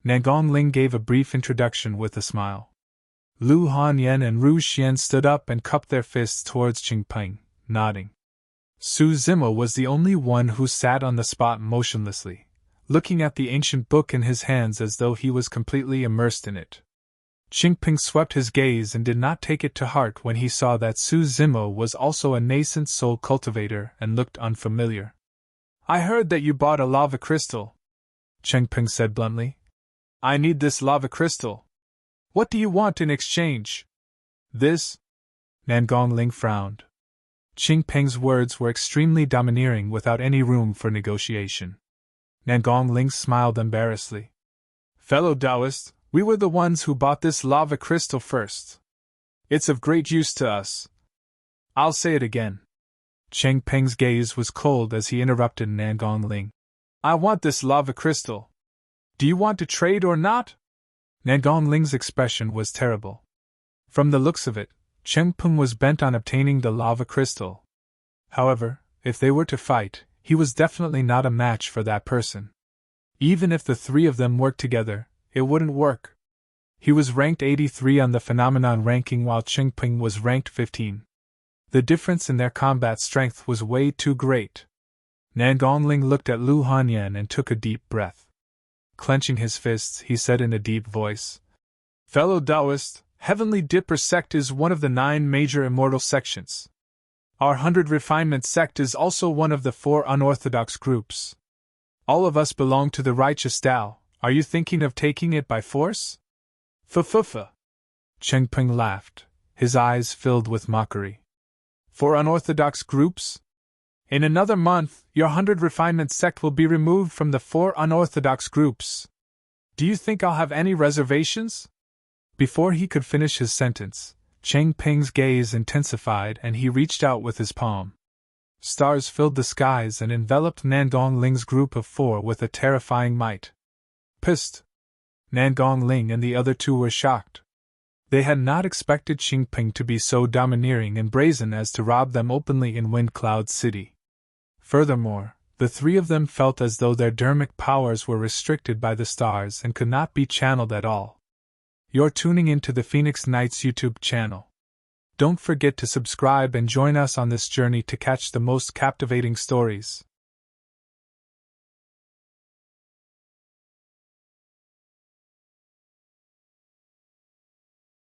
Nangong Ling gave a brief introduction with a smile. Lu Hanyan and Ru Xian stood up and cupped their fists towards Qingping, nodding. Su Zimo was the only one who sat on the spot motionlessly, looking at the ancient book in his hands as though he was completely immersed in it. Qingping swept his gaze and did not take it to heart when he saw that Su Zimo was also a nascent soul cultivator and looked unfamiliar. I heard that you bought a lava crystal, Qingping said bluntly. I need this lava crystal. What do you want in exchange? This? Nangong Ling frowned. Qingping's words were extremely domineering without any room for negotiation. Nangong Ling smiled embarrassedly. Fellow Taoist, we were the ones who bought this lava crystal first. It's of great use to us. I'll say it again. Qingping's gaze was cold as he interrupted Nangong Ling. I want this lava crystal. Do you want to trade or not? Nangong Ling's expression was terrible. From the looks of it, Qingping was bent on obtaining the lava crystal. However, if they were to fight, he was definitely not a match for that person. Even if the three of them worked together, it wouldn't work. He was ranked 83 on the phenomenon ranking while Qingping was ranked 15. The difference in their combat strength was way too great. Nangong Ling looked at Lu Hanyan and took a deep breath. Clenching his fists, he said in a deep voice, Fellow Taoist, Heavenly Dipper Sect is one of the 9 major immortal sections. Our 100 Refinement Sect is also one of the 4 unorthodox groups. All of us belong to the righteous Tao. Are you thinking of taking it by force? F-f-f. Qingping laughed, his eyes filled with mockery. 4 unorthodox groups? In another month, your 100 Refinement Sect will be removed from the 4 unorthodox groups. Do you think I'll have any reservations? Before he could finish his sentence, Qingping's gaze intensified and he reached out with his palm. Stars filled the skies and enveloped Nangong Ling's group of 4 with a terrifying might. Psst! Nangong Ling and the other 2 were shocked. They had not expected Qingping to be so domineering and brazen as to rob them openly in Wind Cloud City. Furthermore, the 3 of them felt as though their dharmic powers were restricted by the stars and could not be channeled at all. You're tuning into the Phoenix Knights YouTube channel. Don't forget to subscribe and join us on this journey to catch the most captivating stories.